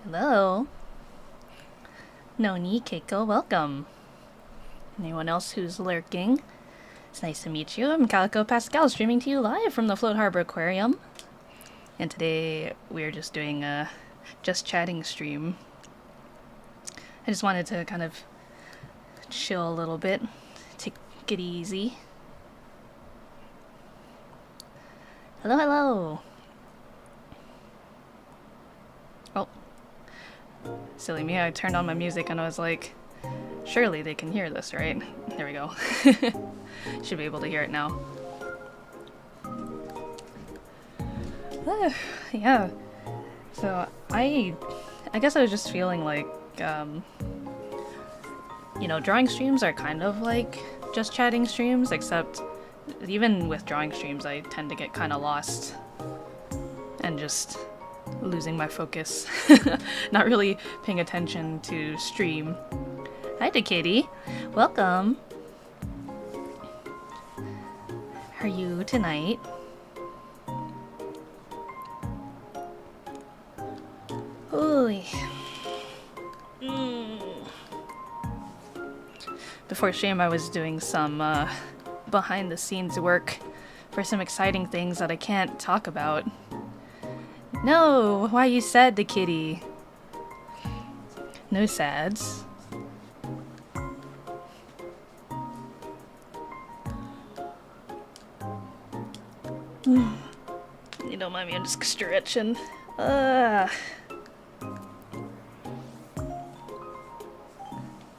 Hello. Noni, Keiko, welcome. Anyone else who's lurking? It's nice to meet you. I'm Calico Pascal, streaming to you live from the Float Harbor Aquarium. And today we're just doing a just chatting stream. I just wanted to kind of chill a little bit, take it easy. Hello, hello. Oh, silly me, I turned on my music and I was like, surely they can hear this, right? There we go. Should be able to hear it now. Yeah. So I guess I was just feeling like, you know, drawing streams are kind of like just chatting streams, except even with drawing streams I tend to get kind of lost and just losing my focus. Not really paying attention to stream. Hi to Kitty. Welcome. How are you tonight? Ooh. Before stream I was doing some behind the scenes work for some exciting things that I can't talk about. No, why you sad the kitty? No sads. You don't mind me, I'm just stretching. Oh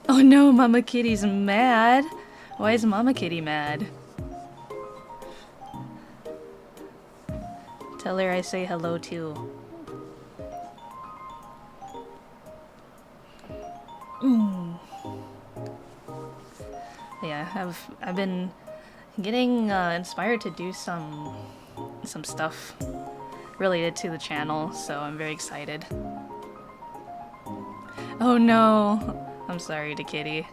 no, Mama Kitty's mad. Why is Mama Kitty mad? Tell her I say hello too. Yeah, I've been getting inspired to do some stuff related to the channel, so I'm very excited. Oh no, I'm sorry to Kitty.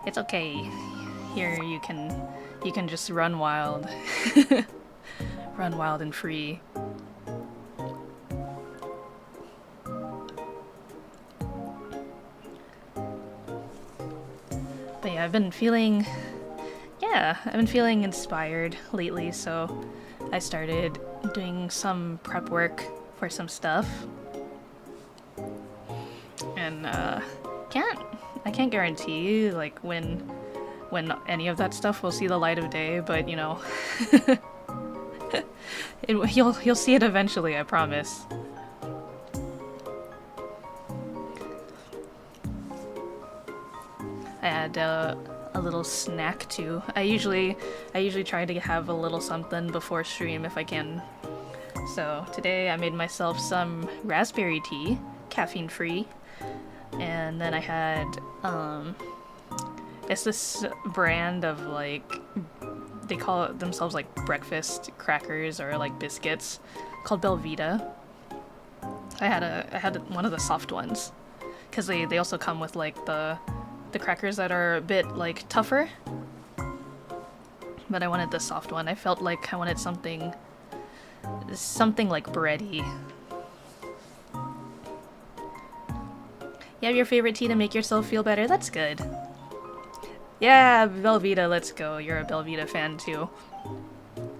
It's okay. Here you can just run wild. Run wild and free. But yeah, I've been feeling inspired lately, so I started doing some prep work for some stuff. And I can't guarantee like when any of that stuff will see the light of day, but you know, you'll see it eventually, I promise. I had a little snack too. I usually try to have a little something before stream if I can. So today I made myself some raspberry tea, caffeine free, and then I had it's this brand of like, they call it themselves like breakfast crackers or like biscuits called Belvita. I had one of the soft ones because they also come with like the crackers that are a bit like tougher, but I wanted the soft one. I felt like I wanted something like bready. You have your favorite tea to make yourself feel better? That's good. Yeah, Belvita, let's go. You're a Belvita fan too.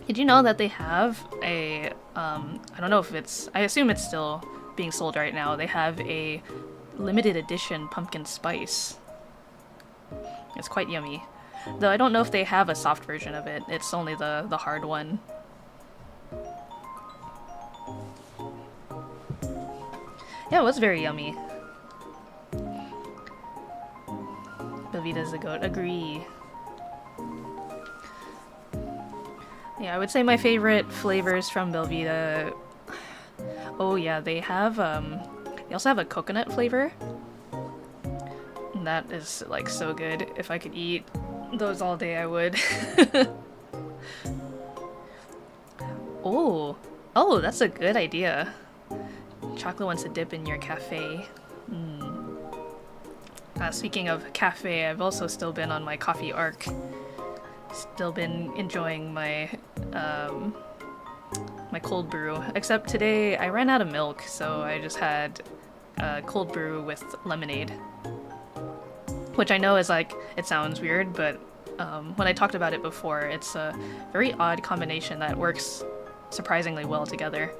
Did you know that they have a, I don't know if it's, I assume it's still being sold right now. They have a limited edition pumpkin spice. It's quite yummy. Though I don't know if they have a soft version of it. It's only the hard one. Yeah, it was very yummy. Belvita's a goat. Agree. Yeah, I would say my favorite flavors from Belvita. Oh yeah, they also have a coconut flavor. And that is like so good. If I could eat those all day, I would. Oh, that's a good idea. Chocolate wants to dip in your cafe. Speaking of cafe, I've also still been on my coffee arc. Still been enjoying my my cold brew. Except today I ran out of milk, so I just had cold brew with lemonade. Which I know is like, it sounds weird, but when I talked about it before, it's a very odd combination that works surprisingly well together.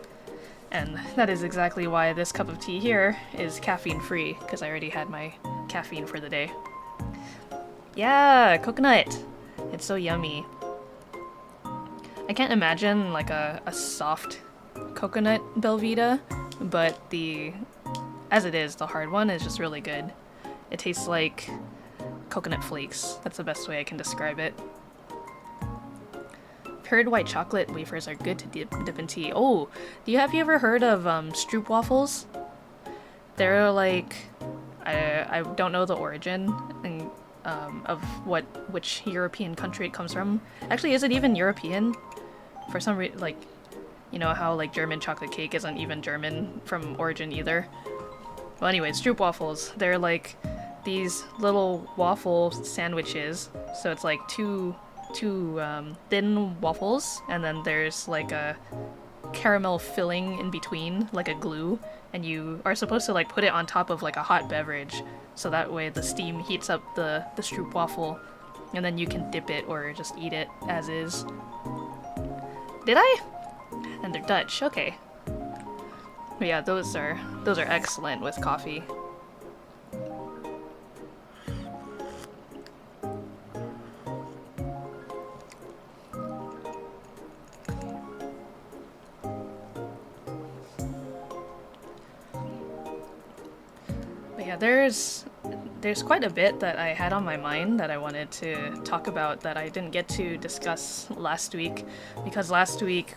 And that is exactly why this cup of tea here is caffeine free, because I already had my caffeine for the day. Yeah, coconut! It's so yummy. I can't imagine like a soft coconut Belvita, but as it is, the hard one is just really good. It tastes like coconut flakes. That's the best way I can describe it. I've heard white chocolate wafers are good to dip in tea. Oh, have you ever heard of Stroop waffles? They're like, I don't know the origin of which European country it comes from. Actually, is it even European? For some reason, like, you know how like German chocolate cake isn't even German from origin either. Well, anyway, Stroop waffles. They're like these little waffle sandwiches. So it's like two thin waffles, and then there's like a caramel filling in between, like a glue, and you are supposed to like put it on top of like a hot beverage, so that way the steam heats up the Stroop waffle, and then you can dip it or just eat it as is. Did I? And they're Dutch, okay. But yeah, those are excellent with coffee. But yeah, there's quite a bit that I had on my mind that I wanted to talk about that I didn't get to discuss last week, because last week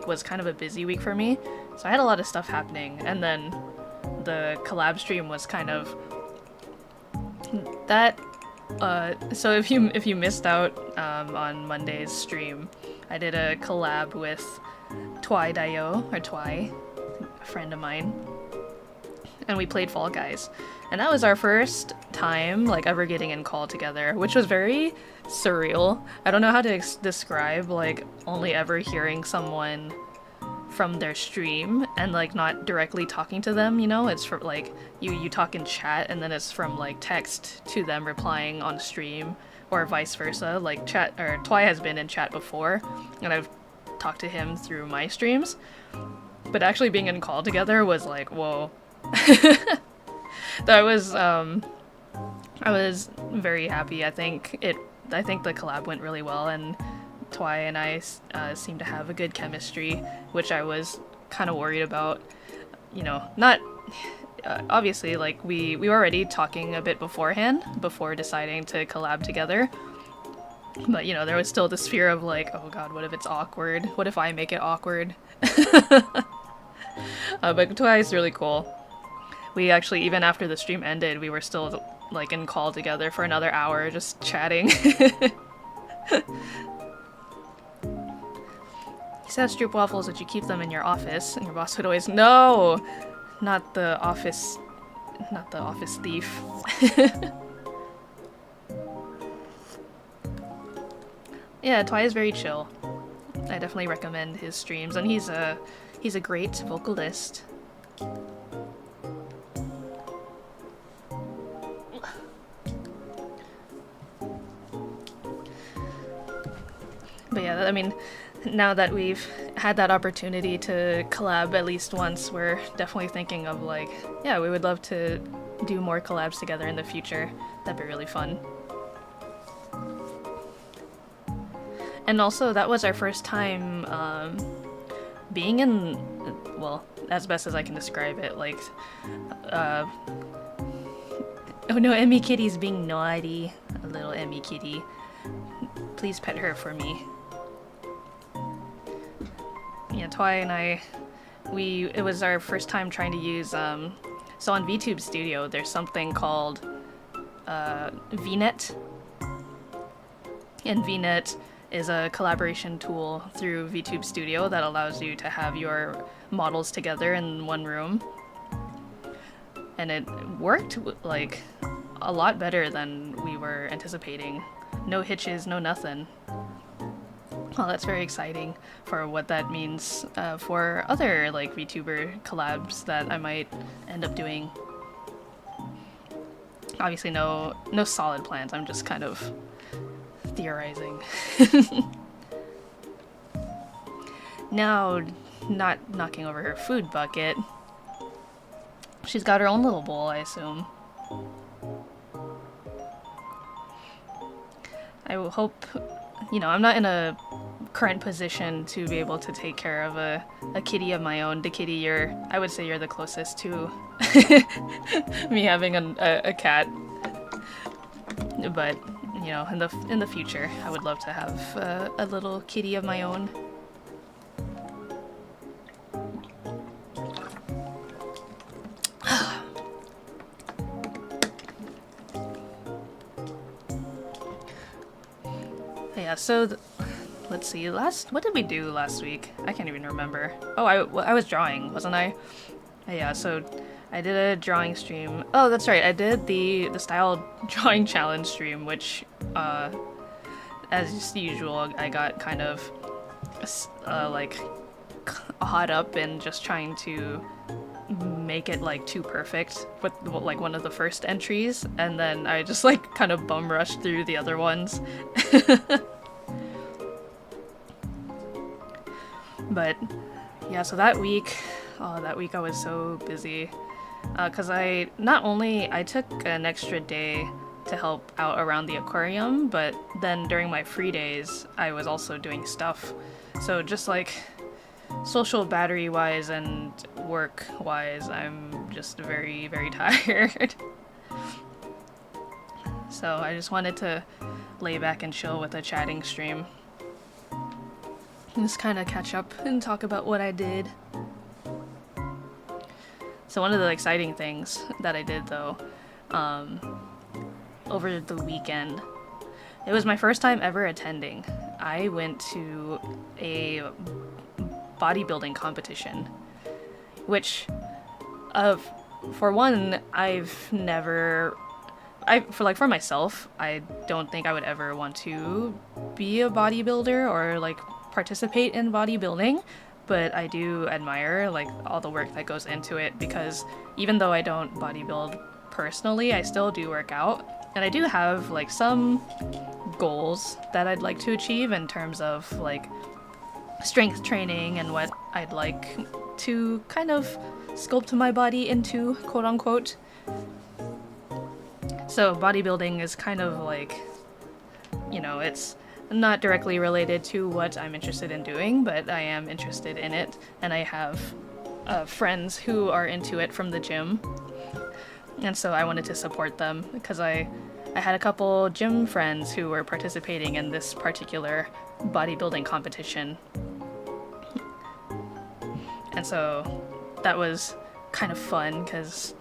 was kind of a busy week for me, so I had a lot of stuff happening, and then the collab stream was kind of that. So if you missed out on Monday's stream, I did a collab with Twi Dayo, or Twi, a friend of mine, and we played Fall Guys, and that was our first time like ever getting in call together, which was very surreal. I don't know how to describe like only ever hearing someone from their stream and like not directly talking to them, you know? It's from like you talk in chat, and then it's from like text to them replying on stream, or vice versa. Like chat, or Twi has been in chat before, and I've talked to him through my streams, but actually being in call together was like, whoa. I was very happy. I think the collab went really well, and Twi and I seem to have a good chemistry, which I was kind of worried about. You know, not obviously, like we were already talking a bit beforehand before deciding to collab together, but you know, there was still this fear of like, oh god, what if it's awkward? What if I make it awkward? But Twi is really cool. We actually, even after the stream ended, we were still like in call together for another hour just chatting. He says Stroop waffles that you keep them in your office, and your boss would always, no, not the office thief. Yeah, Twi is very chill. I definitely recommend his streams, and he's a great vocalist. But yeah, I mean, now that we've had that opportunity to collab at least once, we're definitely thinking of like, yeah, we would love to do more collabs together in the future. That'd be really fun. And also, that was our first time being in, well, as best as I can describe it, like, oh no, Emmy Kitty's being naughty. A little Emmy Kitty. Please pet her for me. Yeah, Twi and I, it was our first time trying to use, so on VTube Studio, there's something called VNet. And VNet is a collaboration tool through VTube Studio that allows you to have your models together in one room. And it worked, like, a lot better than we were anticipating. No hitches, no nothing. Well, that's very exciting for what that means for other like VTuber collabs that I might end up doing. Obviously, no solid plans. I'm just kind of theorizing. Now, not knocking over her food bucket. She's got her own little bowl, I assume. I will hope, you know, I'm not in a current position to be able to take care of a kitty of my own. The kitty, I would say you're the closest to me having a cat. But, you know, in the future, I would love to have a little kitty of my own. Yeah, so let's see, what did we do last week? I can't even remember. Oh, I was drawing, wasn't I? Yeah, so I did a drawing stream. Oh, that's right, I did the style drawing challenge stream, which, as usual, I got kind of, like, caught up in just trying to make it like too perfect with like one of the first entries, and then I just like kind of bum rushed through the other ones. But yeah, so that week I was so busy because I took an extra day to help out around the aquarium, but then during my free days I was also doing stuff, so just like social battery wise and work wise, I'm just very, very tired. So I just wanted to lay back and chill with a chatting stream. Just kind of catch up and talk about what I did. So one of the exciting things that I did though, over the weekend, it was my first time ever attending. I went to a bodybuilding competition, which for one, for myself, I don't think I would ever want to be a bodybuilder or like participate in bodybuilding, but I do admire like all the work that goes into it, because even though I don't bodybuild personally, I still do work out, and I do have like some goals that I'd like to achieve in terms of like strength training and what I'd like to kind of sculpt my body into, quote unquote. So bodybuilding is kind of like, you know, it's not directly related to what I'm interested in doing, but I am interested in it, and I have friends who are into it from the gym, and so I wanted to support them because I had a couple gym friends who were participating in this particular bodybuilding competition. And so that was kind of fun because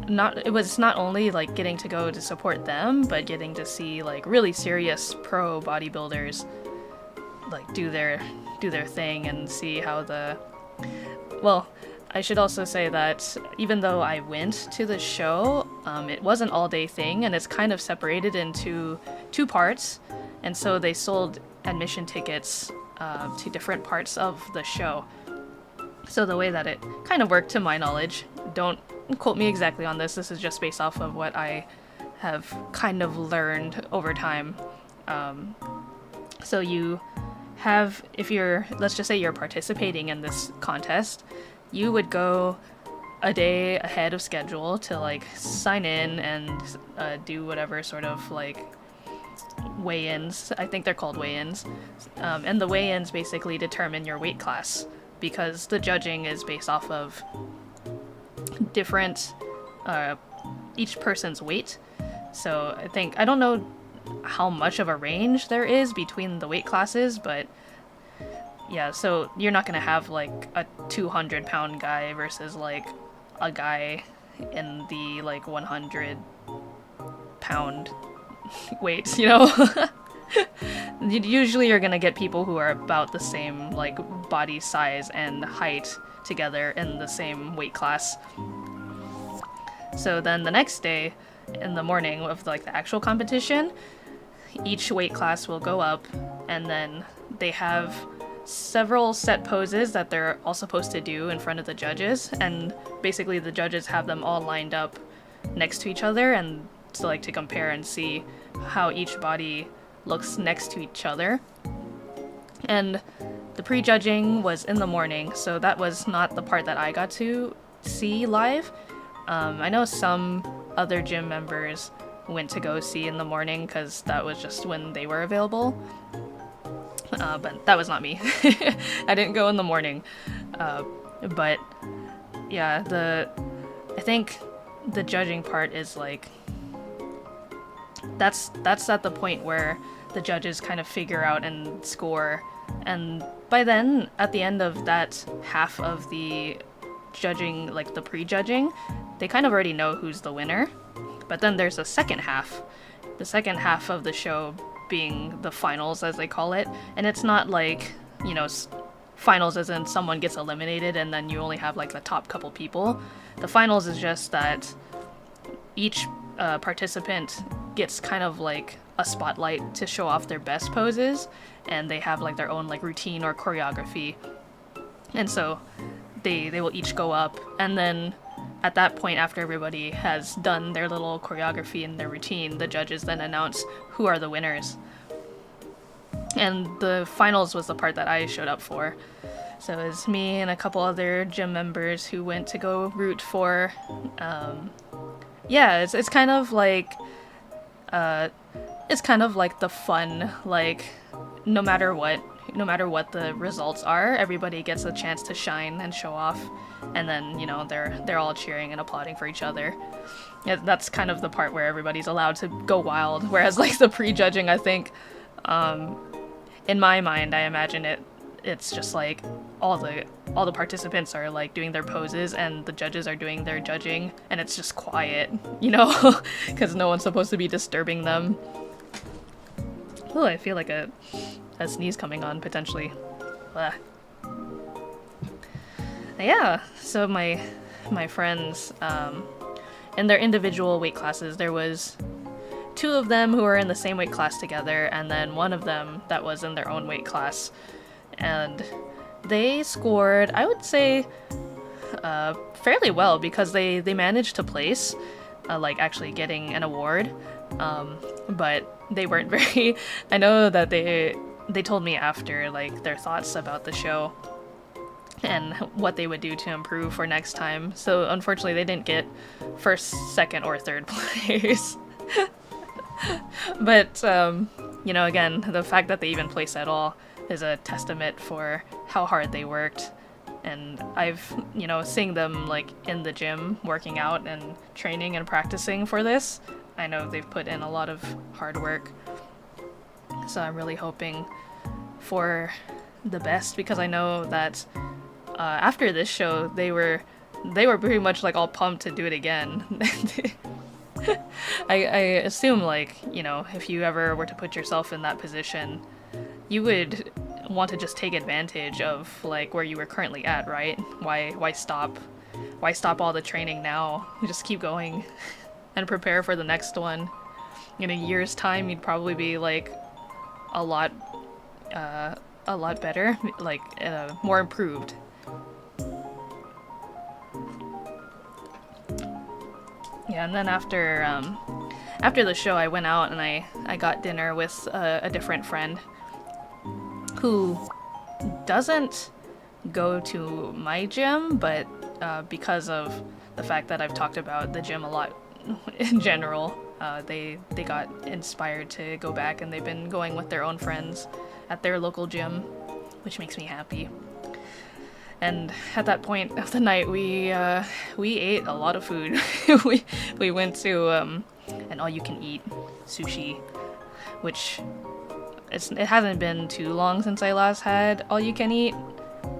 it was not only like getting to go to support them, but getting to see like really serious pro bodybuilders like do their thing and see how well, I should also say that even though I went to the show, it was an all-day thing, and it's kind of separated into two parts, and so they sold admission tickets to different parts of the show. So the way that it kind of worked, to my knowledge, don't quote me exactly on this is just based off of what I have kind of learned over time. So you have, let's just say you're participating in this contest, you would go a day ahead of schedule to like sign in and do whatever sort of like weigh-ins. I think they're called weigh-ins. And the weigh-ins basically determine your weight class, because the judging is based off of different, each person's weight. So I don't know how much of a range there is between the weight classes, but yeah, so you're not gonna have like a 200-pound guy versus like a guy in the like 100-pound weights, you know? Usually you're gonna get people who are about the same like body size and height together in the same weight class. So then the next day, in the morning of like the actual competition, each weight class will go up, and then they have several set poses that they're all supposed to do in front of the judges, and basically the judges have them all lined up next to each other, and so like to compare and see how each body looks next to each other. And the prejudging was in the morning, so that was not the part that I got to see live. I know some other gym members went to go see in the morning because that was just when they were available. But that was not me. I didn't go in the morning. But yeah, I think the judging part is like that's at the point where the judges kind of figure out and score, and by then at the end of that half of the judging, like the prejudging, they kind of already know who's the winner. But then there's a second half of the show being the finals, as they call it, and it's not like, you know, finals as in someone gets eliminated and then you only have like the top couple people. The finals is just that each participant gets kind of like a spotlight to show off their best poses, and they have like their own like routine or choreography, and so they will each go up, and then at that point, after everybody has done their little choreography and their routine, the judges then announce who are the winners. And the finals was the part that I showed up for. So it was me and a couple other gym members who went to go root for. It's kind of like the fun, like no matter what the results are, everybody gets a chance to shine and show off, and then, you know, they're all cheering and applauding for each other. Yeah, that's kind of the part where everybody's allowed to go wild, whereas like the prejudging, I think, in my mind, I imagine it's just like all the participants are like doing their poses and the judges are doing their judging, and it's just quiet, you know, because no one's supposed to be disturbing them. Oh, I feel like a sneeze coming on, potentially. Blah. Yeah, so my friends, in their individual weight classes, there was 2 of them who were in the same weight class together, and then 1 of them that was in their own weight class. And they scored, I would say, fairly well, because they managed to place, like actually getting an award. But they weren't very... I know that they told me after, like, their thoughts about the show and what they would do to improve for next time. So unfortunately they didn't get first, second, or third place. But, you know, again, the fact that they even placed at all is a testament for how hard they worked. And I've, you know, seeing them like in the gym working out and training and practicing for this, I know they've put in a lot of hard work. So I'm really hoping for the best, because I know that after this show they were pretty much like all pumped to do it again. I assume, like, you know, if you ever were to put yourself in that position, you would want to just take advantage of like where you were currently at, right? Why stop all the training now? Just keep going and prepare for the next one. In a year's time, you'd probably be like a lot better, like more improved. Yeah, and then after the show, I went out and I got dinner with a different friend who doesn't go to my gym, but because of the fact that I've talked about the gym a lot in general, they got inspired to go back, and they've been going with their own friends at their local gym, which makes me happy. And at that point of the night, we ate a lot of food. we went to an all-you-can-eat sushi, which it hasn't been too long since I last had all-you-can-eat,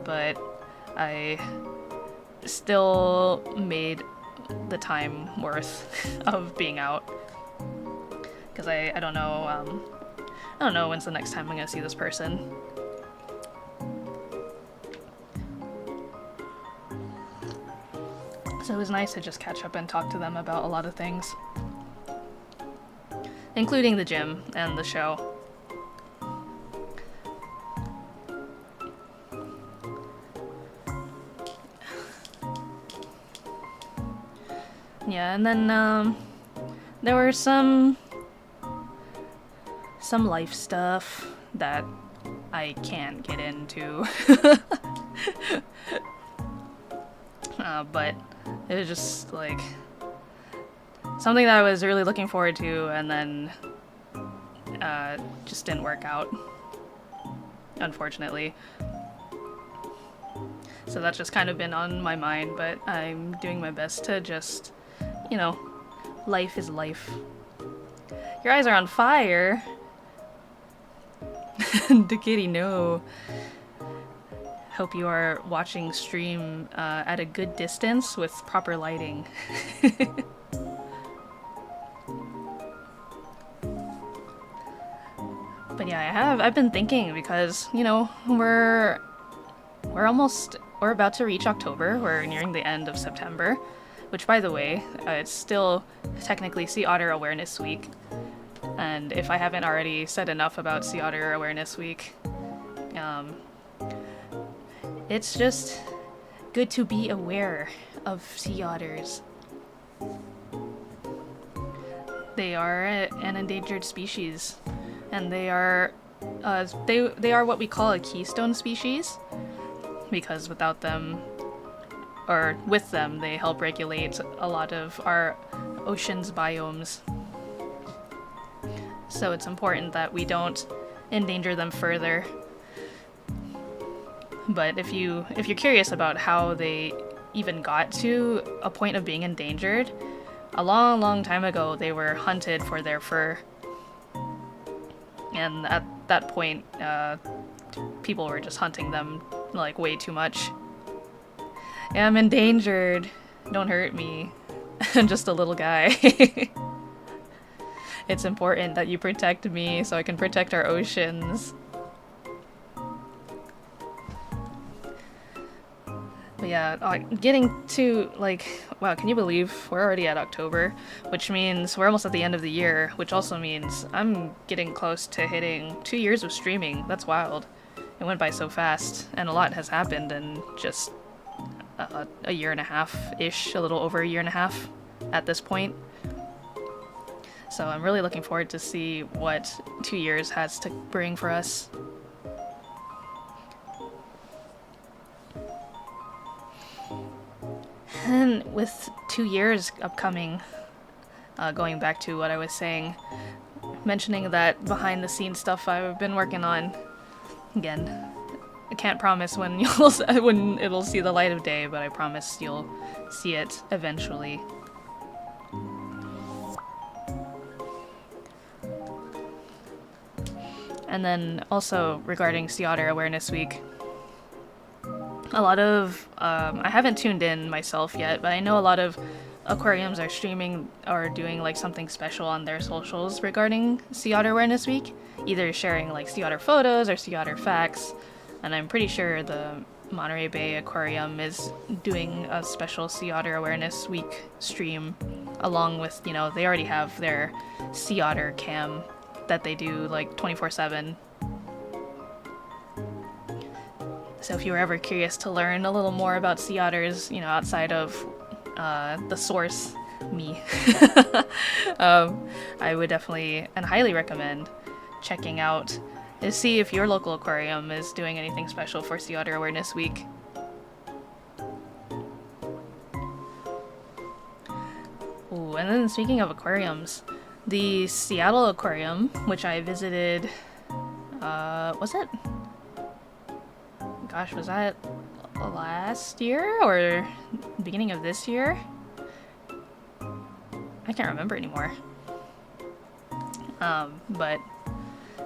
but I still made the time worth of being out, because I don't know when's the next time I'm gonna see this person. So it was nice to just catch up and talk to them about a lot of things, including the gym and the show. Yeah, and then there were some life stuff that I can't get into. But it was just like something that I was really looking forward to, and then just didn't work out, unfortunately. So that's just kind of been on my mind, but I'm doing my best to just, you know, life is life. Your eyes are on fire. The kitty, no. Hope you are watching stream at a good distance with proper lighting. But yeah, I've been thinking because, you know, we're about to reach October. We're nearing the end of September, which, by the way, it's still technically Sea Otter Awareness Week. And if I haven't already said enough about Sea Otter Awareness Week, it's just good to be aware of sea otters. They are an endangered species, and they are what we call a keystone species, because without them, or with them, they help regulate a lot of our ocean's biomes. So it's important that we don't endanger them further. But if you're curious about how they even got to a point of being endangered, a long, long time ago they were hunted for their fur. And at that point, people were just hunting them like way too much. Yeah, I'm endangered. Don't hurt me. I'm just a little guy. It's important that you protect me so I can protect our oceans. But yeah, getting to, like, wow, can you believe we're already at October? Which means we're almost at the end of the year, which also means I'm getting close to hitting 2 years of streaming. That's wild. It went by so fast, and a lot has happened in just a year and a half-ish, a little over a year and a half at this point. So I'm really looking forward to see what 2 years has to bring for us. And with 2 years upcoming, going back to what I was saying, mentioning that behind-the-scenes stuff I've been working on, again, I can't promise when when it'll see the light of day, but I promise you'll see it eventually. And then also regarding Sea Otter Awareness Week, a lot of, I haven't tuned in myself yet, but I know a lot of aquariums are streaming or doing like something special on their socials regarding Sea Otter Awareness Week, either sharing like sea otter photos or sea otter facts. And I'm pretty sure the Monterey Bay Aquarium is doing a special Sea Otter Awareness Week stream, along with, you know, they already have their sea otter cam that they do like 24/7. So if you were ever curious to learn a little more about sea otters, you know, outside of the source, me, I would definitely and highly recommend checking out to see if your local aquarium is doing anything special for Sea Otter Awareness Week. Ooh, and then speaking of aquariums, the Seattle Aquarium, which I visited, was that last year or beginning of this year? I can't remember anymore. But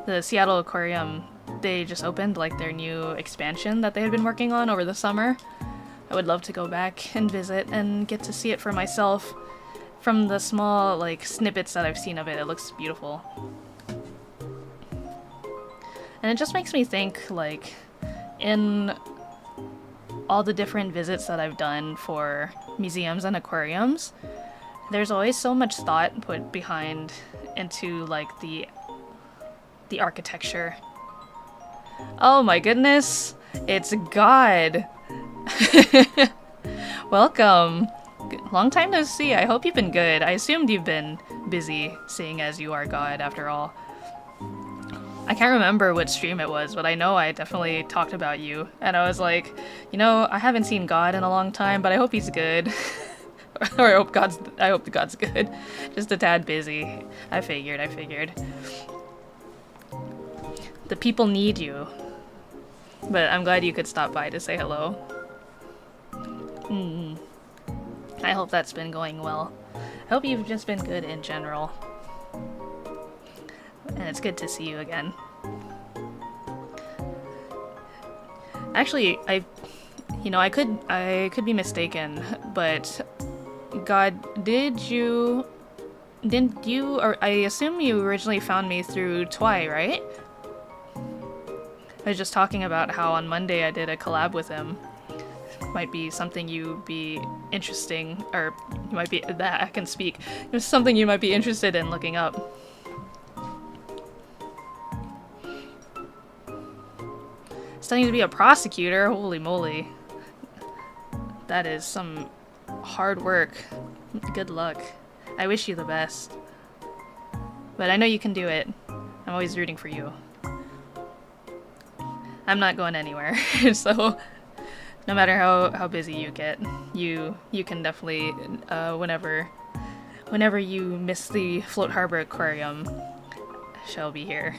the Seattle Aquarium, they just opened like their new expansion that they had been working on over the summer. I would love to go back and visit and get to see it for myself. From the small like snippets that I've seen of it, it looks beautiful. And it just makes me think, like, in all the different visits that I've done for museums and aquariums, there's always so much thought put behind into like the architecture. Oh my goodness, it's God. Welcome. long time no see. I hope you've been good. I assumed you've been busy, seeing as you are God, after all. I can't remember what stream it was, but I know I definitely talked about you. And I was like, you know, I haven't seen God in a long time, but I hope he's good. Or I hope God's good. Just a tad busy. I figured. The people need you. But I'm glad you could stop by to say hello. I hope that's been going well. I hope you've just been good in general. And it's good to see you again. Actually, I could be mistaken, but God, didn't you, or I assume you originally found me through Twy, right? I was just talking about how on Monday I did a collab with him. Might be something you'd be interesting, or you might be, that I can speak. It's something you might be interested in looking up. Studying to be a prosecutor? Holy moly. That is some hard work. Good luck. I wish you the best. But I know you can do it. I'm always rooting for you. I'm not going anywhere, so no matter how busy you get, you can definitely, whenever you miss the Float Harbor Aquarium, shall be here.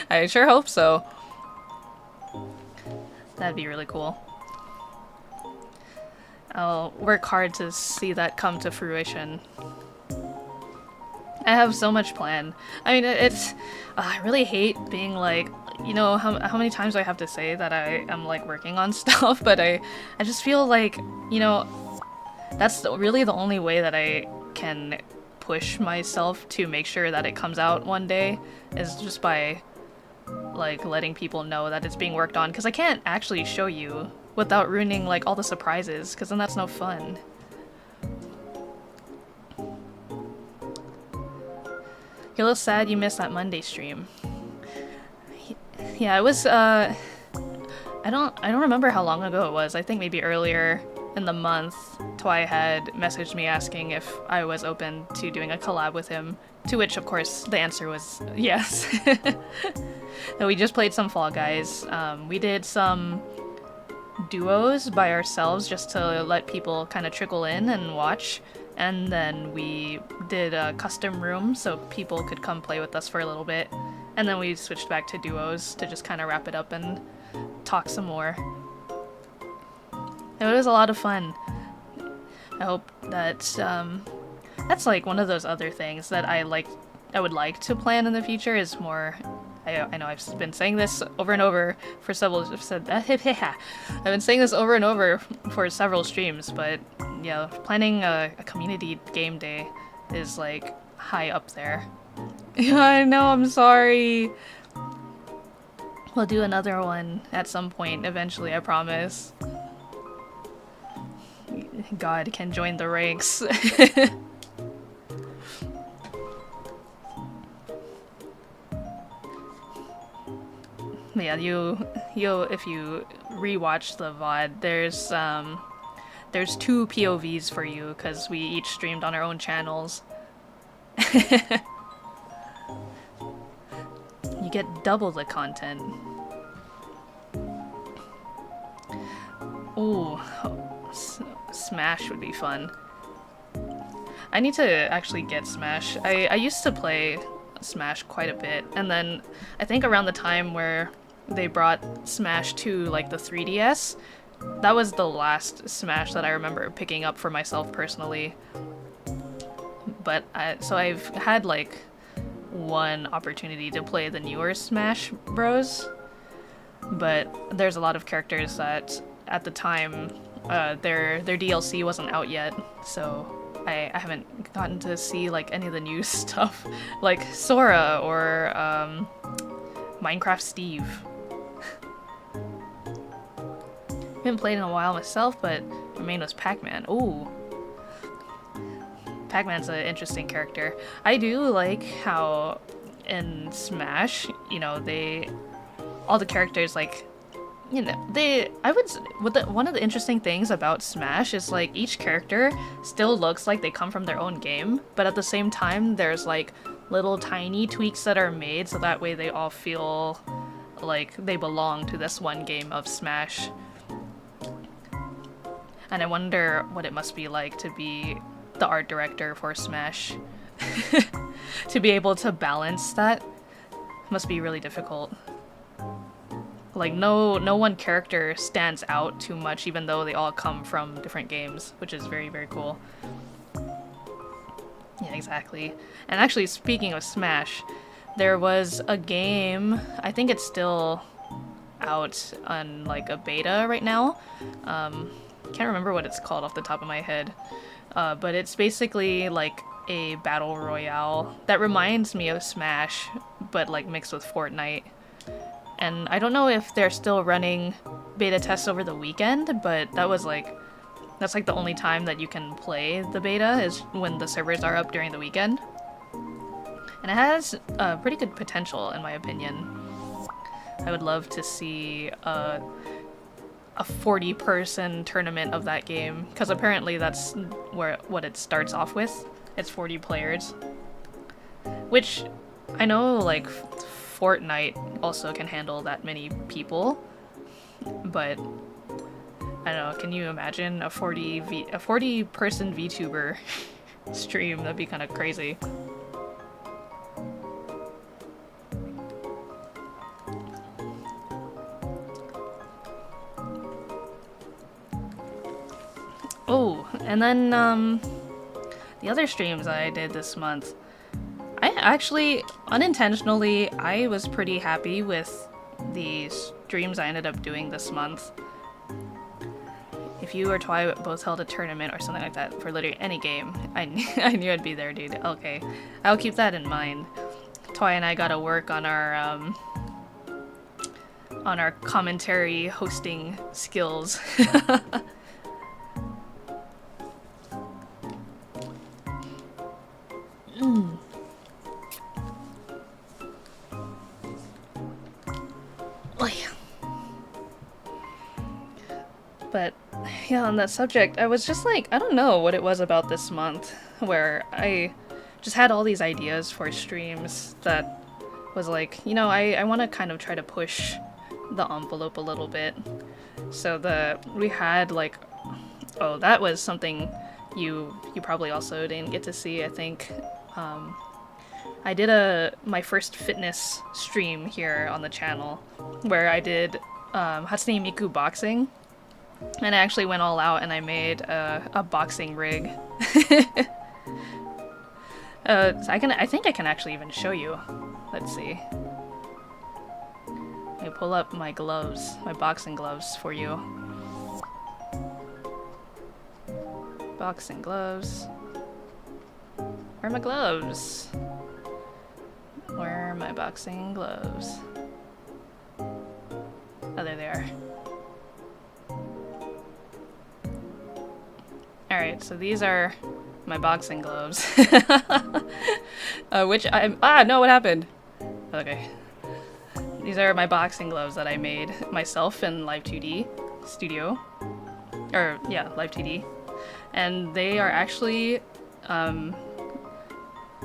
I sure hope so. That'd be really cool. I'll work hard to see that come to fruition. I have so much planned. I mean, it's... I really hate being like, you know, how many times do I have to say that I am like working on stuff, but I just feel like, you know, that's really the only way that I can push myself to make sure that it comes out one day, is just by like letting people know that it's being worked on, because I can't actually show you without ruining like all the surprises, because then that's no fun. You're a little sad you missed that Monday stream. Yeah, it was I don't remember how long ago it was. I think maybe earlier in the month, Twy had messaged me asking if I was open to doing a collab with him, to which of course the answer was yes. So we just played some Fall Guys. We did some duos by ourselves just to let people kind of trickle in and watch, and then we did a custom room so people could come play with us for a little bit, and then we switched back to duos to just kind of wrap it up and talk some more. It was a lot of fun. I hope that that's like one of those other things that I would like to plan in the future, is more. I know I've been saying this over and over for several. I've been saying this over and over for several streams, but yeah, planning a community game day is like high up there. Yeah, I know. I'm sorry. We'll do another one at some point eventually. I promise. God can join the ranks. Yeah, you'll if you rewatch the VOD, there's two POVs for you, because we each streamed on our own channels. You get double the content. Ooh, Smash would be fun. I need to actually get Smash. I used to play Smash quite a bit, and then I think around the time where they brought Smash to like the 3DS, that was the last Smash that I remember picking up for myself personally. But so I've had like one opportunity to play the newer Smash Bros, but there's a lot of characters that at the time their DLC wasn't out yet, so I haven't gotten to see like any of the new stuff, like Sora or Minecraft Steve. Haven't played in a while myself, but my main was Pac-Man. Ooh, Pac-Man's an interesting character. I do like how in Smash, you know, all the characters, like, you know, one of the interesting things about Smash is like each character still looks like they come from their own game, but at the same time there's like little tiny tweaks that are made so that way they all feel like they belong to this one game of Smash. And I wonder what it must be like to be the art director for Smash. To be able to balance that must be really difficult. Like, no one character stands out too much, even though they all come from different games, which is very, very cool. Yeah, exactly. And actually, speaking of Smash, there was a game, I think it's still out on, like, a beta right now. Can't remember what it's called off the top of my head. But it's basically, like, a battle royale that reminds me of Smash, but, like, mixed with Fortnite. And I don't know if they're still running beta tests over the weekend, but that's like the only time that you can play the beta is when the servers are up during the weekend. And it has pretty good potential, in my opinion. I would love to see a 40-person tournament of that game, because apparently that's what it starts off with. It's 40 players. Which, I know, like, Fortnite also can handle that many people, but I don't know, can you imagine a 40-person VTuber stream? That'd be kind of crazy. Oh, and then the other streams I did this month, I actually, unintentionally, I was pretty happy with the streams I ended up doing this month. If you or Twi both held a tournament or something like that for literally any game, I knew I'd be there, dude. Okay, I'll keep that in mind. Twi and I gotta work on our commentary hosting skills. But yeah, on that subject, I was just like, I don't know what it was about this month where I just had all these ideas for streams that was like, you know, I want to kind of try to push the envelope a little bit. So we had like, oh, that was something you probably also didn't get to see, I think. I did my first fitness stream here on the channel where I did Hatsune Miku boxing. And I actually went all out and I made a boxing rig. So I think I can actually even show you. Let's see. Let me pull up my gloves, my boxing gloves for you. Boxing gloves. Where are my gloves? Where are my boxing gloves? Oh, there they are. Alright, so these are my boxing gloves. Which no, what happened? Okay. These are my boxing gloves that I made myself in Live 2D Studio. Or, yeah, Live 2D. And they are actually,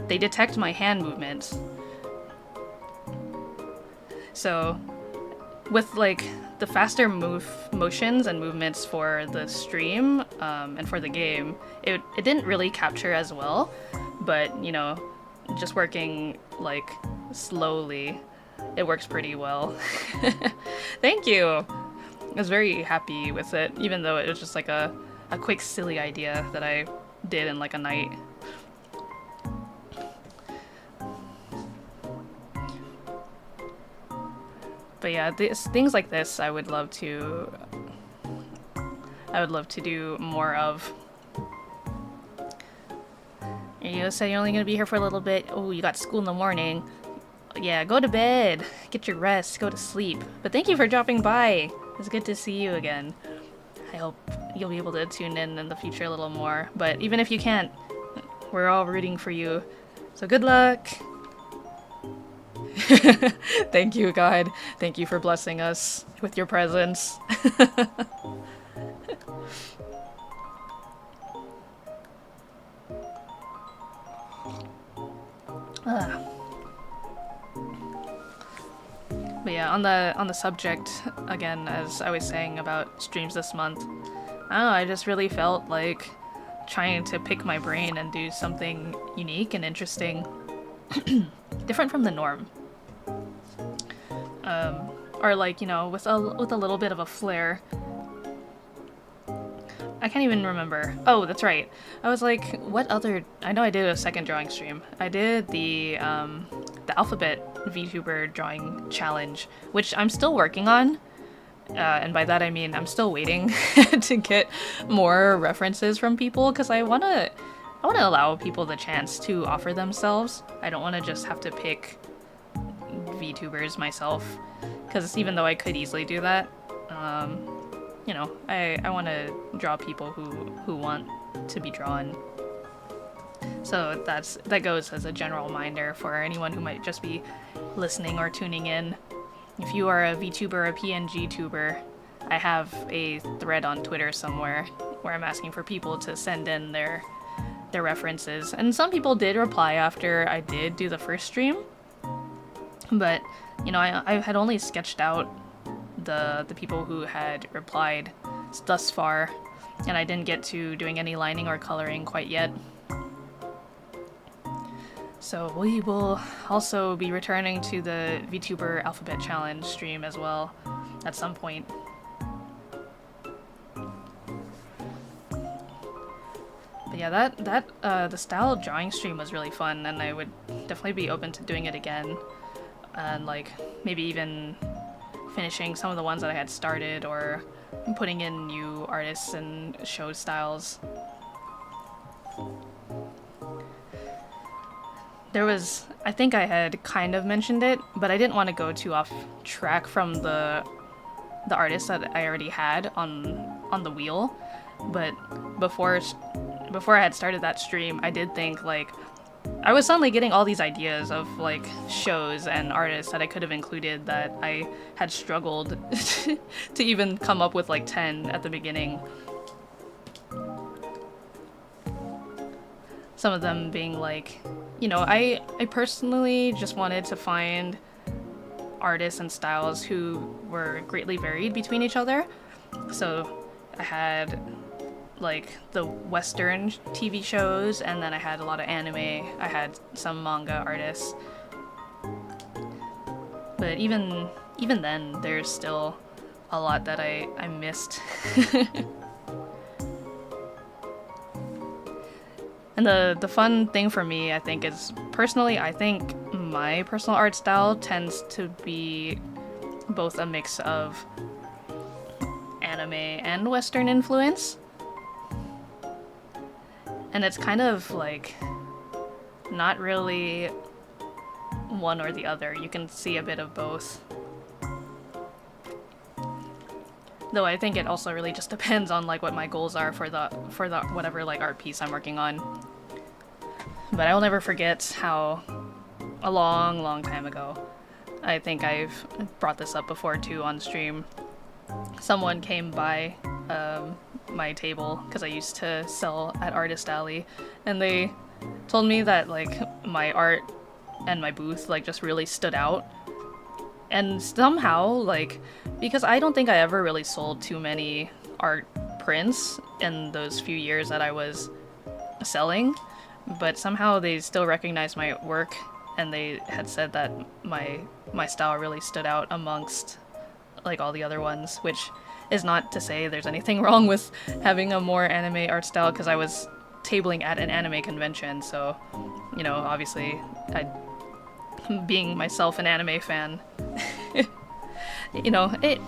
they detect my hand movements. So, with, like, the faster motions and movements for the stream and for the game, it didn't really capture as well, but, you know, just working, like, slowly, it works pretty well. Thank you! I was very happy with it, even though it was just like a quick, silly idea that I did in, like, a night. But yeah, things like this I would love to do more of. You said you're only gonna be here for a little bit. Oh, you got school in the morning. Yeah, go to bed. Get your rest. Go to sleep. But thank you for dropping by. It's good to see you again. I hope you'll be able to tune in the future a little more. But even if you can't, we're all rooting for you. So good luck. Thank you, God. Thank you for blessing us with your presence. But yeah, on the subject again, as I was saying about streams this month, I don't know, I just really felt like trying to pick my brain and do something unique and interesting, different from the norm. Or like, you know, with a little bit of a flair. I can't even remember. Oh, that's right. I was like, what other... I know I did a second drawing stream. I did the alphabet VTuber drawing challenge, which I'm still working on. And by that I mean I'm still waiting to get more references from people, because I wanna allow people the chance to offer themselves. I don't want to just have to pick VTubers myself, because even though I could easily do that, you know, I want to draw people who want to be drawn. So that goes as a general reminder for anyone who might just be listening or tuning in. If you are a VTuber or a PNG tuber, I have a thread on Twitter somewhere where I'm asking for people to send in their references. And some people did reply after I did do the first stream. But, you know, I had only sketched out the people who had replied thus far, and I didn't get to doing any lining or coloring quite yet. So we will also be returning to the VTuber Alphabet Challenge stream as well at some point. But yeah, the style drawing stream was really fun, and I would definitely be open to doing it again. And like maybe even finishing some of the ones that I had started, or putting in new artists and show styles. There was, I think I had kind of mentioned it, but I didn't want to go too off track from the artists that I already had on the wheel. But before I had started that stream, I did think like I was suddenly getting all these ideas of like shows and artists that I could have included that I had struggled to even come up with like 10 at the beginning. Some of them being like, you know, I personally just wanted to find artists and styles who were greatly varied between each other. So I had like the Western TV shows, and then I had a lot of anime, I had some manga artists. But even then, there's still a lot that I missed. And the fun thing for me, I think, is personally, I think my personal art style tends to be both a mix of anime and Western influence. And it's kind of like not really one or the other. You can see a bit of both. Though I think it also really just depends on like what my goals are for the whatever like art piece I'm working on. But I will never forget how a long time ago, I think I've brought this up before too on stream, someone came by my table, because I used to sell at Artist Alley, and they told me that like my art and my booth like just really stood out. And somehow, like, because I don't think I ever really sold too many art prints in those few years that I was selling, but somehow they still recognized my work, and they had said that my style really stood out amongst like all the other ones, which is not to say there's anything wrong with having a more anime art style, because I was tabling at an anime convention, so, you know, obviously being myself an anime fan, you know, it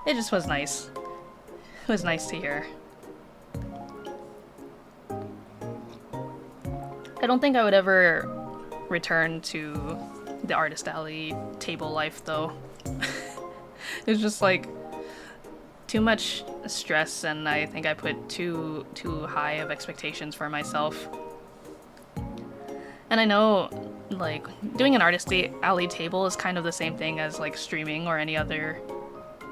just was nice. It was nice to hear. I don't think I would ever return to the Artist Alley table life, though. It was just like too much stress, and I think I put too high of expectations for myself. And I know, like, doing an artist alley table is kind of the same thing as, like, streaming or any other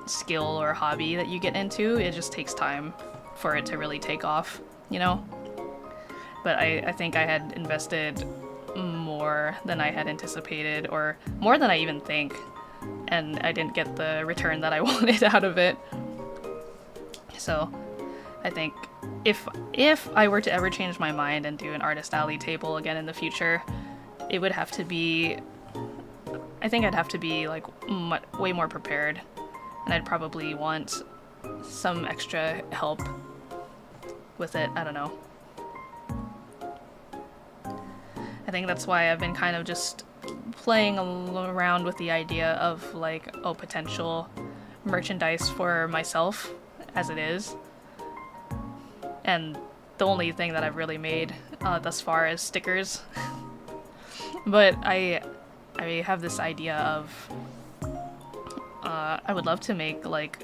skill or hobby that you get into. It just takes time for it to really take off, you know? But I think I had invested more than I had anticipated, or more than I even think, and I didn't get the return that I wanted out of it. So I think if I were to ever change my mind and do an artist alley table again in the future, it would have to be, I think I'd have to be like way more prepared, and I'd probably want some extra help with it. I don't know. I think that's why I've been kind of just playing around with the idea of like, oh, potential merchandise for myself as it is. And the only thing that I've really made thus far is stickers. But I have this idea of I would love to make like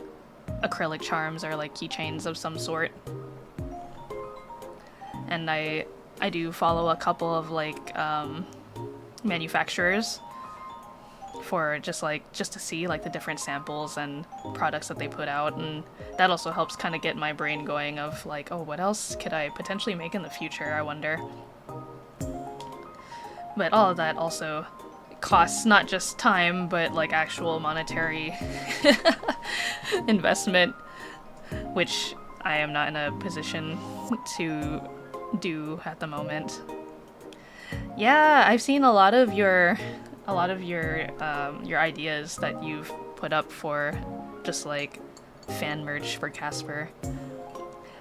acrylic charms or like keychains of some sort. And I do follow a couple of like manufacturers for just to see like the different samples and products that they put out, and that also helps kind of get my brain going of like, oh, what else could I potentially make in the future, I wonder. But all of that also costs not just time, but like actual monetary investment, which I am not in a position to do at the moment. Yeah, I've seen a lot of your ideas that you've put up for just like fan merch for Casper.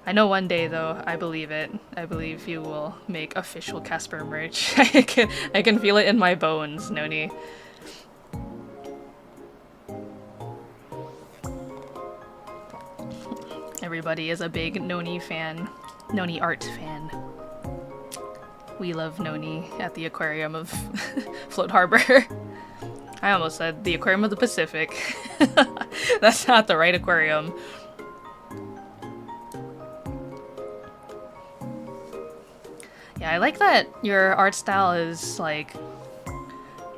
I know one day though, I believe it. I believe you will make official Casper merch. I can feel it in my bones, Noni. Everybody is a big Noni fan. Noni art fan. We love Noni at the aquarium of Float Harbor. I almost said the aquarium of the Pacific. That's not the right aquarium. Yeah, I like that your art style is like,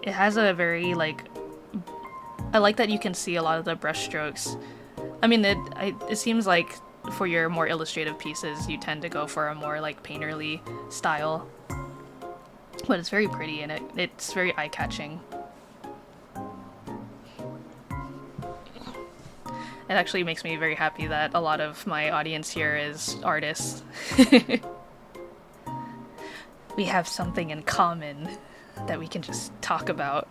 it has a very like, I like that you can see a lot of the brush strokes. I mean, it seems like for your more illustrative pieces, you tend to go for a more like painterly style. But it's very pretty and it's very eye-catching. It actually makes me very happy that a lot of my audience here is artists. We have something in common that we can just talk about.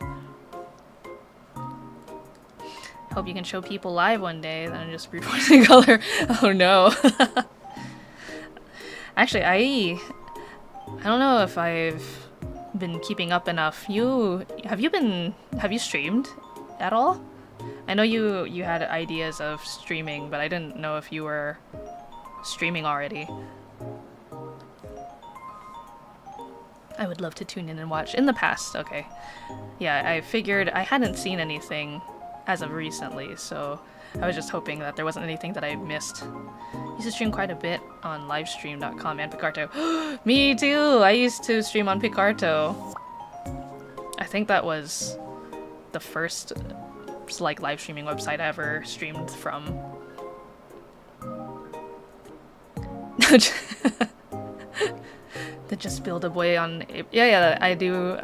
Hope you can show people live one day, then just brute forcing color. Oh no. Actually, I don't know if I've been keeping up enough. Have you streamed at all? I know you had ideas of streaming, but I didn't know if you were streaming already. I would love to tune in and watch. In the past, okay. Yeah, I figured I hadn't seen anything as of recently, so I was just hoping that there wasn't anything that I missed. I used to stream quite a bit on livestream.com and Picarto. Me too! I used to stream on Picarto. I think that was the first like live streaming website I ever streamed from. The Just Build a Boy on... Yeah, I do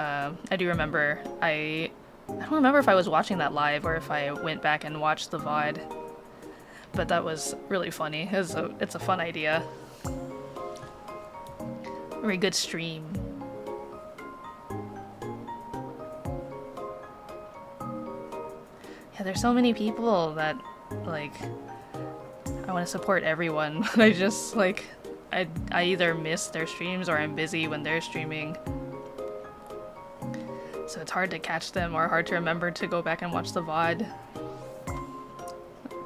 remember. I don't remember if I was watching that live or if I went back and watched the VOD. But that was really funny. It's a fun idea. Very good stream. Yeah, there's so many people that, like... I want to support everyone, but I just, like... I either miss their streams or I'm busy when they're streaming. So it's hard to catch them or hard to remember to go back and watch the VOD.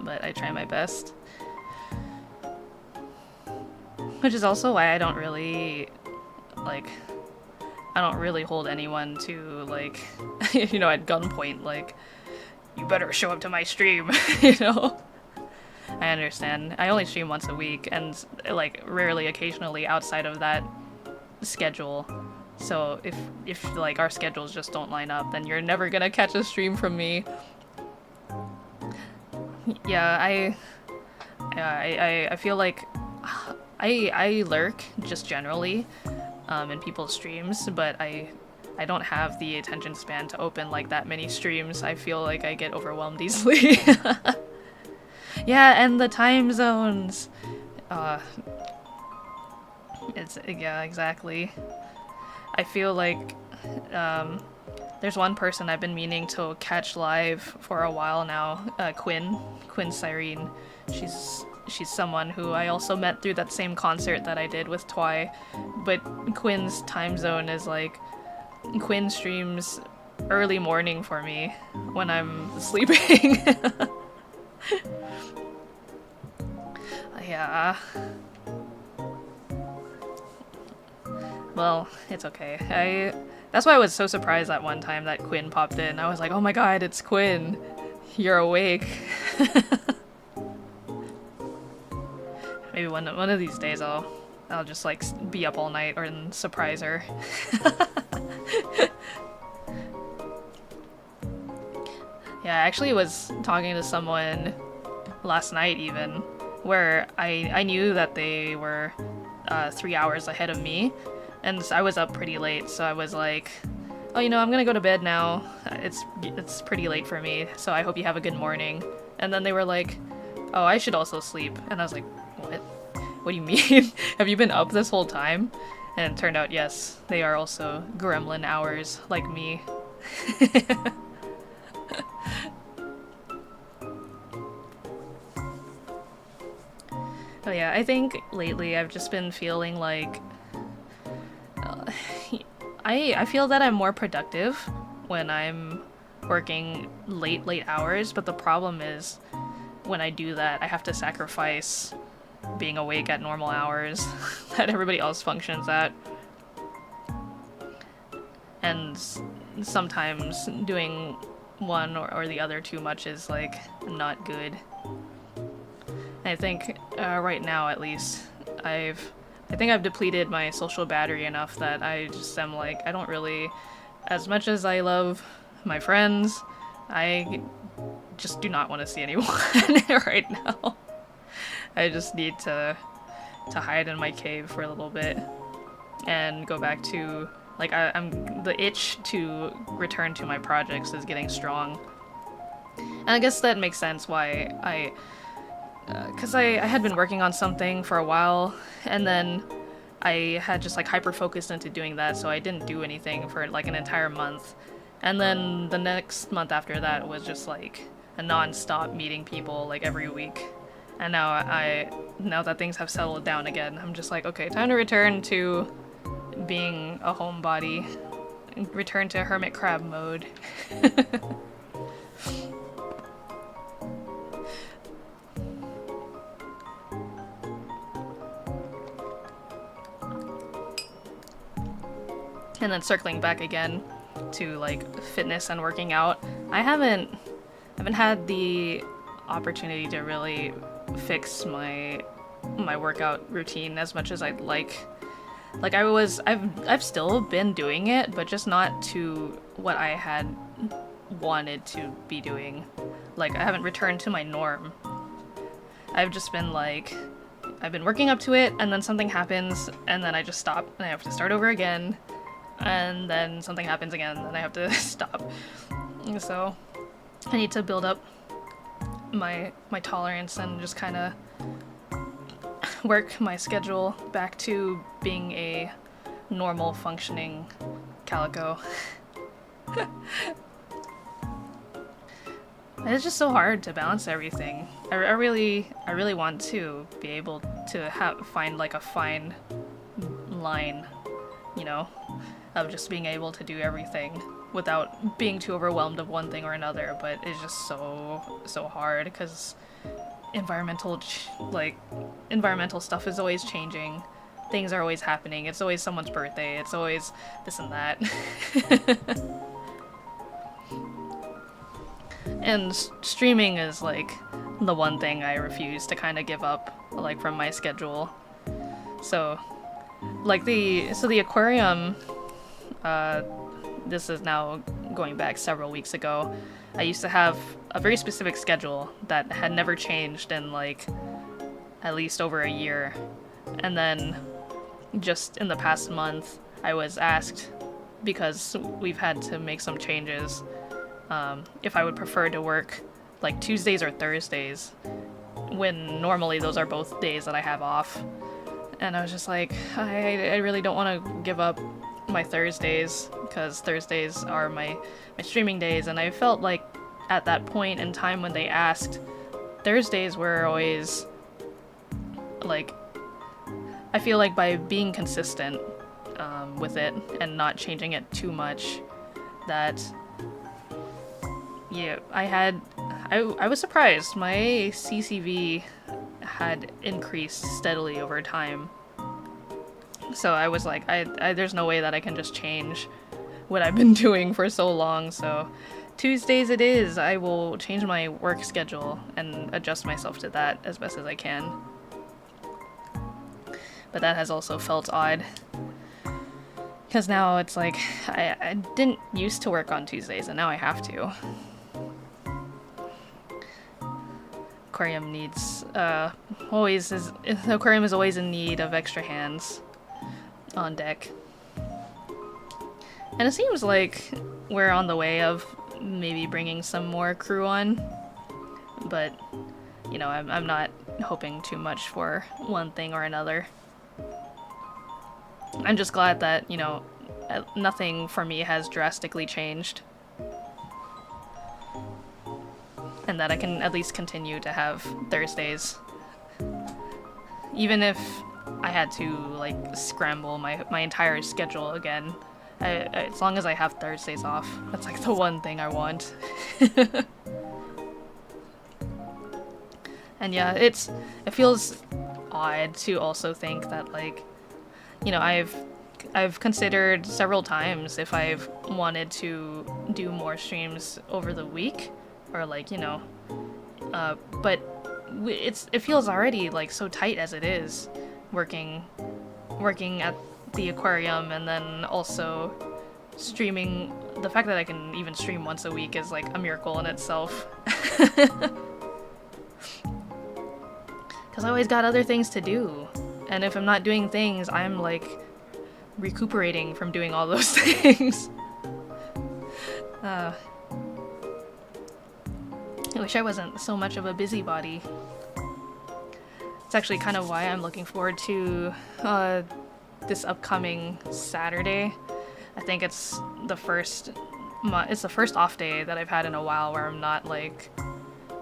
But I try my best. Which is also why I don't really, like, I don't really hold anyone to, like, you know, at gunpoint, like, you better show up to my stream, you know? I understand. I only stream once a week, and like rarely occasionally outside of that schedule So if like our schedules just don't line up, then you're never gonna catch a stream from me. Yeah, I feel like I lurk just generally in people's streams, but I don't have the attention span to open like that many streams. I feel like I get overwhelmed easily. Yeah, and the time zones. Yeah, exactly. I feel like there's one person I've been meaning to catch live for a while now, Quinn Cyrene. She's someone who I also met through that same concert that I did with Twy, but Quinn's time zone is like, Quinn streams early morning for me when I'm sleeping. Yeah. Well, it's okay. That's why I was so surprised that one time that Quinn popped in. I was like, oh my god, it's Quinn. You're awake. Maybe one of these days I'll just like be up all night or surprise her. Yeah, I actually was talking to someone last night even, where I knew that they were 3 hours ahead of me, and I was up pretty late, so I was like, oh, you know, I'm gonna go to bed now. It's pretty late for me, so I hope you have a good morning. And then they were like, oh, I should also sleep. And I was like, what? What do you mean? Have you been up this whole time? And it turned out, yes, they are also gremlin hours like me. Oh yeah, I think lately I've just been feeling like I feel that I'm more productive when I'm working late hours, but the problem is when I do that, I have to sacrifice being awake at normal hours that everybody else functions at. And sometimes doing one or the other too much is like not good. I think right now, at least, I think I've depleted my social battery enough that I just am like, I don't really, as much as I love my friends, I just do not want to see anyone right now. I just need to hide in my cave for a little bit and go back to, like, the itch to return to my projects is getting strong. And I guess that makes sense why because I had been working on something for a while, and then I had just like hyper-focused into doing that, so I didn't do anything for like an entire month. And then the next month after that was just like a non-stop meeting people like every week. And now that things have settled down again, I'm just like, okay, time to return to being a homebody. Return to hermit crab mode. And then circling back again to like fitness and working out, I haven't had the opportunity to really fix my workout routine as much as I'd like. Like I've still been doing it, but just not to what I had wanted to be doing. Like I haven't returned to my norm. I've just been like, I've been working up to it, and then something happens, and then I just stop, and I have to start over again. And then something happens again, and I have to stop. So I need to build up my tolerance and just kind of work my schedule back to being a normal functioning Calico. It's just so hard to balance everything. I really want to be able to find like a fine line, you know, of just being able to do everything without being too overwhelmed of one thing or another, but it's just so hard because environmental stuff is always changing. Things are always happening. It's always someone's birthday. It's always this and that. And streaming is like the one thing I refuse to kind of give up, like, from my schedule. So like the aquarium This is now going back several weeks ago. I used to have a very specific schedule that had never changed in like at least over a year. And then just in the past month, I was asked, because we've had to make some changes, if I would prefer to work like Tuesdays or Thursdays, when normally those are both days that I have off. And I was just like, I really don't want to give up my Thursdays, because Thursdays are my streaming days, and I felt like at that point in time when they asked, Thursdays were always like, I feel like by being consistent with it and not changing it too much, that yeah, I was surprised. My CCV had increased steadily over time. So I was like, there's no way that I can just change what I've been doing for so long. So Tuesdays it is. I will change my work schedule and adjust myself to that as best as I can. But that has also felt odd, because now it's like, I didn't used to work on Tuesdays, and now I have to. Aquarium needs, the aquarium is always in need of extra hands on deck. And it seems like we're on the way of maybe bringing some more crew on, but, you know, I'm not hoping too much for one thing or another. I'm just glad that, you know, nothing for me has drastically changed, and that I can at least continue to have Thursdays. Even if I had to, like, scramble my entire schedule again, as long as I have Thursdays off, that's like the one thing I want. And yeah, it feels odd to also think that, like, you know, I've considered several times if I've wanted to do more streams over the week, or like, you know, but it feels already like so tight as it is, working at the aquarium, and then also streaming. The fact that I can even stream once a week is like a miracle in itself. Because I always got other things to do, and if I'm not doing things, I'm like recuperating from doing all those things. I wish I wasn't so much of a busybody. It's actually kind of why I'm looking forward to this upcoming Saturday. I think it's the first off day that I've had in a while where I'm not like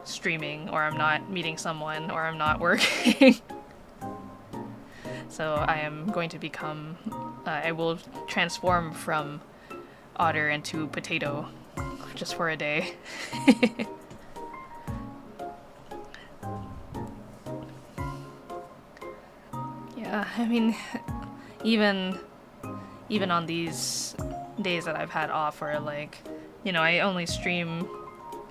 streaming, or I'm not meeting someone, or I'm not working. So I am going to become, I will transform from otter into potato just for a day. Yeah, I mean, even on these days that I've had off, where like, you know, I only stream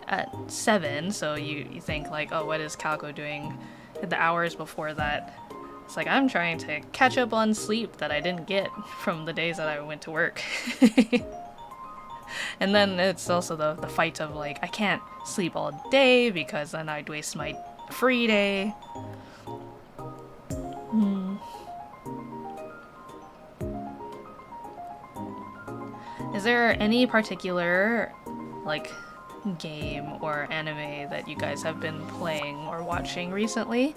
at 7, so you think like, oh, what is Calico doing the hours before that? It's like, I'm trying to catch up on sleep that I didn't get from the days that I went to work. And then it's also the fight of like, I can't sleep all day because then I'd waste my free day. Is there any particular like game or anime that you guys have been playing or watching recently?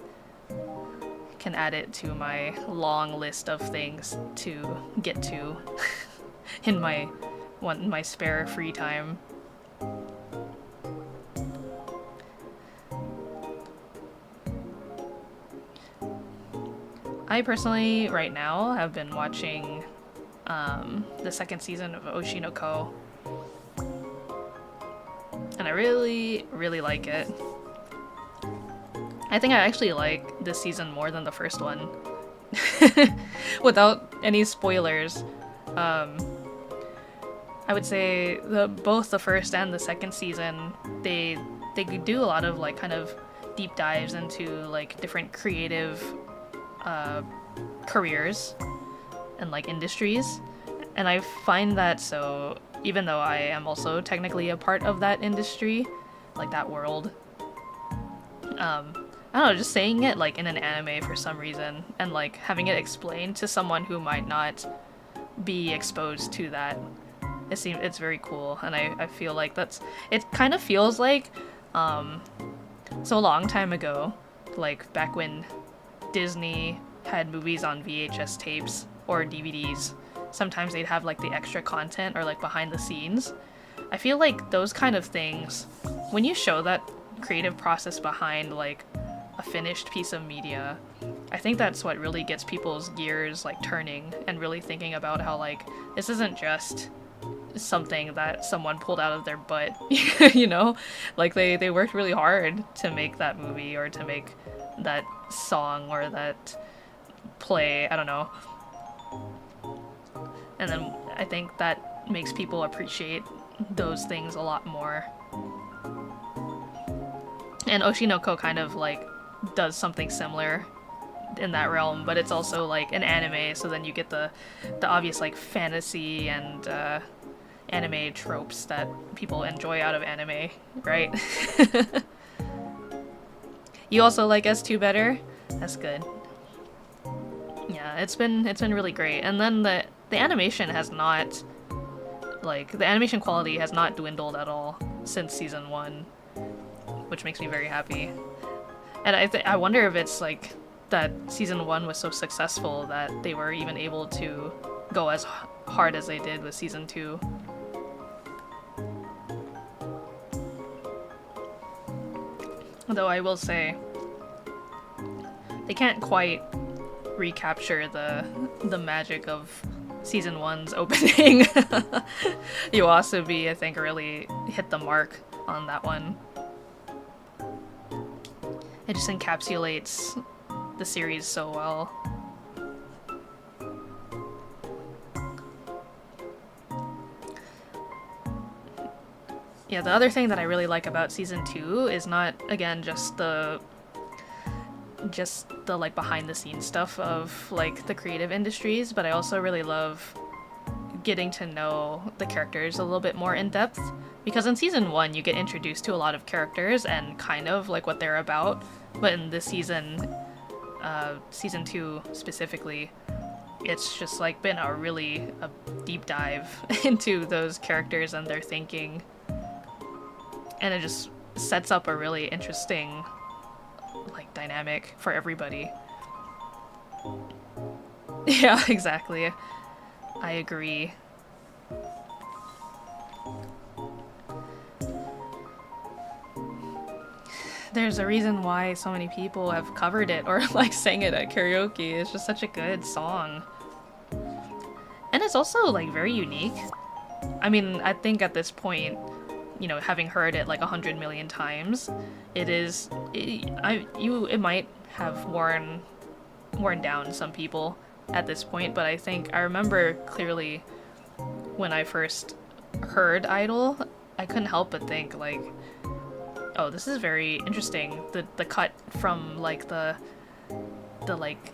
Can add it to my long list of things to get to in my spare free time. I personally, right now, have been watching the second season of Oshinoko, and I really, really like it. I think I actually like this season more than the first one. Without any spoilers, I would say both the first and the second season, they do a lot of like kind of deep dives into like different creative careers and like industries, And I find that so, even though I am also technically a part of that industry, like that world, I don't know, just saying it like in an anime for some reason and like having it explained to someone who might not be exposed to that, it's very cool. And I feel like it kind of feels like so a long time ago, like back when Disney had movies on VHS tapes or DVDs, sometimes they'd have like the extra content or like behind the scenes. I feel like those kind of things, when you show that creative process behind like a finished piece of media, I think that's what really gets people's gears like turning and really thinking about how like this isn't just something that someone pulled out of their butt, you know? Like they worked really hard to make that movie or to make that song or that play, I don't know. And then I think that makes people appreciate those things a lot more. And Oshinoko kind of like does something similar in that realm, but it's also like an anime, so then you get the obvious like fantasy and anime tropes that people enjoy out of anime, right? You also like S2 better? That's good. Yeah, it's been really great. And then the animation has not, like, the animation quality has not dwindled at all since season 1, which makes me very happy. And I wonder if it's like that season 1 was so successful that they were even able to go as hard as they did with season 2. Though I will say, they can't quite recapture the magic of season 1's opening. Yoasobi, I think, really hit the mark on that one. It just encapsulates the series so well. Yeah, the other thing that I really like about season 2 is not, again, just the like behind the scenes stuff of like the creative industries, but I also really love getting to know the characters a little bit more in depth, because in season 1 you get introduced to a lot of characters and kind of like what they're about, but in this season 2 specifically, it's just like been a deep dive into those characters and their thinking, and it just sets up a really interesting like dynamic for everybody. Yeah, exactly. I agree. There's a reason why so many people have covered it or like sang it at karaoke. It's just such a good song. And it's also like very unique. I mean, I think at this point, you know, having heard it like 100 million times, it might have worn down some people at this point, but I think I remember clearly when I first heard Idol, I couldn't help but think like, oh, this is very interesting. The cut from like the like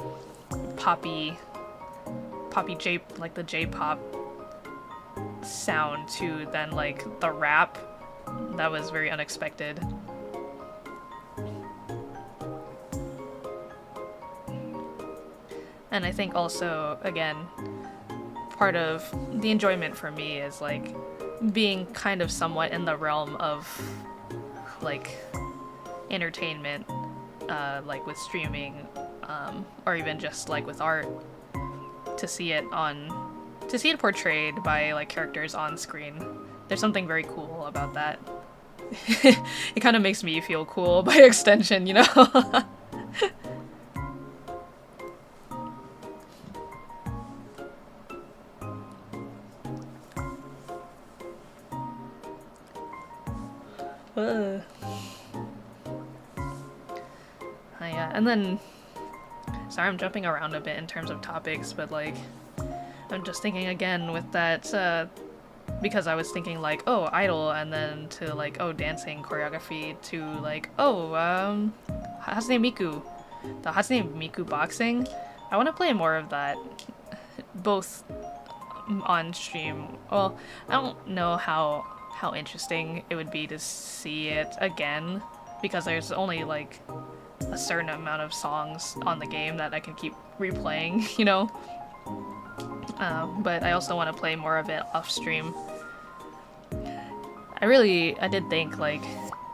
poppy J, like the J-pop sound to then like the rap, that was very unexpected. And I think also, again, part of the enjoyment for me is like being kind of somewhat in the realm of like entertainment, like with streaming, or even just like with art, to see it portrayed by like characters on screen. There's something very cool about that. It kind of makes me feel cool by extension, you know? Yeah, and then, sorry, I'm jumping around a bit in terms of topics, but like, I'm just thinking again with that, because I was thinking like, oh, Idol, and then to like, oh, dancing choreography, to like, oh, Hatsune Miku, the Hatsune Miku boxing. I want to play more of that, both on stream. Well, I don't know how interesting it would be to see it again, because there's only like a certain amount of songs on the game that I can keep replaying, you know? But I also want to play more of it off stream. I did think, like,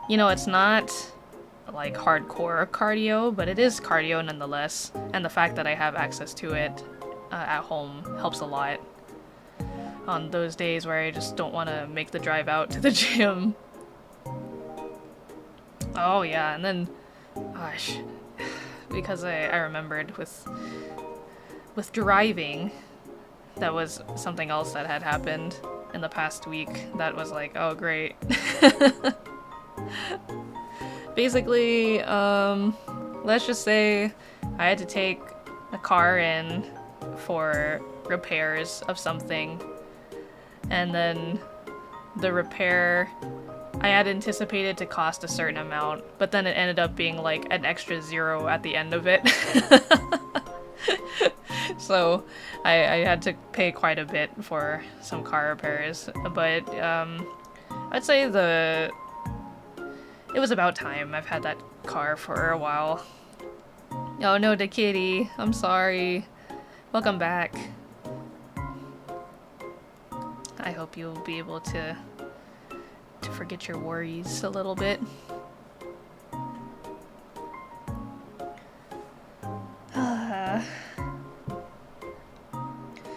you know, it's not like hardcore cardio, but it is cardio nonetheless, and the fact that I have access to it at home helps a lot on those days where I just don't want to make the drive out to the gym. Oh yeah, and then, gosh, because I remembered with driving, that was something else that had happened in the past week that was like, oh great. Basically, let's just say I had to take a car in for repairs of something, and then the repair I had anticipated to cost a certain amount, but then it ended up being like an extra 0 at the end of it. So I had to pay quite a bit for some car repairs, but I'd say it was about time. I've had that car for a while. Oh no, the kitty. I'm sorry. Welcome back. I hope you'll be able to forget your worries a little bit.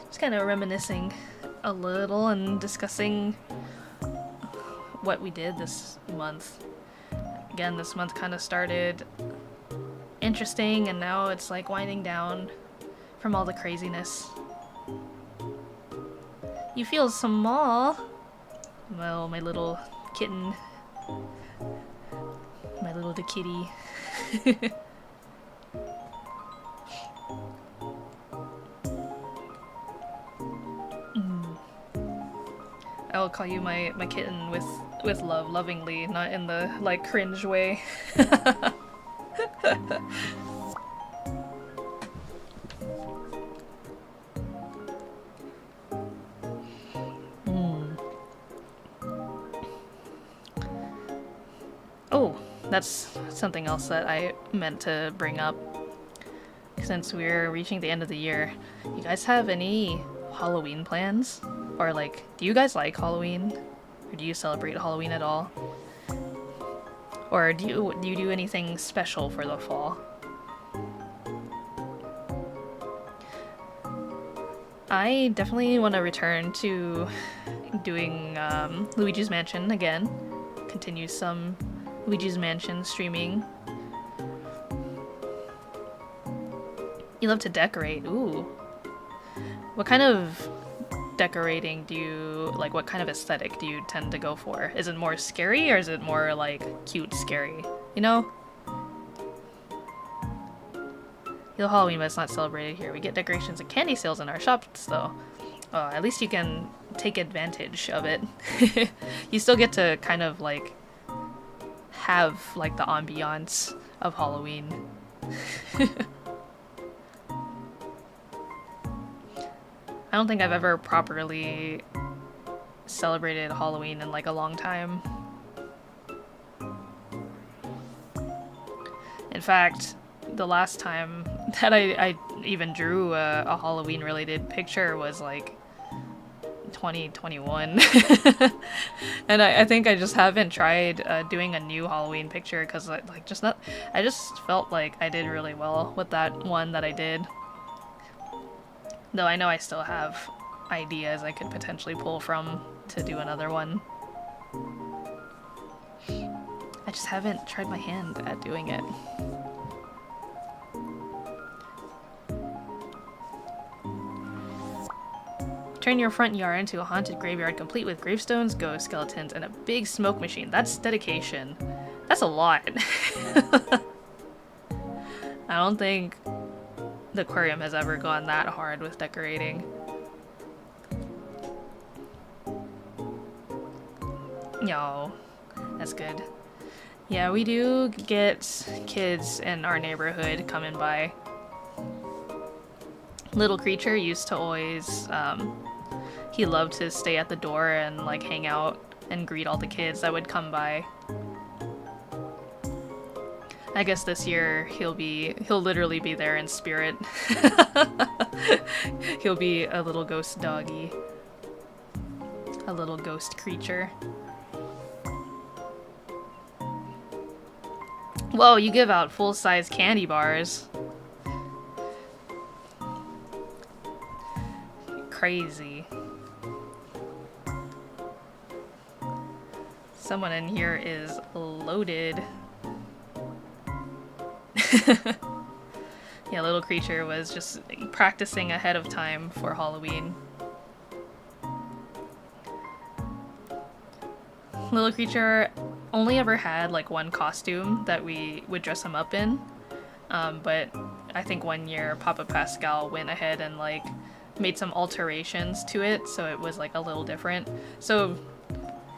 Just kind of reminiscing a little and discussing what we did this month. Again, this month kind of started interesting, and now it's like winding down from all the craziness. You feel small. Well, my little kitten. My little kitty. I'll call you my kitten with love, lovingly, not in the like cringe way. Oh, that's something else that I meant to bring up. Since we're reaching the end of the year, you guys have any Halloween plans? Or like, do you guys like Halloween? Or do you celebrate Halloween at all? Or do you do anything special for the fall? I definitely want to return to doing Luigi's Mansion again. Continue some Luigi's Mansion streaming. You love to decorate. Ooh. What kind of decorating do you like? What kind of aesthetic do you tend to go for? Is it more scary or is it more like cute scary? You know? You know, Halloween, but it's not celebrated here. We get decorations and candy sales in our shops though. At least you can take advantage of it. You still get to kind of like have like the ambiance of Halloween. I don't think I've ever properly celebrated Halloween in like a long time. In fact, the last time that I even drew a Halloween related picture was like 2021. And I think I just haven't tried doing a new Halloween picture because I just felt like I did really well with that one that I did. Though I know I still have ideas I could potentially pull from to do another one. I just haven't tried my hand at doing it. Turn your front yard into a haunted graveyard complete with gravestones, ghosts, skeletons, and a big smoke machine. That's dedication. That's a lot. I don't think the aquarium has ever gone that hard with decorating. No, that's good. Yeah, we do get kids in our neighborhood coming by. Little Creature used to always he loved to stay at the door and like hang out and greet all the kids that would come by. I guess this year he'll literally be there in spirit. He'll be a little ghost doggy. A little ghost creature. Whoa, you give out full-size candy bars. Crazy. Someone in here is loaded. Yeah, little creature was just practicing ahead of time for Halloween. Little creature only ever had like one costume that we would dress him up in, but I think one year Papa Pascal went ahead and like made some alterations to it, so it was like a little different. So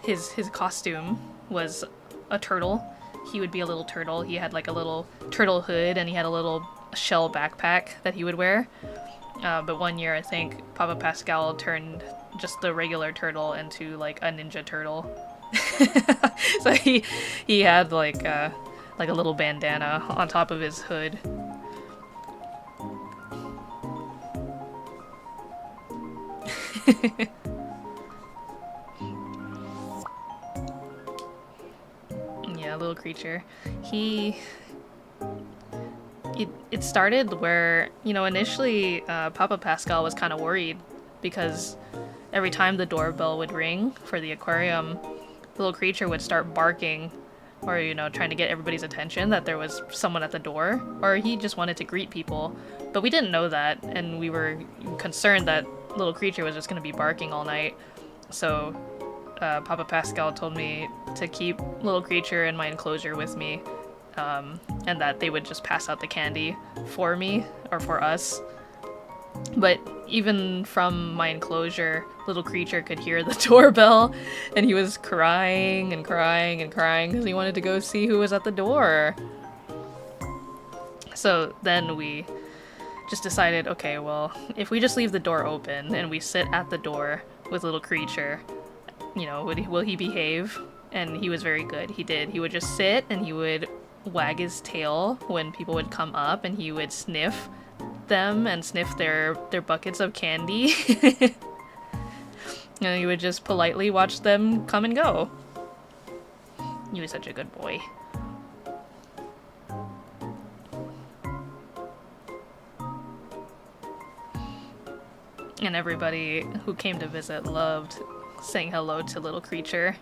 his costume was a turtle. He would be a little turtle. He had like a little turtle hood and he had a little shell backpack that he would wear. But one year I think Papa Pascal turned just the regular turtle into like a ninja turtle. So he had like a little bandana on top of his hood. Yeah, little creature. It started where, you know, initially Papa Pascal was kind of worried because every time the doorbell would ring for the aquarium, the little creature would start barking or, you know, trying to get everybody's attention that there was someone at the door, or he just wanted to greet people. But we didn't know that, and we were concerned that little creature was just going to be barking all night. So Papa Pascal told me to keep little creature in my enclosure with me, and that they would just pass out the candy for me or for us. But even from my enclosure, little creature could hear the doorbell, and he was crying and crying and crying because he wanted to go see who was at the door. So then we just decided, okay, well, if we just leave the door open and we sit at the door with little creature, you know, will he behave? And he was very good. He did. He would just sit and he would wag his tail when people would come up, and he would sniff them and sniff their buckets of candy. And he would just politely watch them come and go. He was such a good boy. And everybody who came to visit loved saying hello to little creature.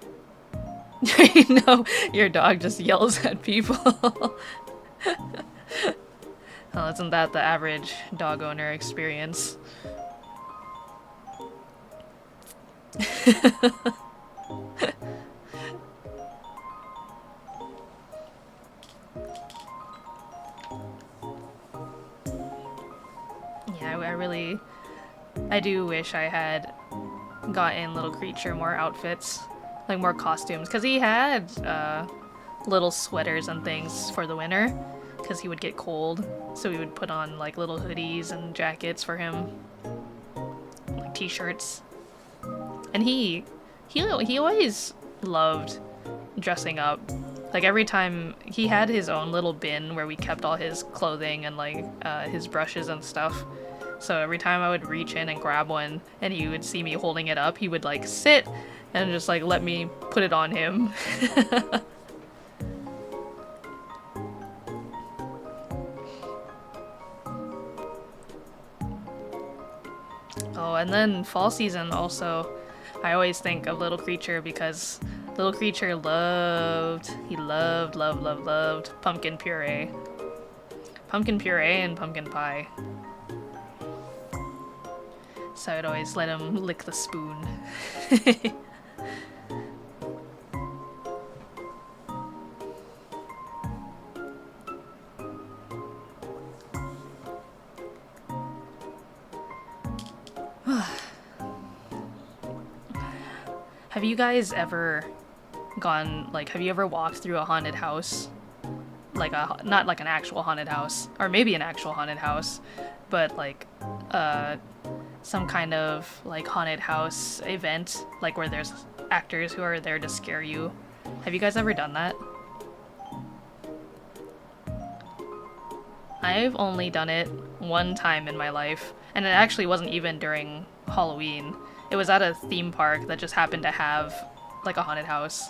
You know, your dog just yells at people. Well, isn't that the average dog owner experience? Yeah, I do wish I had gotten little creature more outfits, like more costumes, because he had little sweaters and things for the winter, because he would get cold, so we would put on like little hoodies and jackets for him, like t-shirts. And he always loved dressing up. Like every time he had his own little bin where we kept all his clothing and like his brushes and stuff. So every time I would reach in and grab one and he would see me holding it up, he would like sit and just like let me put it on him. Oh, and then fall season also, I always think of little creature because little creature loved pumpkin puree. Pumpkin puree and pumpkin pie. So I'd always let him lick the spoon. Have you guys ever have you ever walked through a haunted house? Like not like an actual haunted house, or maybe an actual haunted house, but like some kind of like haunted house event, like where there's actors who are there to scare you. Have you guys ever done that? I've only done it one time in my life, and it actually wasn't even during Halloween. It was at a theme park that just happened to have like a haunted house.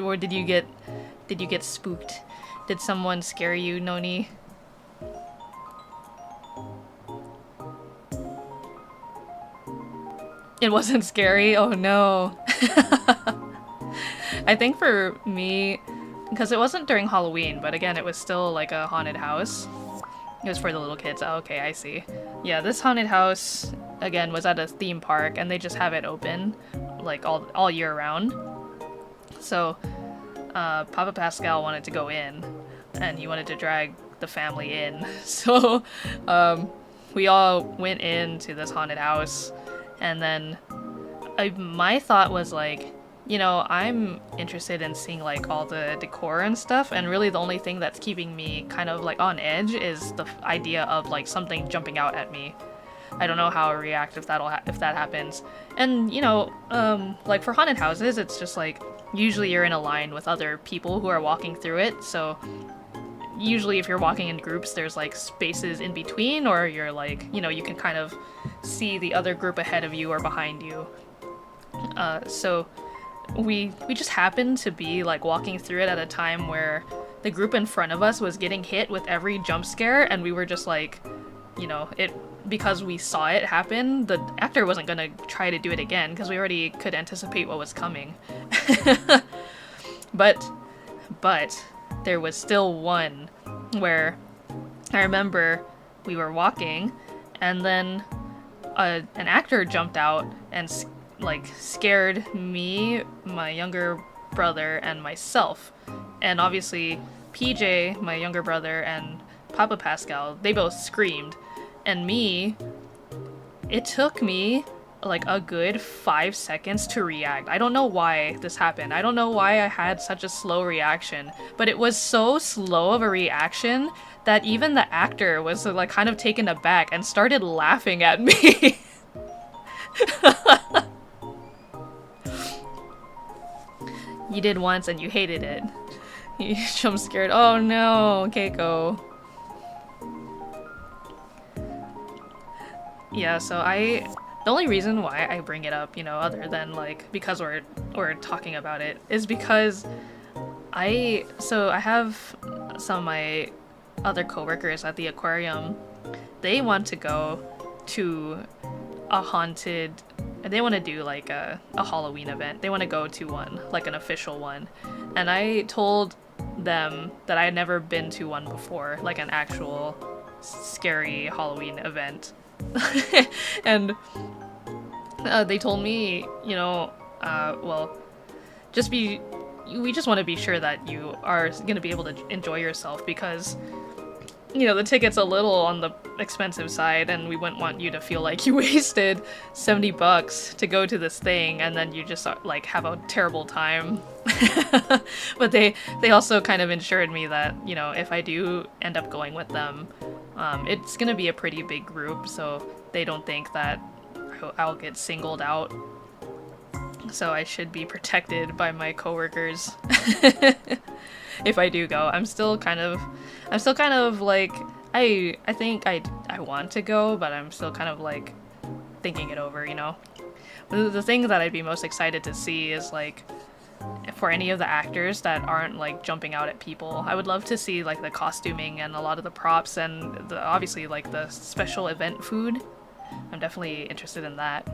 Or did you get spooked? Did someone scare you, Noni? It wasn't scary? Oh no. I think for me, because it wasn't during Halloween, but again, it was still like a haunted house. It was for the little kids. Oh, okay, I see. Yeah, this haunted house, again, was at a theme park, and they just have it open, like, all year round. So, Papa Pascal wanted to go in, and he wanted to drag the family in. So, we all went into this haunted house, and then my thought was like, you know, I'm interested in seeing like all the decor and stuff, and really the only thing that's keeping me kind of like on edge is the idea of like something jumping out at me. I don't know how I'll react if that happens. And you know, like for haunted houses, it's just like usually you're in a line with other people who are walking through it, so usually if you're walking in groups, there's like spaces in between, or you're like, you know, you can kind of see the other group ahead of you or behind you. So we just happened to be like walking through it at a time where the group in front of us was getting hit with every jump scare, and we were just like, you know, because we saw it happen, the actor wasn't gonna try to do it again because we already could anticipate what was coming. but there was still one where I remember we were walking, and then an actor jumped out and like scared me, my younger brother, and myself. And obviously PJ, my younger brother, and Papa Pascal, they both screamed. And me, it took me like a good 5 seconds to react. I don't know why this happened. I don't know why I had such a slow reaction, but it was so slow of a reaction that even the actor was like kind of taken aback and started laughing at me. You did once and you hated it. You jump scared. Oh no, Keiko. Yeah, so the only reason why I bring it up, you know, other than like because we're talking about it, is because I have some of my other coworkers at the aquarium. They want to go to they want to do like a Halloween event. They want to go to one, like an official one. And I told them that I had never been to one before, like an actual scary Halloween event. And they told me, you know, well, we just want to be sure that you are going to be able to enjoy yourself, because, you know, the ticket's a little on the expensive side, and we wouldn't want you to feel like you wasted $70 to go to this thing and then you just like have a terrible time. But they also kind of assured me that, you know, if I do end up going with them, it's gonna be a pretty big group, so they don't think that I'll get singled out. So I should be protected by my coworkers. If I do go. I'm still kind of like, I think I want to go, but I'm still kind of like thinking it over, you know? The thing that I'd be most excited to see is like, for any of the actors that aren't like jumping out at people, I would love to see like the costuming and a lot of the props and obviously like the special event food. I'm definitely interested in that.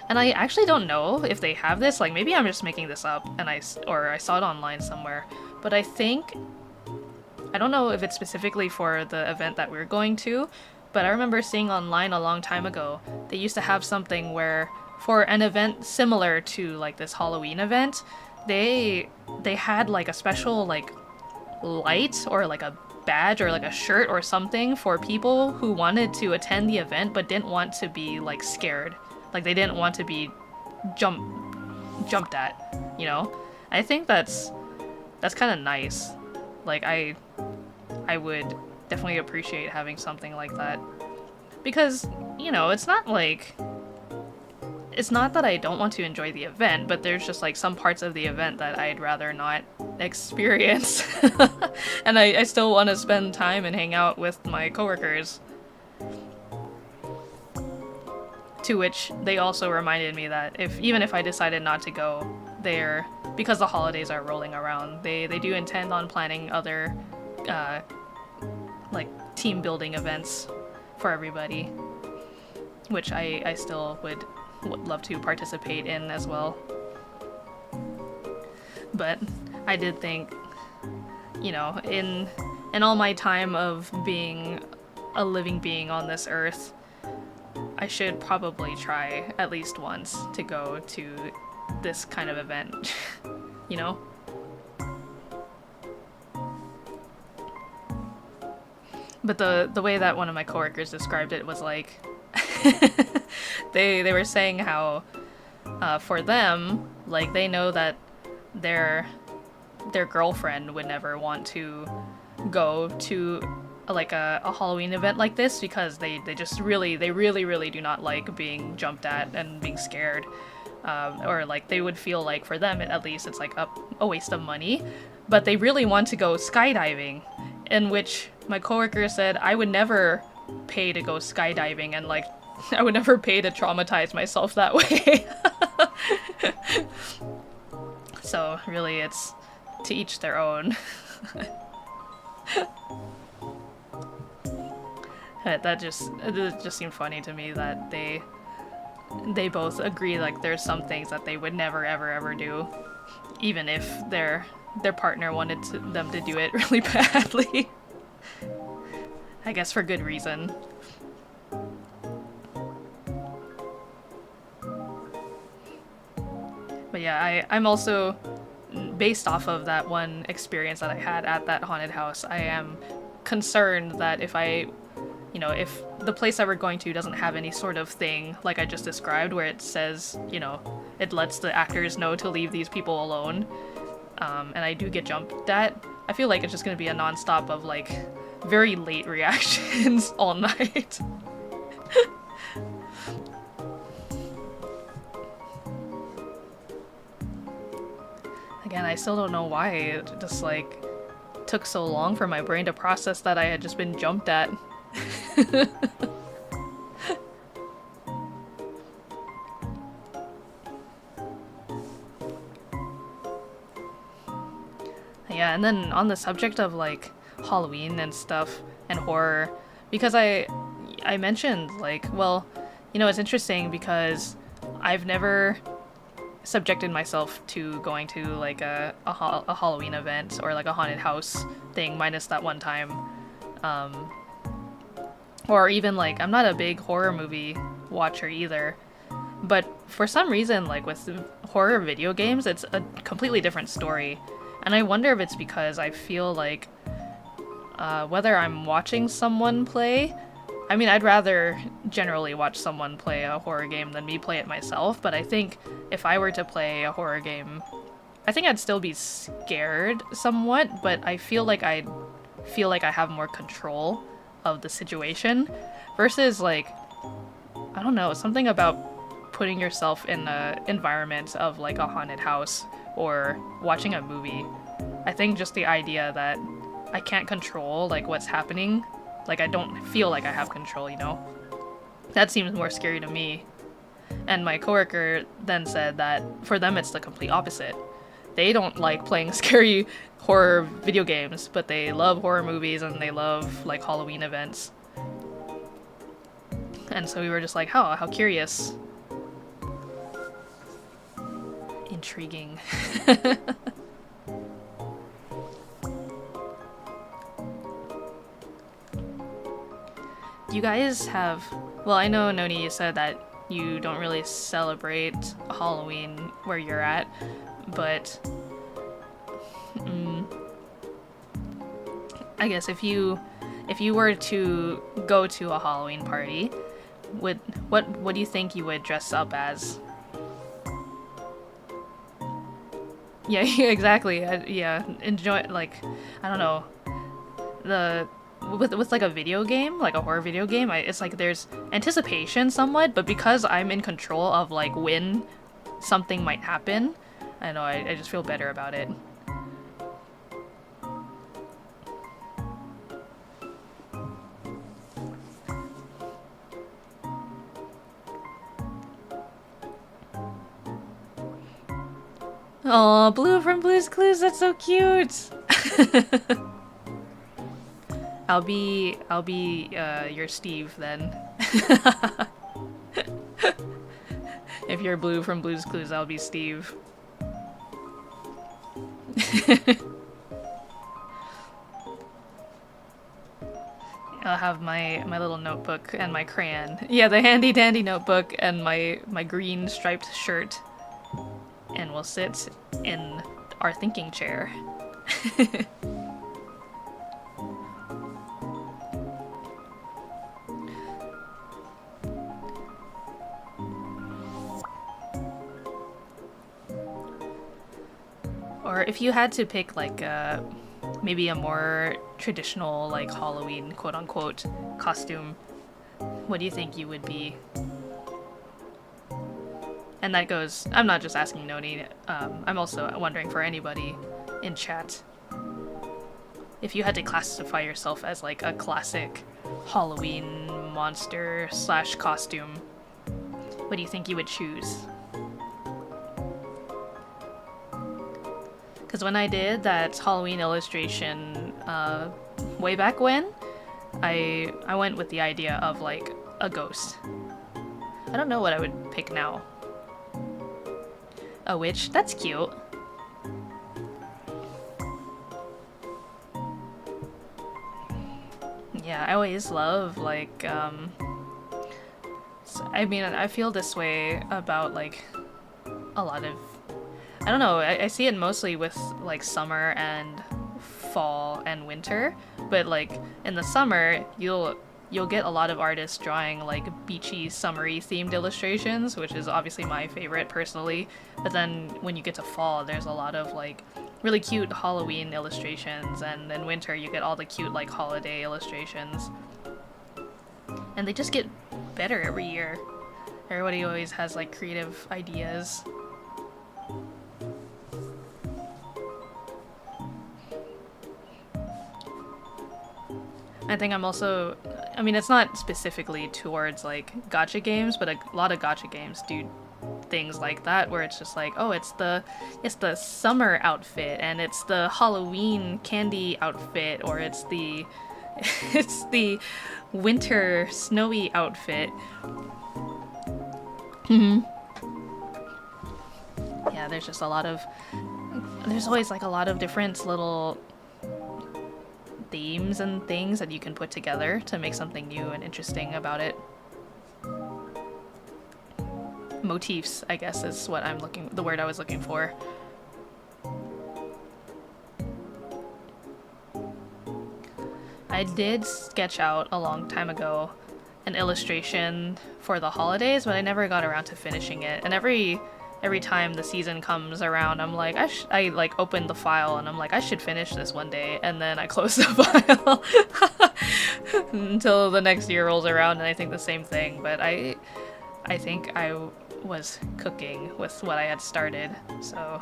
And I actually don't know if they have this, like maybe I'm just making this up and I saw it online somewhere, but I don't know if it's specifically for the event that we're going to, but I remember seeing online a long time ago, they used to have something where for an event similar to like this Halloween event, they had like a special like light or like a badge or like a shirt or something for people who wanted to attend the event but didn't want to be like scared. Like they didn't want to be jumped at, you know? I think that's kind of nice. Like I would definitely appreciate having something like that. Because, you know, it's not that I don't want to enjoy the event, but there's just like some parts of the event that I'd rather not experience. And I still want to spend time and hang out with my coworkers. To which they also reminded me that even if I decided not to go there, because the holidays are rolling around, they do intend on planning other like team building events for everybody, which I still would love to participate in as well. But I did think, you know, in all my time of being a living being on this earth, I should probably try at least once to go to this kind of event, you know? But the way that one of my coworkers described it was like, they were saying how for them, like, they know that their girlfriend would never want to go to like a Halloween event like this, because they really do not like being jumped at and being scared, or like they would feel like, for them at least, it's like a waste of money. But they really want to go skydiving, in which my coworker said, I would never pay to go skydiving, and like I would never pay to traumatize myself that way. So really, it's to each their own. It just seemed funny to me that they both agree like there's some things that they would never ever do, even if their partner wanted them to do it really badly. I guess for good reason. But yeah, I'm also, based off of that one experience that I had at that haunted house, I am concerned that if the place that we're going to doesn't have any sort of thing like I just described, where it says, you know, it lets the actors know to leave these people alone, and I do get jumped at, I feel like it's just gonna be a non-stop of like very late reactions all night. Again, I still don't know why it just like took so long for my brain to process that I had just been jumped at. Yeah, and then on the subject of like Halloween and stuff and horror, because I mentioned like, well, you know, it's interesting because I've never subjected myself to going to like a Halloween event or like a haunted house thing, minus that one time. Or even like, I'm not a big horror movie watcher either, but for some reason, like with horror video games, it's a completely different story. And I wonder if it's because I feel like whether I'm watching someone play, I mean, I'd rather generally watch someone play a horror game than me play it myself, but I think if I were to play a horror game, I think I'd still be scared somewhat, but I feel like I have more control of the situation, versus like, I don't know, something about putting yourself in the environment of like a haunted house or watching a movie. I think just the idea that I can't control like what's happening, like I don't feel like I have control, you know? That seems more scary to me. And my coworker then said that for them it's the complete opposite. They don't like playing scary horror video games, but they love horror movies and they love like Halloween events. And so we were just like, how curious. Intriguing. Do you guys have... Well, I know, Noni, you said that you don't really celebrate Halloween where you're at, but... I guess if you were to go to a Halloween party, what do you think you would dress up as? Yeah, exactly. Yeah, enjoy, like, I don't know. with like a video game, like a horror video game, it's like there's anticipation somewhat, but because I'm in control of like when something might happen, I know I just feel better about it. Oh, Blue from Blue's Clues, that's so cute. I'll be your Steve then. If you're Blue from Blue's Clues, I'll be Steve. I'll have my little notebook and my crayon. Yeah, the handy dandy notebook and my green striped shirt. And we'll sit in our thinking chair. Or if you had to pick like maybe a more traditional like Halloween quote-unquote costume, what do you think you would be? And that goes, I'm not just asking Noni, I'm also wondering for anybody in chat. If you had to classify yourself as like a classic Halloween monster / costume, what do you think you would choose? Because when I did that Halloween illustration way back when, I went with the idea of like a ghost. I don't know what I would pick now. A witch? That's cute. Yeah, I always love, like, I mean, I feel this way about, like, a lot of... I don't know, I see it mostly with, like, summer and fall and winter, but, like, in the summer, you'll get a lot of artists drawing like beachy, summery themed illustrations, which is obviously my favorite personally. But then when you get to fall, there's a lot of like really cute Halloween illustrations, and in winter you get all the cute like holiday illustrations. And they just get better every year. Everybody always has like creative ideas. I think I'm also, I mean, it's not specifically towards like gacha games, but a lot of gacha games do things like that where it's just like, oh, it's the summer outfit and it's the Halloween candy outfit, or it's the winter snowy outfit. Yeah, there's always like a lot of different little themes and things that you can put together to make something new and interesting about it. Motifs, I guess, is what the word I was looking for. I did sketch out a long time ago an illustration for the holidays, but I never got around to finishing it. And every time the season comes around, I'm like, I like open the file and I'm like, I should finish this one day, and then I close the file until the next year rolls around and I think the same thing. But I think I was cooking with what I had started, so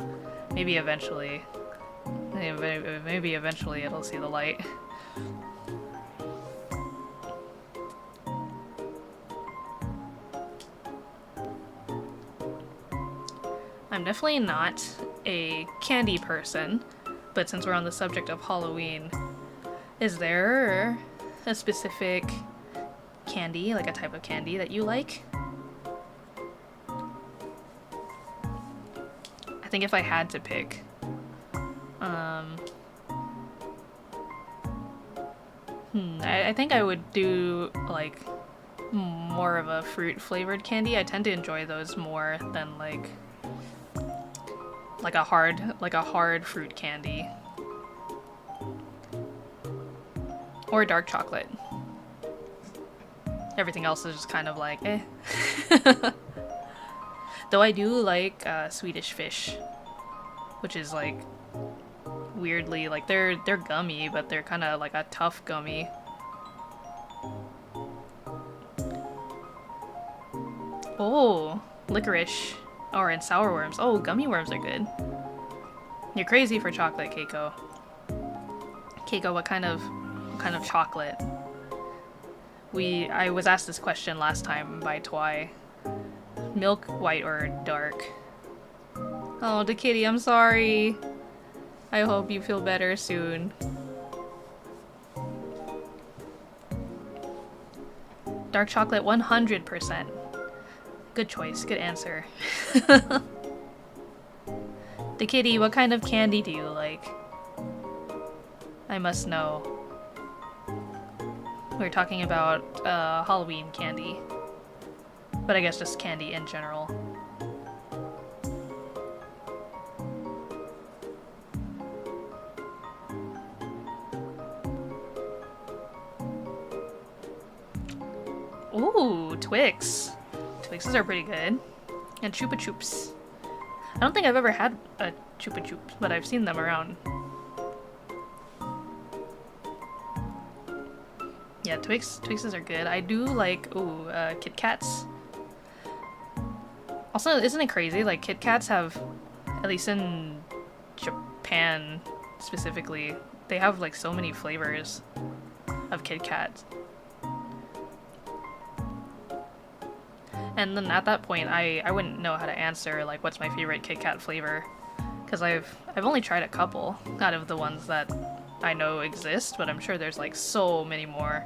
maybe eventually it'll see the light. I'm definitely not a candy person, but since we're on the subject of Halloween, is there a specific candy, like a type of candy that you like? I think if I had to pick, I think I would do like more of a fruit flavored candy. I tend to enjoy those more than like a hard fruit candy. Or dark chocolate. Everything else is just kind of like, eh. Though I do like Swedish Fish, which is like weirdly like they're gummy, but they're kind of like a tough gummy. Oh, licorice. Or and sour worms. Oh, gummy worms are good. You're crazy for chocolate, Keiko. Keiko, what kind of chocolate? I was asked this question last time by Twy. Milk, white, or dark? Oh, the kitty, I'm sorry. I hope you feel better soon. Dark chocolate 100%. Good choice, good answer. The kitty, what kind of candy do you like? I must know. We're talking about Halloween candy. But I guess just candy in general. Ooh, Twix. Twixes are pretty good. And Chupa Chups. I don't think I've ever had a Chupa Chups, but I've seen them around. Yeah, Twixes are good. I do like, Kit Kats. Also, isn't it crazy? Like, Kit Kats have, at least in Japan specifically, they have like so many flavors of Kit Kats. And then at that point, I wouldn't know how to answer like what's my favorite Kit Kat flavor, because I've only tried a couple out of the ones that I know exist, but I'm sure there's like so many more.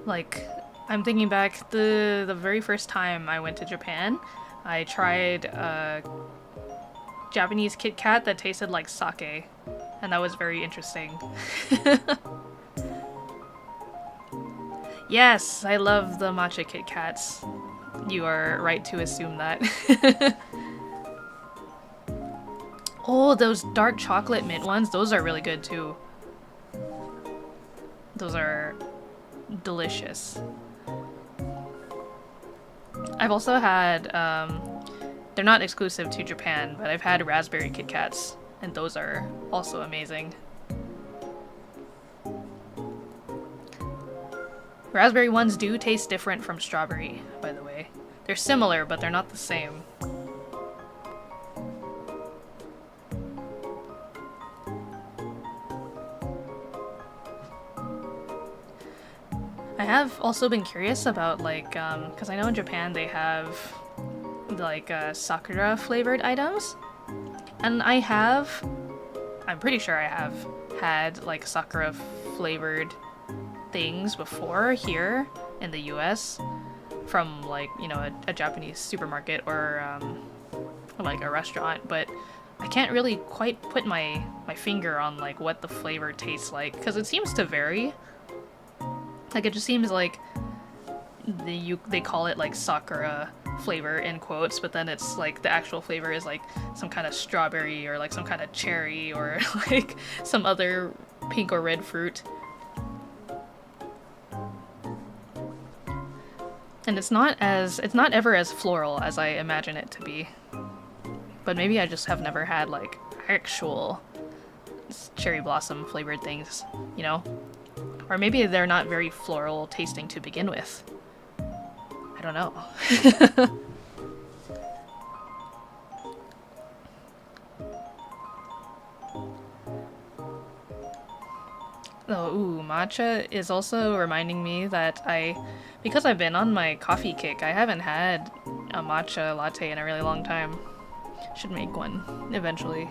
Like, I'm thinking back, the very first time I went to Japan, I tried a Japanese Kit Kat that tasted like sake, and that was very interesting. Yes, I love the matcha Kit Kats. You are right to assume that. Oh, those dark chocolate mint ones, those are really good too. Those are delicious. I've also had, they're not exclusive to Japan, but I've had raspberry Kit Kats, and those are also amazing. Raspberry ones do taste different from strawberry, by the way. They're similar, but they're not the same. I have also been curious about, like, because I know in Japan they have, like, sakura flavored items. And I'm pretty sure I have had, like, sakura flavored things before here in the US from, like, you know, a Japanese supermarket or, like, a restaurant, but I can't really quite put my finger on, like, what the flavor tastes like, because it seems to vary. Like, it just seems like they call it, like, sakura flavor in quotes, but then it's, like, the actual flavor is, like, some kind of strawberry or, like, some kind of cherry or, like, some other pink or red fruit. And it's not ever as floral as I imagine it to be. But maybe I just have never had, like, actual cherry blossom flavored things, you know? Or maybe they're not very floral tasting to begin with. I don't know. Oh, ooh, matcha is also reminding me that because I've been on my coffee kick, I haven't had a matcha latte in a really long time. Should make one eventually.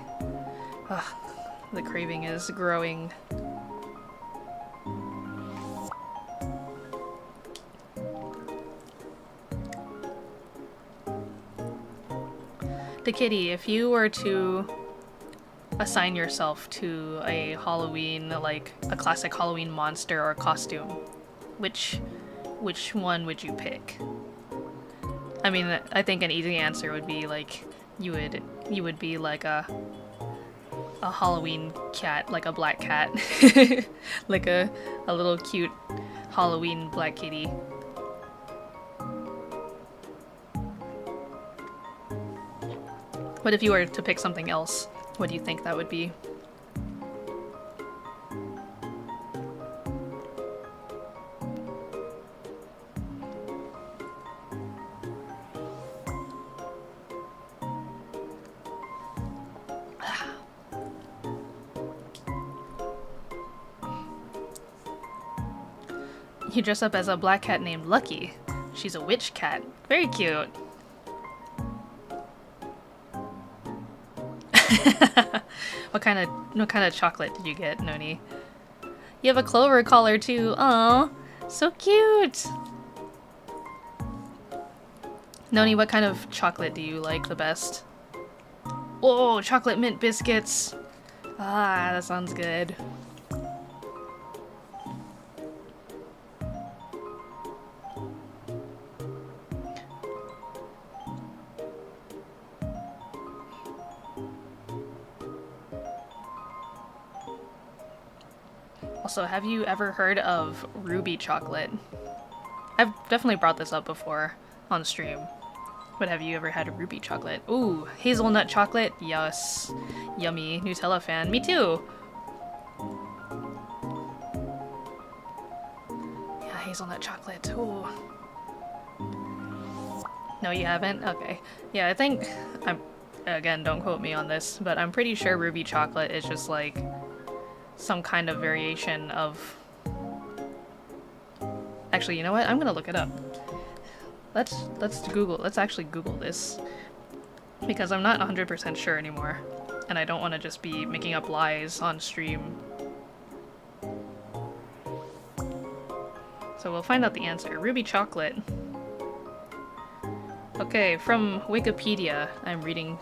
Ugh, the craving is growing. The kitty, if you were to assign yourself to a Halloween, like a classic Halloween monster or costume, which one would you pick? I mean, I think an easy answer would be like you would be like a Halloween cat, like a black cat, like a little cute Halloween black kitty. But if you were to pick something else, what do you think that would be? You dress up as a black cat named Lucky. She's a witch cat. Very cute. What kind of chocolate did you get, Noni? You have a clover collar too. Aww, so cute. Noni, what kind of chocolate do you like the best? Oh, chocolate mint biscuits. Ah, that sounds good. Also, have you ever heard of ruby chocolate? I've definitely brought this up before on stream, but have you ever had a ruby chocolate? Ooh, hazelnut chocolate? Yes. Yummy. Nutella fan. Me too! Yeah, hazelnut chocolate. Ooh. No, you haven't? Okay. Yeah, I think again, don't quote me on this, but I'm pretty sure ruby chocolate is just like some kind of variation of... Actually, you know what? I'm gonna look it up. Let's actually Google this. Because I'm not 100% sure anymore. And I don't want to just be making up lies on stream. So we'll find out the answer. Ruby chocolate. Okay, from Wikipedia. I'm reading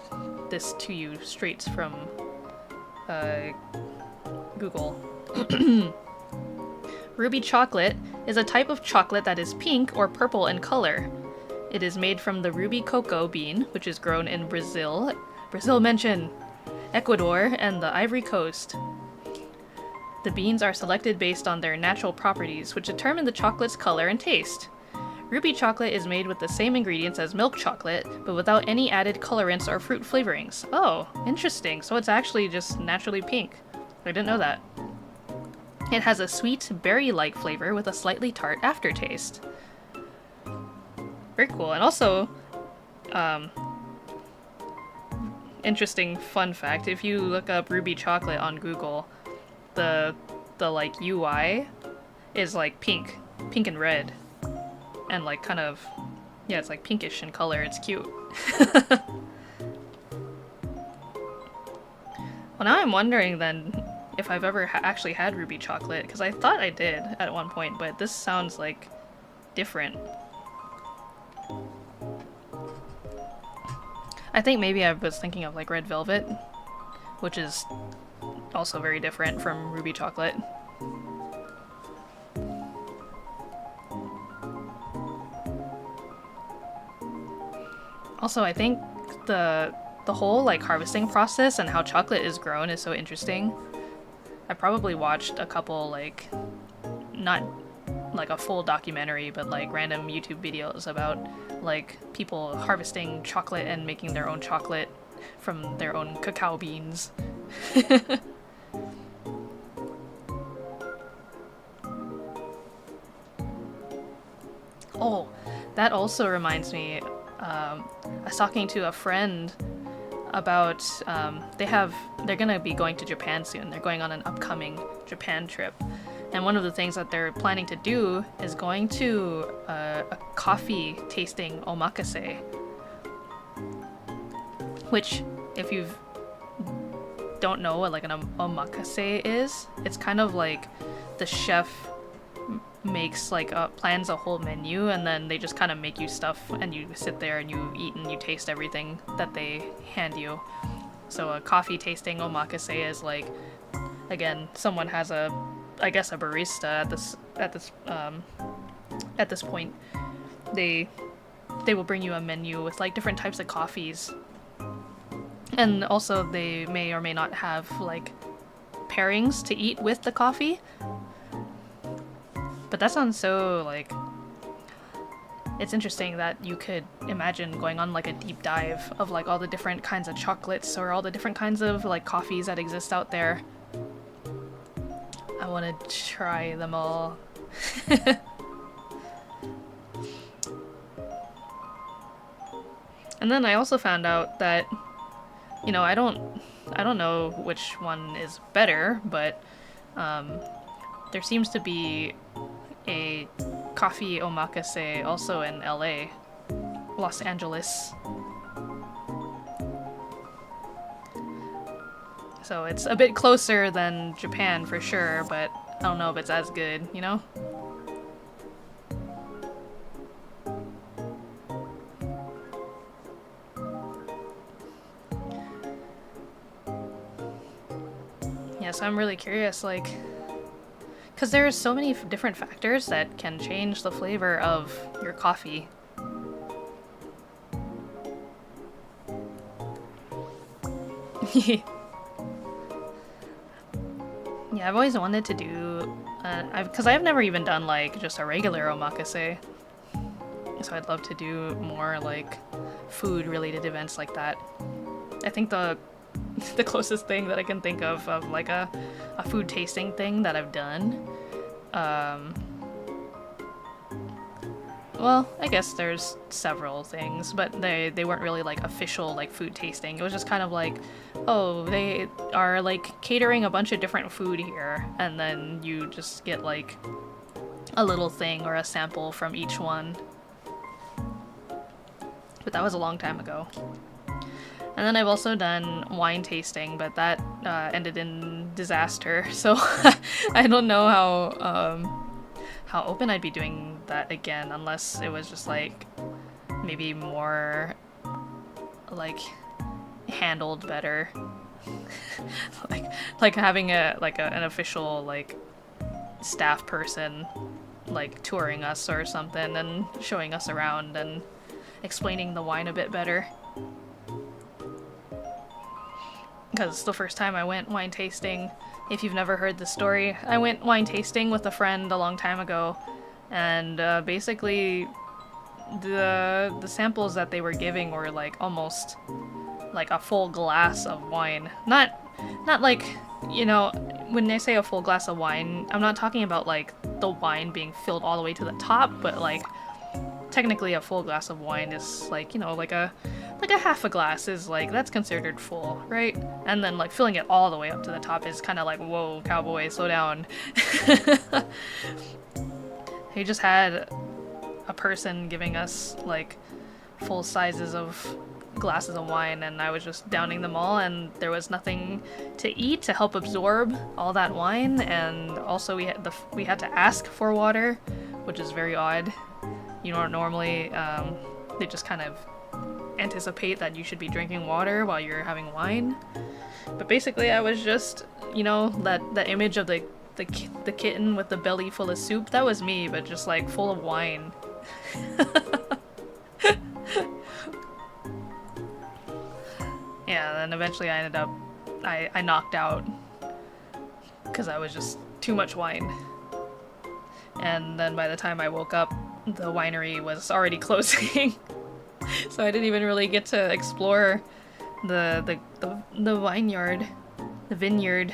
this to you straight from Google. Ruby chocolate is a type of chocolate that is pink or purple in color. It is made from the ruby cocoa bean, which is grown in Brazil, mention, Ecuador, and the Ivory Coast. The beans are selected based on their natural properties, which determine the chocolate's color and taste. Ruby chocolate is made with the same ingredients as milk chocolate, but without any added colorants or fruit flavorings. Oh, interesting. So it's actually just naturally pink. I didn't know that. It has a sweet, berry-like flavor with a slightly tart aftertaste. Very cool. And also, interesting fun fact, if you look up ruby chocolate on Google, the like UI is like pink and red. And like kind of, yeah, it's like pinkish in color. It's cute. Well, now I'm wondering then if I've ever actually had ruby chocolate, because I thought I did at one point, but this sounds like different. I think maybe I was thinking of like red velvet, which is also very different from ruby chocolate. Also, I think the whole like harvesting process and how chocolate is grown is so interesting. I probably watched a couple, like, not like a full documentary, but like random YouTube videos about like people harvesting chocolate and making their own chocolate from their own cacao beans. Oh, that also reminds me, I was talking to a friend about, they're gonna be going to Japan soon. They're going on an upcoming Japan trip. And one of the things that they're planning to do is going to a coffee tasting omakase. Which, if you don't know what like an omakase is, it's kind of like the chef makes like plans a whole menu, and then they just kind of make you stuff and you sit there and you eat and you taste everything that they hand you. So a coffee tasting omakase is like, again, someone has I guess a barista at this point. They will bring you a menu with like different types of coffees, and also they may or may not have like pairings to eat with the coffee. But that sounds so, like, it's interesting that you could imagine going on like a deep dive of like all the different kinds of chocolates or all the different kinds of like coffees that exist out there. I want to try them all. And then I also found out that, you know, I don't know which one is better, but there seems to be a coffee omakase also in LA, Los Angeles. So it's a bit closer than Japan for sure, but I don't know if it's as good, you know? Yeah, so I'm really curious, like, because there's so many different factors that can change the flavor of your coffee. Yeah, I've always wanted to do, because I've never even done like just a regular omakase, so I'd love to do more like food related events like that. I think the closest thing that I can think of like a food tasting thing that I've done, well, I guess there's several things, but they weren't really like official like food tasting. It was just kind of like, oh, they are like catering a bunch of different food here, and then you just get like a little thing or a sample from each one. But that was a long time ago. And then I've also done wine tasting, but that ended in disaster. So I don't know how open I'd be doing that again, unless it was just like maybe more like handled better. like having an official like staff person like touring us or something and showing us around and explaining the wine a bit better. Because the first time I went wine tasting, if you've never heard the story, I went wine tasting with a friend a long time ago, and basically the samples that they were giving were like almost like a full glass of wine. Not like, you know, when I say a full glass of wine, I'm not talking about like the wine being filled all the way to the top, but like technically a full glass of wine is like, you know, like a half a glass is like, that's considered full, right? And then like filling it all the way up to the top is kind of like, whoa, cowboy, slow down. He just had a person giving us like full sizes of glasses of wine, and I was just downing them all, and there was nothing to eat to help absorb all that wine, and also we had to ask for water, which is very odd. You know, normally they just kind of anticipate that you should be drinking water while you're having wine. But basically I was just, you know, that image of the kitten with the belly full of soup, that was me, but just like full of wine. Yeah, then eventually I ended up, I knocked out because I was just too much wine. And then by the time I woke up, the winery was already closing. So I didn't even really get to explore the vineyard, the vineyard.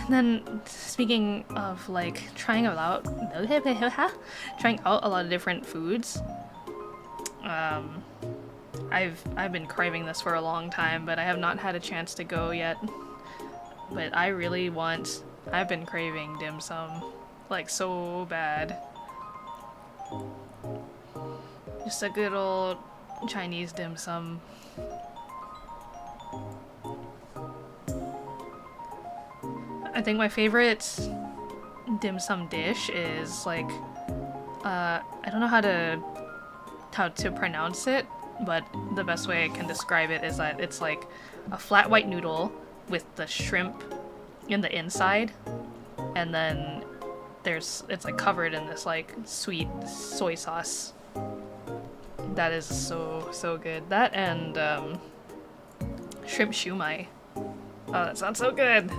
And then, speaking of like trying out a lot of different foods, I've been craving this for a long time, but I have not had a chance to go yet. But I've been craving dim sum, like so bad. Just a good old Chinese dim sum. I think my favorite dim sum dish is like, I don't know how to pronounce it, but the best way I can describe it is that it's like a flat white noodle with the shrimp in the inside, and then it's like covered in this like sweet soy sauce. That is so good. That and shrimp shumai. Oh, that sounds so good.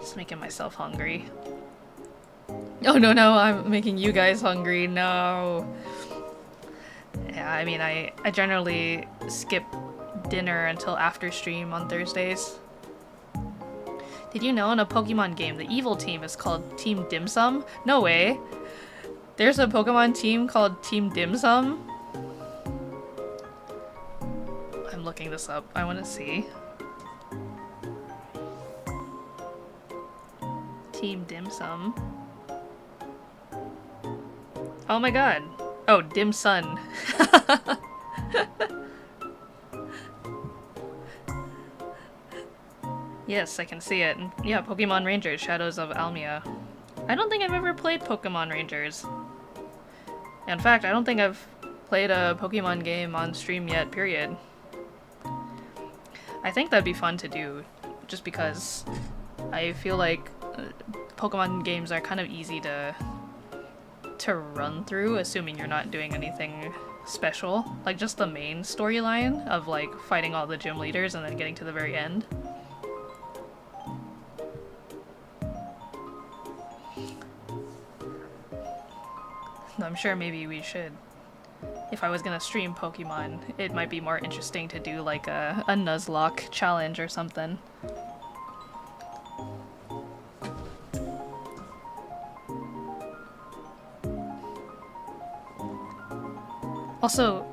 Just making myself hungry. Oh no, I'm making you guys hungry. No. Yeah, I mean, I generally skip dinner until after stream on Thursdays. Did you know in a Pokemon game, the evil team is called Team Dim Sum? No way. There's a Pokemon team called Team Dim Sum? I'm looking this up. I want to see. Team Dim Sum. Oh my god. Oh, Dim Sun. Yes, I can see it. Yeah, Pokemon Rangers, Shadows of Almia. I don't think I've ever played Pokemon Rangers. In fact, I don't think I've played a Pokemon game on stream yet, period. I think that'd be fun to do, just because I feel like Pokemon games are kind of easy to run through, assuming you're not doing anything special. Like, just the main storyline of, like, fighting all the gym leaders and then getting to the very end. I'm sure maybe we should. If I was gonna stream Pokemon, it might be more interesting to do like a Nuzlocke challenge or something. Also,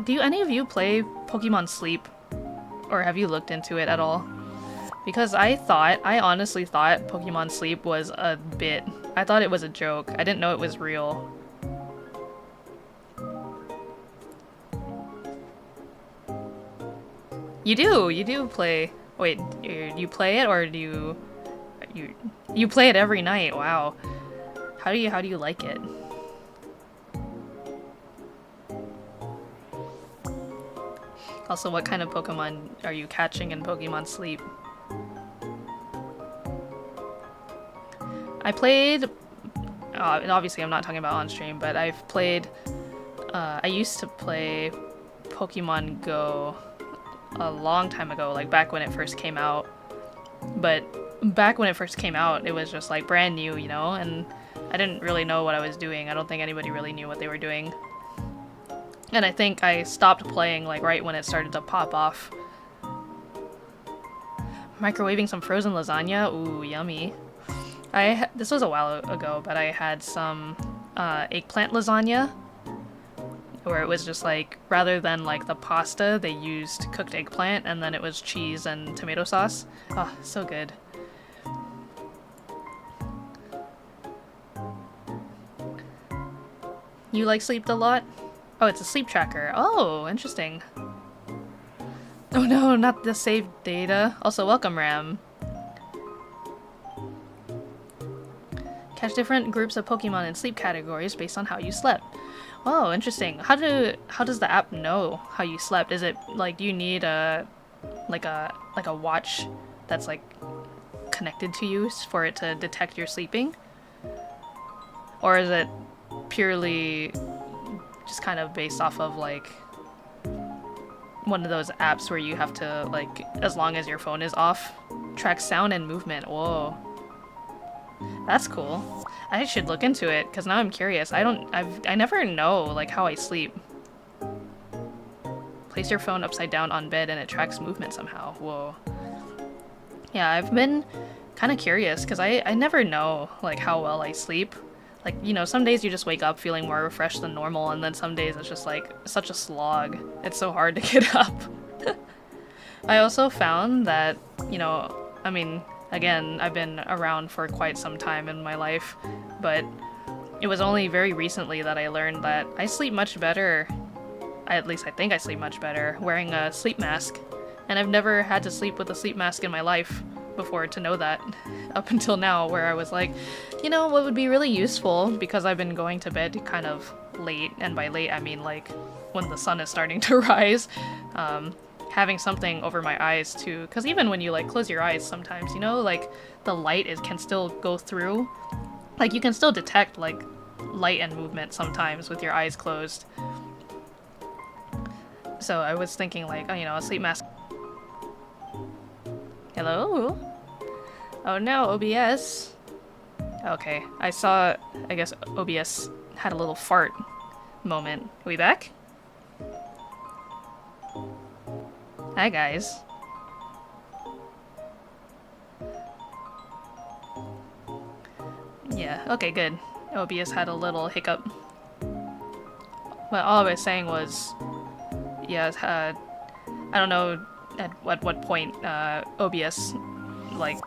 do any of you play Pokemon Sleep? Or have you looked into it at all? Because I honestly thought Pokemon Sleep was a bit. I thought it was a joke. I didn't know it was real. You do play. Wait, you play it, or do you play it every night? Wow. How do you like it? Also, what kind of Pokemon are you catching in Pokemon Sleep? I played, and obviously I'm not talking about on stream, but I've played, I used to play Pokemon Go a long time ago, like back when it first came out. But back when it first came out, it was just like brand new, you know, and I didn't really know what I was doing. I don't think anybody really knew what they were doing. And I think I stopped playing like right when it started to pop off. Microwaving some frozen lasagna? Ooh, yummy. This was a while ago, but I had some eggplant lasagna, where it was just like, rather than like the pasta, they used cooked eggplant, and then it was cheese and tomato sauce. Oh, so good. You like Sleep a lot? Oh, it's a sleep tracker. Oh, interesting. Oh no, not the saved data. Also, welcome, Ram. Catch different groups of Pokemon in sleep categories based on how you slept. Oh, interesting. How does the app know how you slept? Is it like, do you need a watch that's like connected to you for it to detect you're sleeping? Or is it purely just kind of based off of like one of those apps where you have to, like, as long as your phone is off, track sound and movement? Whoa. That's cool. I should look into it, because now I'm curious. I never know, like, how I sleep. Place your phone upside down on bed and it tracks movement somehow. Whoa. Yeah, I've been kind of curious, because I never know, like, how well I sleep. Like, you know, some days you just wake up feeling more refreshed than normal, and then some days it's just, like, such a slog. It's so hard to get up. I also found that, you know, I mean, again, I've been around for quite some time in my life, but it was only very recently that I learned that I sleep much better, at least I think I sleep much better, wearing a sleep mask. And I've never had to sleep with a sleep mask in my life before to know that, up until now, where I was like, you know, what would be really useful, because I've been going to bed kind of late, and by late I mean like when the sun is starting to rise, having something over my eyes too, because even when you like close your eyes sometimes, you know, like the light can still go through, like you can still detect like light and movement sometimes with your eyes closed. So I was thinking like, oh, you know, a sleep mask. Hello? Oh no, OBS. Okay, I saw, I guess OBS had a little fart moment. Are we back? Hi guys. Yeah, okay, good. OBS had a little hiccup. Well, all I was saying was, yeah, I don't know at what point OBS like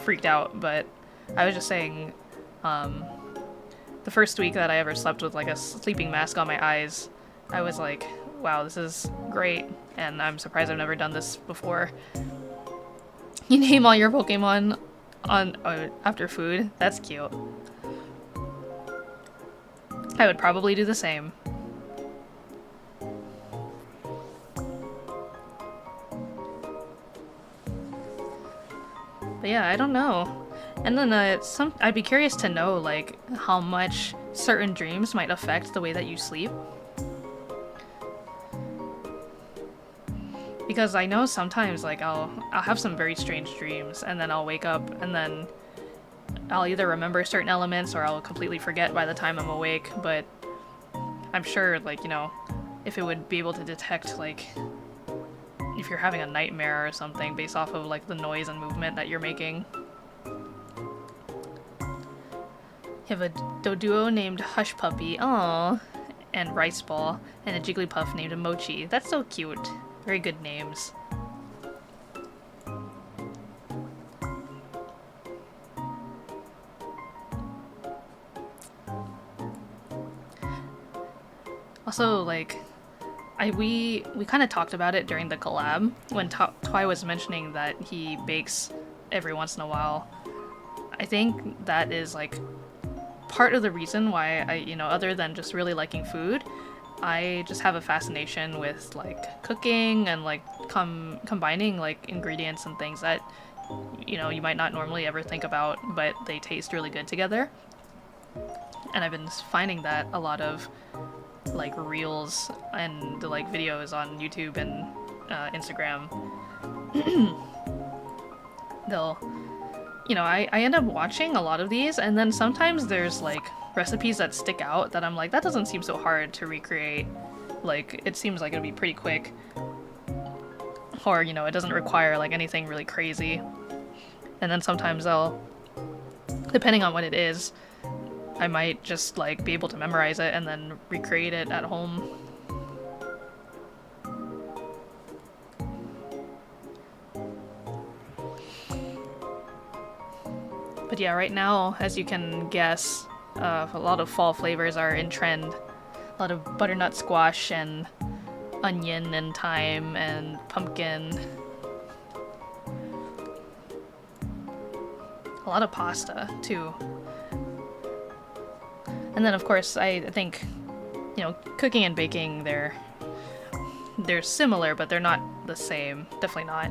freaked out, but I was just saying, the first week that I ever slept with like a sleeping mask on my eyes, I was like, wow, this is great, and I'm surprised I've never done this before. You name all your Pokemon on after food? That's cute. I would probably do the same. But yeah, I don't know. And then I'd be curious to know like how much certain dreams might affect the way that you sleep. Because I know sometimes like I'll have some very strange dreams and then I'll wake up and then I'll either remember certain elements or I'll completely forget by the time I'm awake, but I'm sure like, you know, if it would be able to detect like if you're having a nightmare or something based off of like the noise and movement that you're making. You have a Doduo named Hush Puppy, aww, and Rice Ball, and a Jigglypuff named Mochi. That's so cute. Very good names. Also, like, we kind of talked about it during the collab when Twy was mentioning that he bakes every once in a while. I think that is like part of the reason why I, you know, other than just really liking food, I just have a fascination with like cooking and like combining like ingredients and things that, you know, you might not normally ever think about, but they taste really good together. And I've been finding that a lot of like reels and like videos on YouTube and Instagram, they'll, you know, I end up watching a lot of these, and then sometimes there's like recipes that stick out that I'm like, that doesn't seem so hard to recreate. Like, it seems like it'll be pretty quick. Or, you know, it doesn't require like anything really crazy. And then sometimes I'll, depending on what it is, I might just like be able to memorize it and then recreate it at home. But yeah, right now, as you can guess, a lot of fall flavors are in trend. A lot of butternut squash and onion and thyme and pumpkin. A lot of pasta, too. And then, of course, I think, you know, cooking and baking, they're similar, but they're not the same. Definitely not.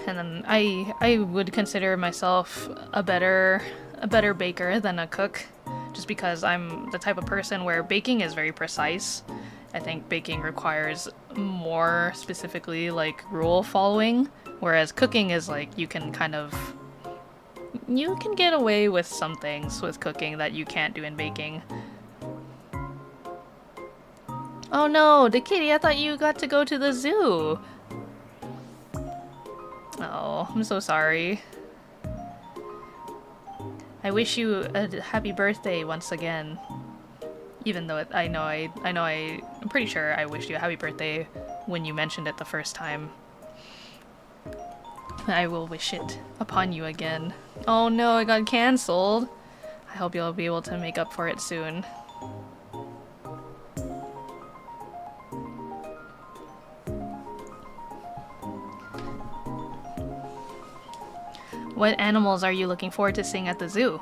And then I would consider myself a better baker than a cook, just because I'm the type of person where baking is very precise. I think baking requires more specifically like rule following, whereas cooking is like you can get away with some things with cooking that you can't do in baking. Oh no, the kitty, I thought you got to go to the zoo. Oh, I'm so sorry. I wish you a happy birthday once again. Even though I'm pretty sure I wished you a happy birthday when you mentioned it the first time. I will wish it upon you again. Oh no, it got cancelled. I hope you'll be able to make up for it soon. What animals are you looking forward to seeing at the zoo?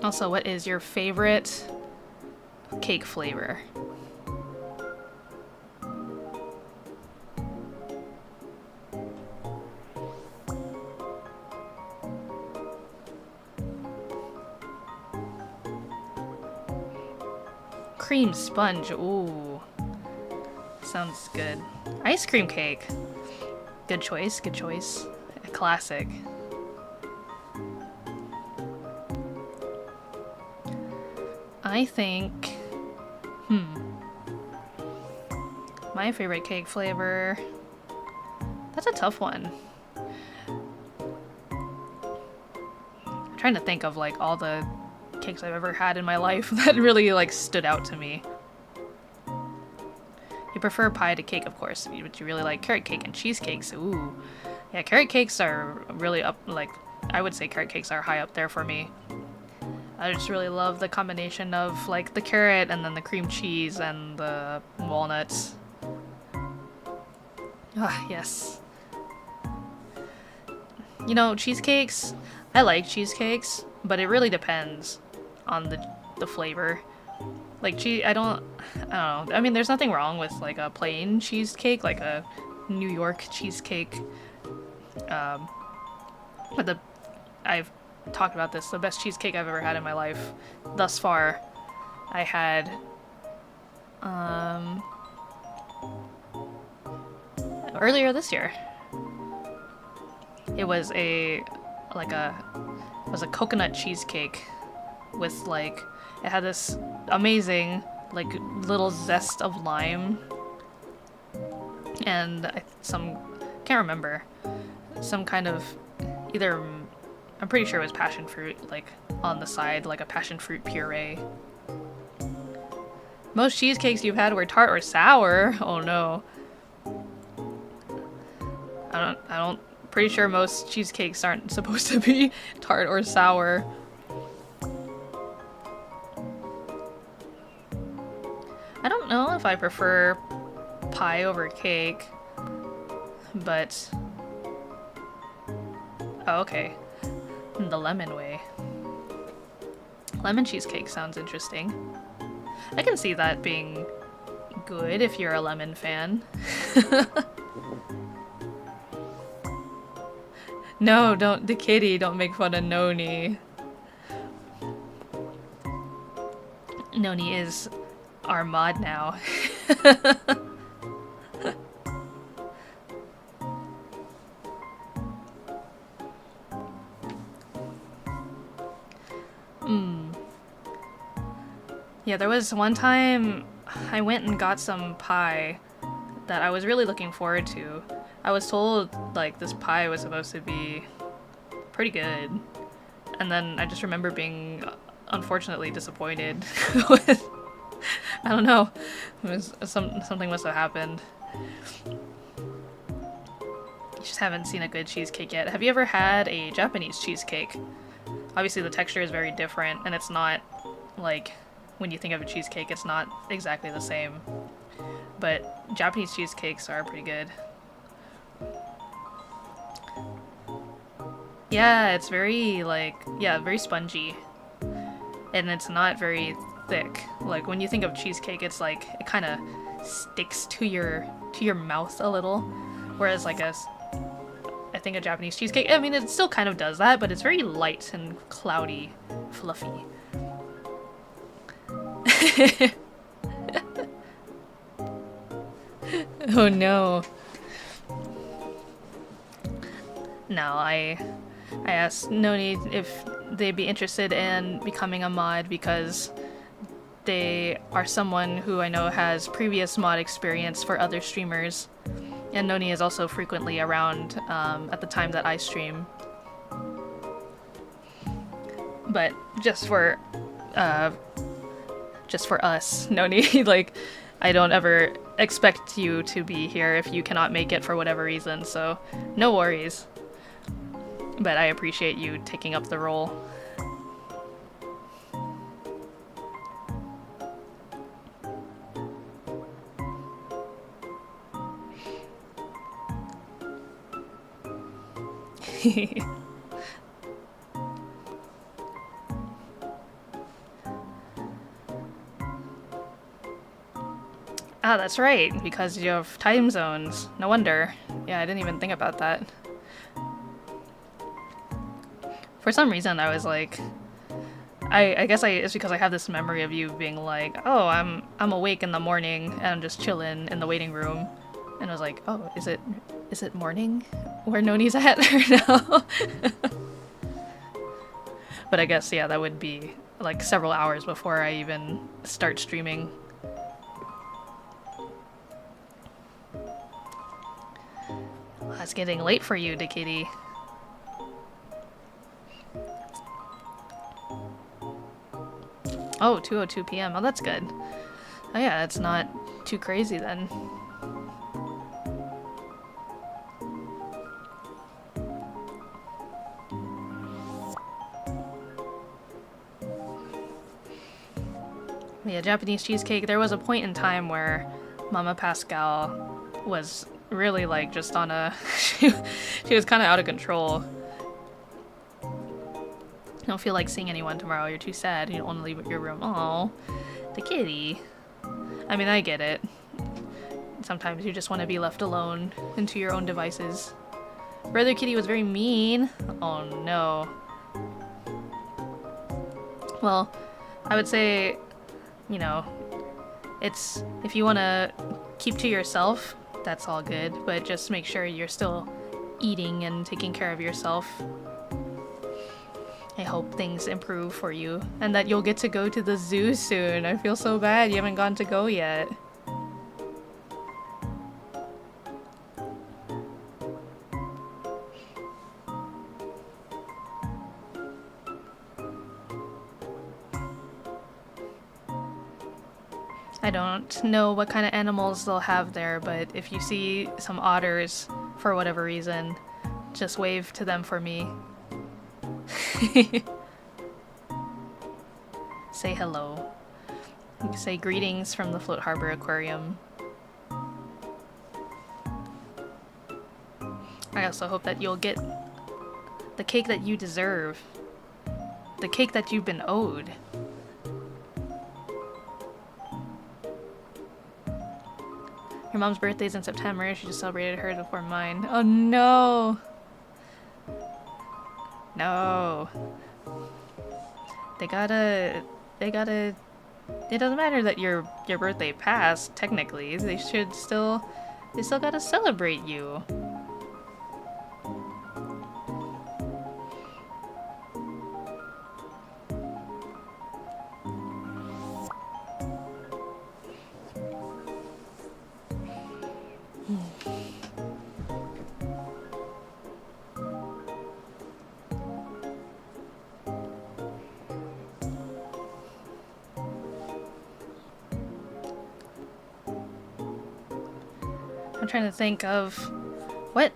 Also, what is your favorite cake flavor? Cream sponge, ooh. Sounds good. Ice cream cake. Good choice, good choice. A classic. I think... My favorite cake flavor... That's a tough one. I'm trying to think of like all the cakes I've ever had in my life that really like stood out to me. You prefer pie to cake, of course, but you really like carrot cake and cheesecakes. Ooh. Yeah, carrot cakes are really up, like, I would say carrot cakes are high up there for me. I just really love the combination of, like, the carrot and then the cream cheese and the walnuts. Ah, yes. You know, cheesecakes, I like cheesecakes, but it really depends on the flavor. Like, I don't know. I mean, there's nothing wrong with, like, a plain cheesecake, like a New York cheesecake. But I've talked about this, the best cheesecake I've ever had in my life thus far, I had, earlier this year. It was a coconut cheesecake with, like, it had this amazing, like, little zest of lime and can't remember, some kind of, either, I'm pretty sure it was passion fruit, like, on the side, like a passion fruit puree. Most cheesecakes you've had were tart or sour? Oh no. Pretty sure most cheesecakes aren't supposed to be tart or sour. I don't know if I prefer pie over cake, but... Oh, okay. The lemon way. Lemon cheesecake sounds interesting. I can see that being good if you're a lemon fan. No, don't, the kitty, don't make fun of Noni. Noni is our mod now. Yeah, there was one time I went and got some pie that I was really looking forward to. I was told, like, this pie was supposed to be pretty good. And then I just remember being unfortunately disappointed with, I don't know, it was something must have happened. You just haven't seen a good cheesecake yet. Have you ever had a Japanese cheesecake? Obviously the texture is very different, and it's not, like, when you think of a cheesecake, it's not exactly the same. But Japanese cheesecakes are pretty good. Yeah, it's very, like, yeah, very spongy. And it's not very thick. Like, when you think of cheesecake, it's like, it kind of sticks to your mouth a little. Whereas, like, I think a Japanese cheesecake, I mean, it still kind of does that, but it's very light and cloudy, fluffy. Oh no. No, I asked Noni if they'd be interested in becoming a mod because they are someone who I know has previous mod experience for other streamers. And Noni is also frequently around at the time that I stream. But just for us, Noni, like, I don't ever expect you to be here if you cannot make it for whatever reason, so no worries. But I appreciate you taking up the role. Ah, that's right, because you have time zones. No wonder. Yeah, I didn't even think about that. For some reason, I was like... I guess it's because I have this memory of you being like, oh, I'm awake in the morning, and I'm just chilling in the waiting room. And I was like, oh, is it Is it morning where Noni's at or no? But I guess, yeah, that would be like several hours before I even start streaming. Well, it's getting late for you, Dikiti. Oh, 2:02 p.m. Oh, that's good. Oh yeah, it's not too crazy then. Yeah, Japanese cheesecake, there was a point in time where Mama Pascal was really like just on a... she was kind of out of control. You don't feel like seeing anyone tomorrow, you're too sad, you don't want to leave your room. Oh, the kitty. I mean, I get it. Sometimes you just want to be left alone and to your own devices. Brother Kitty was very mean. Oh no. Well, I would say, you know, it's, if you want to keep to yourself, that's all good, but just make sure you're still eating and taking care of yourself. I hope things improve for you and that you'll get to go to the zoo soon. I feel so bad you haven't gone to go yet. I don't know what kind of animals they'll have there, but if you see some otters for whatever reason, just wave to them for me. Say hello. Say greetings from the Float Harbor Aquarium. I also hope that you'll get the cake that you deserve. The cake that you've been owed. Your mom's birthday's in September. She just celebrated hers before mine. Oh no! No. They gotta... It doesn't matter that your birthday passed, technically. They still gotta celebrate you. I'm trying to think of what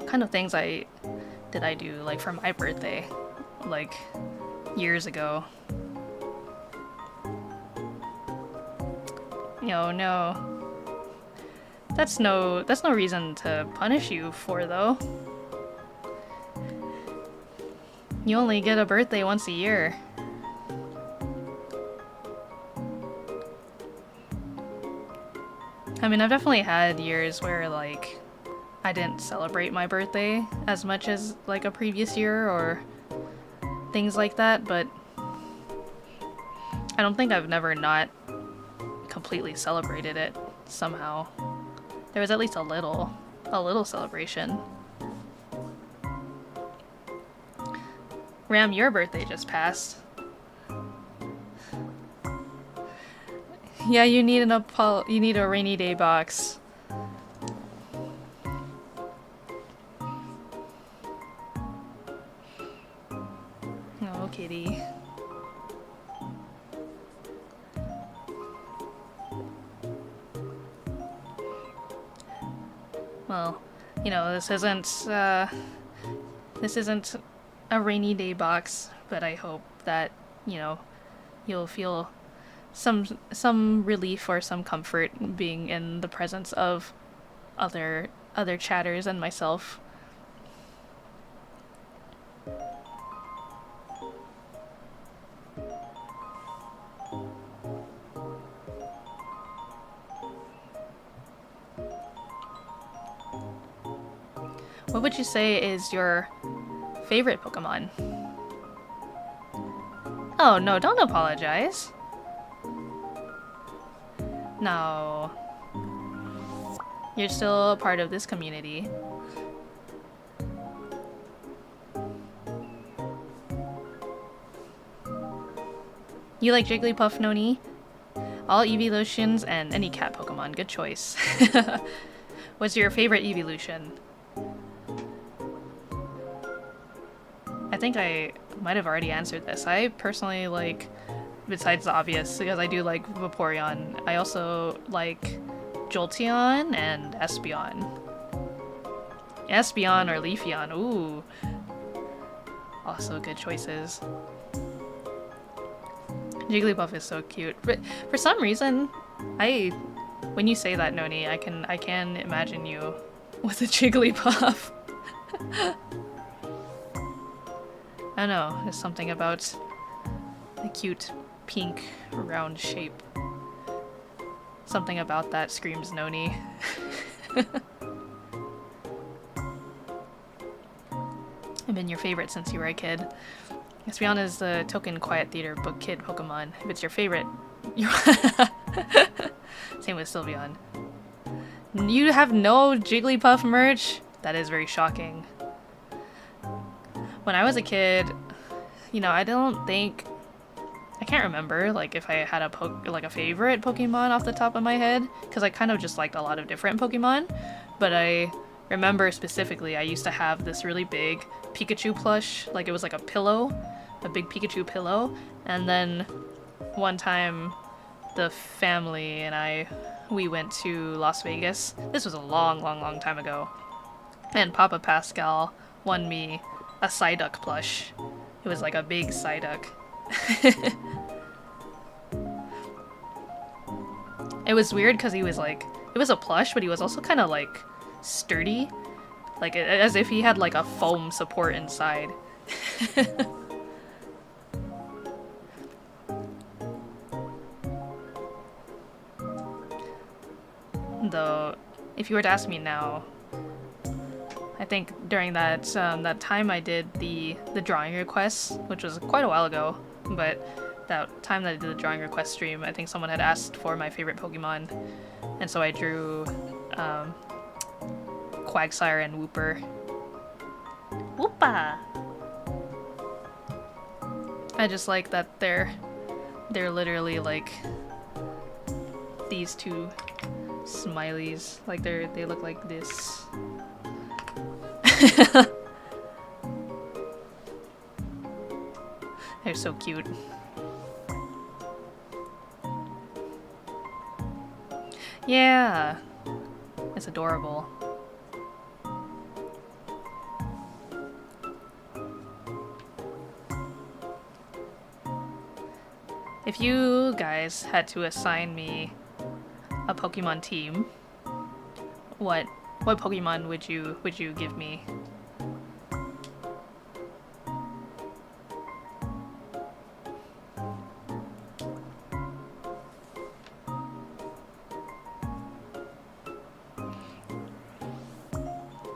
kind of things did I do like for my birthday, like years ago. No. That's no reason to punish you for, though. You only get a birthday once a year. I mean, I've definitely had years where, like, I didn't celebrate my birthday as much as, like, a previous year or things like that, but I don't think I've never not completely celebrated it somehow. There was at least a little celebration. Ram, your birthday just passed. Yeah, you need a rainy day box. Oh, kitty. Well, you know, this isn't a rainy day box, but I hope that, you know, you'll feel some relief or some comfort being in the presence of other chatters and myself. What would you say is your favorite Pokemon? Oh no, don't apologize. No. You're still a part of this community. You like Jigglypuff, Noni? All evolutions and any cat Pokemon. Good choice. What's your favorite evolution? I think I might have already answered this. I personally like, besides the obvious, because I do like Vaporeon, I also like Jolteon and Espeon. Espeon or Leafeon, ooh. Also good choices. Jigglypuff is so cute. But for some reason, when you say that, Noni, I can imagine you with a Jigglypuff. I don't know, there's something about the cute pink round shape. Something about that screams Noni. I've been your favorite since you were a kid. Espeon is the token quiet theater book kid Pokemon. If it's your favorite, same with Sylveon. You have no Jigglypuff merch? That is very shocking. When I was a kid, you know, I can't remember like if I had a favorite Pokemon off the top of my head, because I kind of just liked a lot of different Pokemon. But I remember specifically I used to have this really big Pikachu plush, like it was like a pillow, a big Pikachu pillow, and then one time the family and we went to Las Vegas. This was a long time ago, and Papa Pascal won me a Psyduck plush. It was like a big Psyduck. It was weird because he was like, it was a plush, but he was also kind of like sturdy, like as if he had like a foam support inside. Though, if you were to ask me now, I think during that that time I did the drawing requests, which was quite a while ago, but that time that I did the drawing request stream, I think someone had asked for my favorite Pokemon, and so I drew Quagsire and Wooper. Woopa! I just like that they're literally like these two smileys, like they look like this. They're so cute. Yeah, it's adorable. If you guys had to assign me a Pokemon team, what Pokemon would you give me?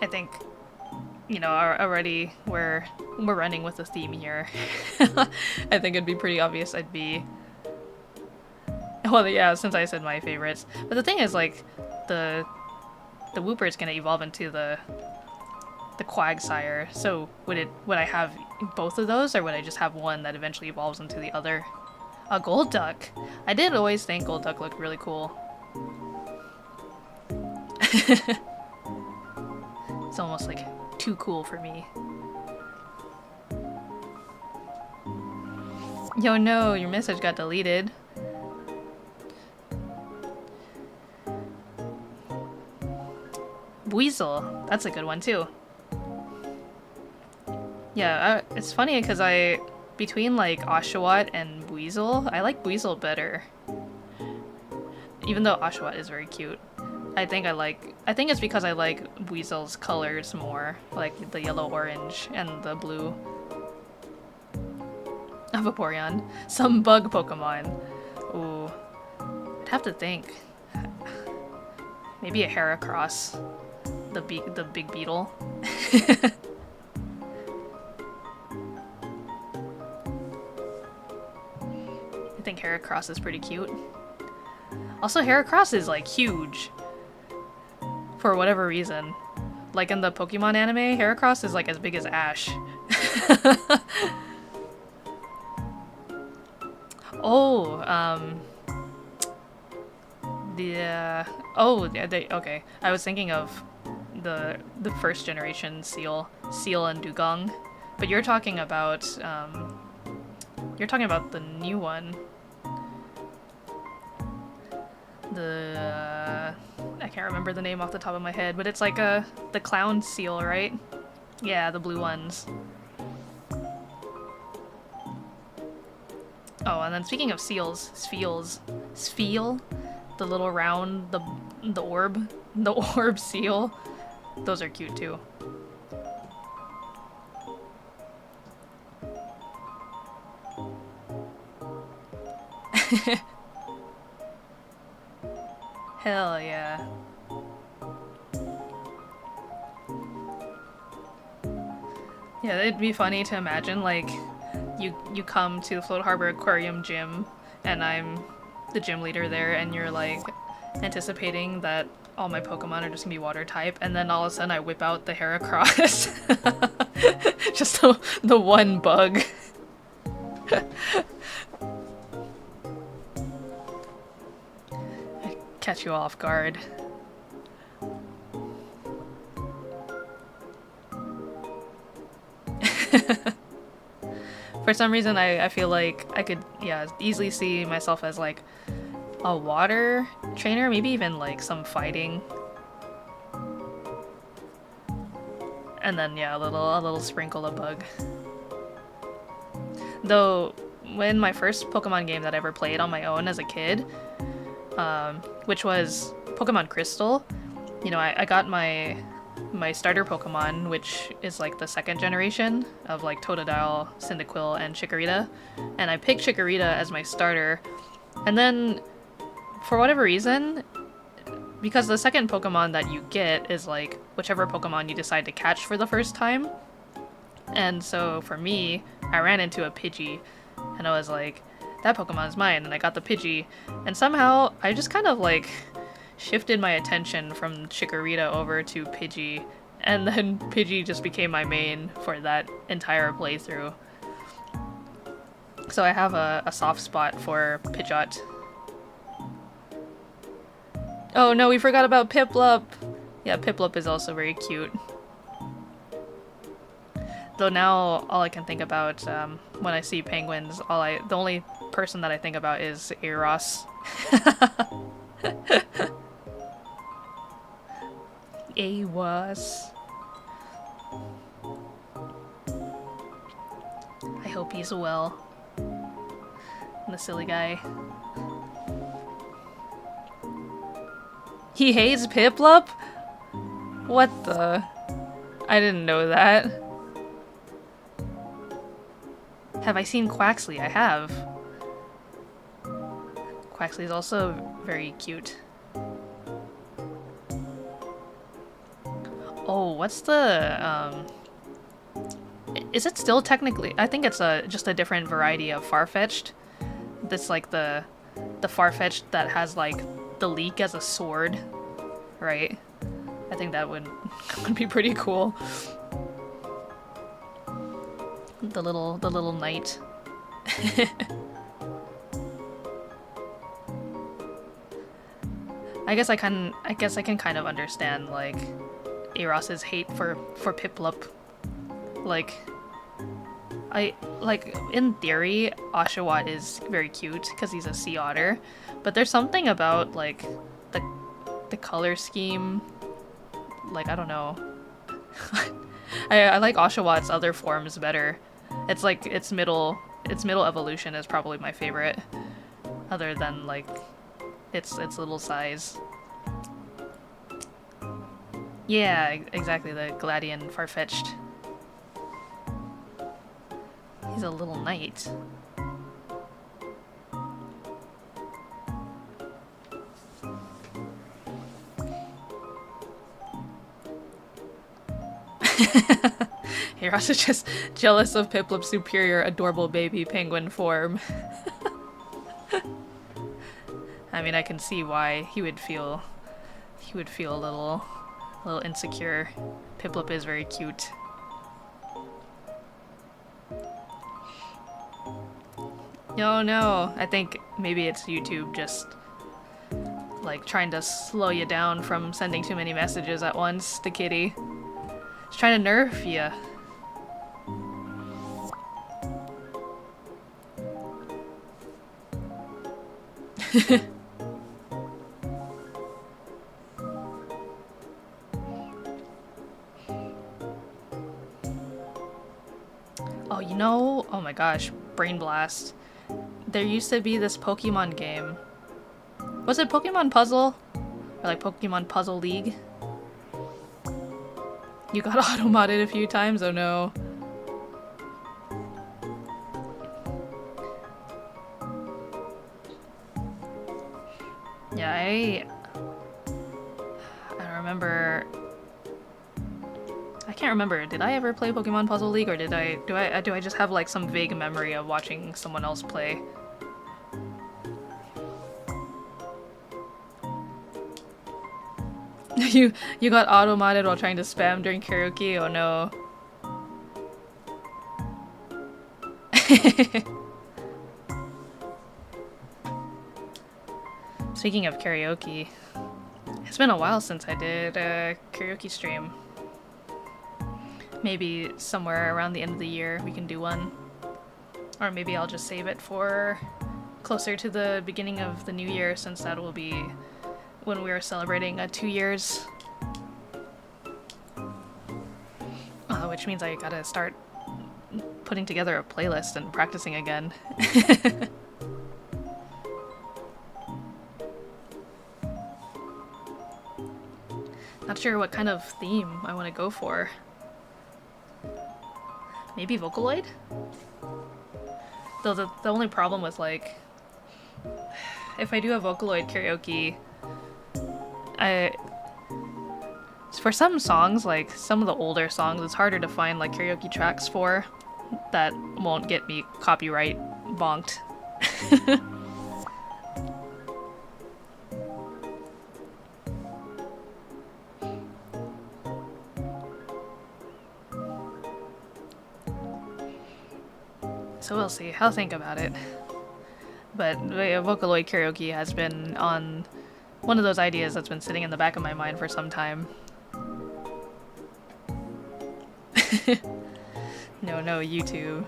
I think, you know, already we're running with a theme here. I think it'd be pretty obvious I'd be, well, yeah, since I said my favorites. But the thing is, like, the Wooper is gonna evolve into the Quagsire. So would I have both of those, or would I just have one that eventually evolves into the other? A Golduck. I did always think Golduck looked really cool. It's almost like too cool for me. Yo, no, your message got deleted. Weasel, that's a good one too. Yeah, it's funny because between like Oshawott and Weasel, I like Weasel better. Even though Oshawott is very cute. I think it's because I like Weasel's colors more, like the yellow-orange and the blue. A Vaporeon. Some bug Pokemon. Ooh. I'd have to think. Maybe a Heracross. The big beetle. I think Heracross is pretty cute. Also, Heracross is like huge. for whatever reason. Like in the Pokemon anime, Heracross is like as big as Ash. Oh, okay. I was thinking of the first generation Seal and Dugong, but you're talking about the new one. I can't remember the name off the top of my head, but it's like the clown seal, right? Yeah, the blue ones. Oh, and then speaking of seals, Spheal, the little round, the orb seal, those are cute too. Hell yeah. Yeah, it'd be funny to imagine, like, you come to the Float Harbor Aquarium gym, and I'm the gym leader there, and you're, like, anticipating that all my Pokemon are just gonna be water type, and then all of a sudden I whip out the Heracross. Just the one bug. I catch you off guard. For some reason, I feel like I could, yeah, easily see myself as like a water trainer, maybe even like some fighting. And then, yeah, a little sprinkle of bug. Though, when my first Pokemon game that I ever played on my own as a kid, which was Pokemon Crystal, you know, I got my starter Pokemon, which is like the second generation of like Totodile, Cyndaquil, and Chikorita, and I picked Chikorita as my starter, and then for whatever reason, because the second Pokemon that you get is like whichever Pokemon you decide to catch for the first time, and so for me, I ran into a Pidgey, and I was like, that Pokemon's mine, and I got the Pidgey, and somehow I just kind of like shifted my attention from Chikorita over to Pidgey, and then Pidgey just became my main for that entire playthrough. So I have a soft spot for Pidgeot. Oh no, we forgot about Piplup! Yeah, Piplup is also very cute. Though now all I can think about when I see penguins, the only person that I think about is Eros. Awas. I hope he's well. The silly guy. He hates Piplup? What the? I didn't know that. Have I seen Quaxley? I have. Quaxley is also very cute. Oh, what's the, is it still technically, I think it's just a different variety of Farfetch'd. That's like the Farfetch'd that has like the leek as a sword, right? I think that would be pretty cool. The little knight. I guess I can kind of understand like Eros's hate for Piplup. Like in theory, Oshawott is very cute because he's a sea otter, but there's something about like the color scheme. Like, I don't know. I like Oshawott's other forms better. It's like its middle evolution is probably my favorite, other than like its little size. Yeah, exactly, the Gladian Farfetch'd. He's a little knight. Eros is just jealous of Piplup's superior adorable baby penguin form. I mean, I can see why he would feel a little A little insecure. Piplup is very cute. Oh no, I think maybe it's YouTube just like trying to slow you down from sending too many messages at once, the kitty. It's trying to nerf you. Oh, you know, oh my gosh, Brain Blast. There used to be this Pokemon game. Was it Pokemon Puzzle? Or like Pokemon Puzzle League? You got auto-modded a few times? Oh no. Yeah, I don't remember. I can't remember. Did I ever play Pokemon Puzzle League, or do I just have like some vague memory of watching someone else play? You got auto-modded while trying to spam during karaoke? Oh no. Speaking of karaoke, it's been a while since I did a karaoke stream. Maybe somewhere around the end of the year we can do one. Or maybe I'll just save it for closer to the beginning of the new year, since that will be when we are celebrating 2 years. Which means I gotta start putting together a playlist and practicing again. Not sure what kind of theme I want to go for. Maybe Vocaloid? Though the only problem with, like, if I do a Vocaloid karaoke, for some songs, like some of the older songs, it's harder to find like karaoke tracks for that won't get me copyright bonked. So we'll see. I'll think about it. But Vocaloid karaoke has been on one of those ideas that's been sitting in the back of my mind for some time. No, YouTube.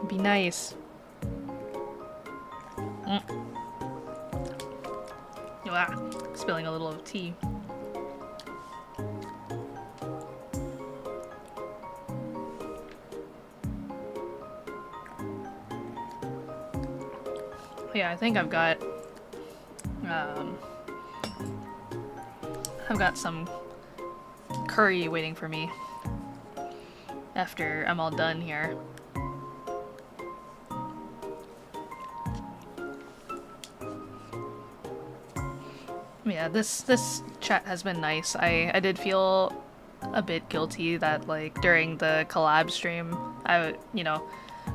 Be nice. Spilling a little of tea. Yeah, I think I've got some curry waiting for me after I'm all done here. Yeah, this chat has been nice. I did feel a bit guilty that, like, during the collab stream,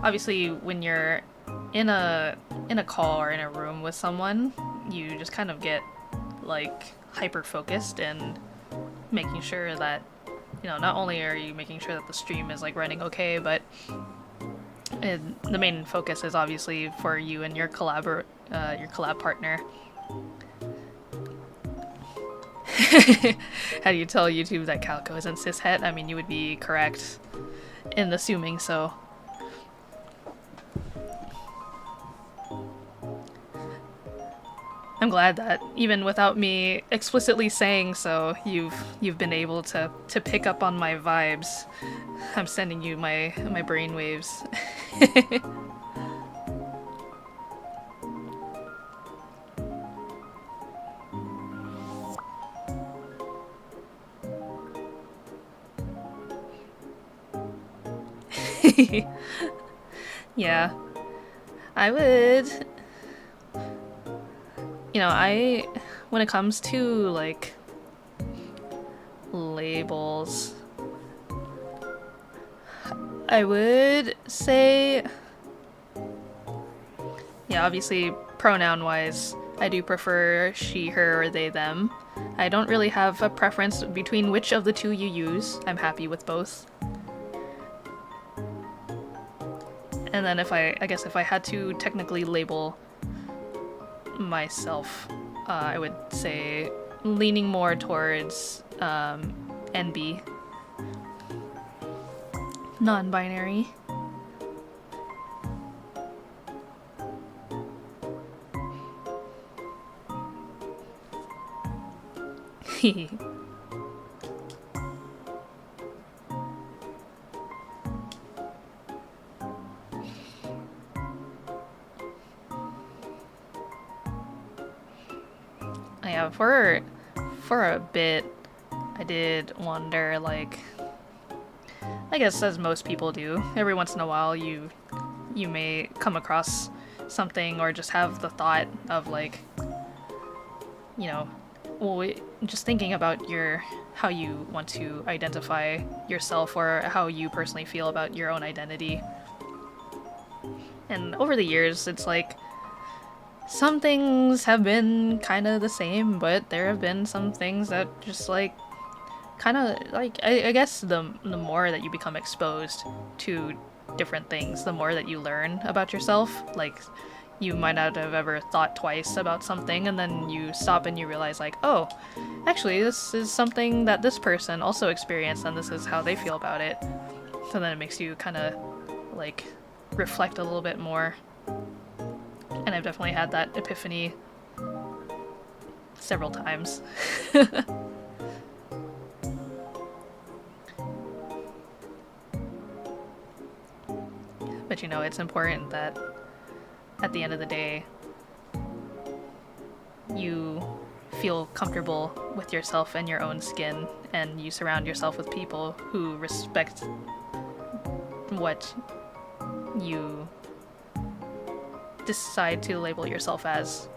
obviously when you're in a call or in a room with someone, you just kind of get like hyper focused and making sure that, not only are you making sure that the stream is like running okay, but the main focus is obviously for you and your collab partner. How do you tell YouTube that Calico isn't cishet? I mean, you would be correct in assuming so. I'm glad that even without me explicitly saying so, you've been able to pick up on my vibes. I'm sending you my brainwaves. Yeah, I would. When it comes to like labels, I would say, yeah, obviously pronoun wise, I do prefer she, her, or they, them. I don't really have a preference between which of the two you use. I'm happy with both. And then I guess if I had to technically label myself, I would say leaning more towards NB. Non-binary. Yeah, for a bit, I did wonder, like, I guess as most people do, every once in a while you may come across something or just have the thought of, like, you know, well, just thinking about how you want to identify yourself or how you personally feel about your own identity. And over the years, it's like some things have been kind of the same, but there have been some things that just like kind of like I guess the more that you become exposed to different things, the more that you learn about yourself. Like, you might not have ever thought twice about something, and then you stop and you realize, like, oh, actually this is something that this person also experienced and this is how they feel about it. So then it makes you kind of like reflect a little bit more. And I've definitely had that epiphany several times. But you know, it's important that at the end of the day, you feel comfortable with yourself and your own skin, and you surround yourself with people who respect what you decide to label yourself as.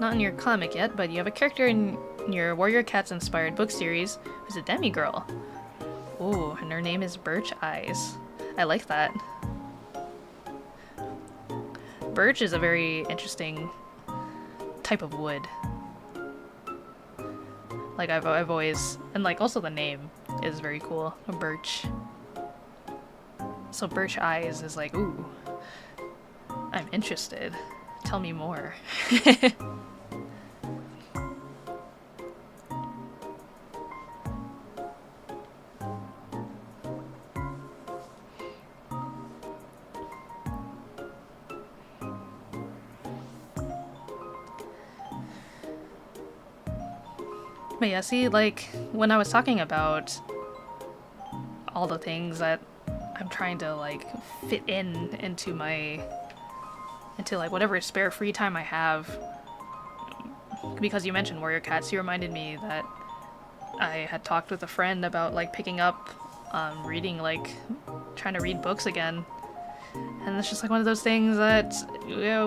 Not in your comic yet, but you have a character in your Warrior Cats inspired book series who's a demigirl. Ooh, and her name is Birch Eyes. I like that. Birch is a very interesting type of wood. Like I've always, and like also the name is very cool. Birch. So Birch Eyes is like, ooh, I'm interested. Tell me more. But yeah, see, like, when I was talking about all the things that I'm trying to, like, fit into like, whatever spare free time I have, because you mentioned Warrior Cats, you reminded me that I had talked with a friend about, like, picking up, reading, like, trying to read books again. And it's just, like, one of those things that,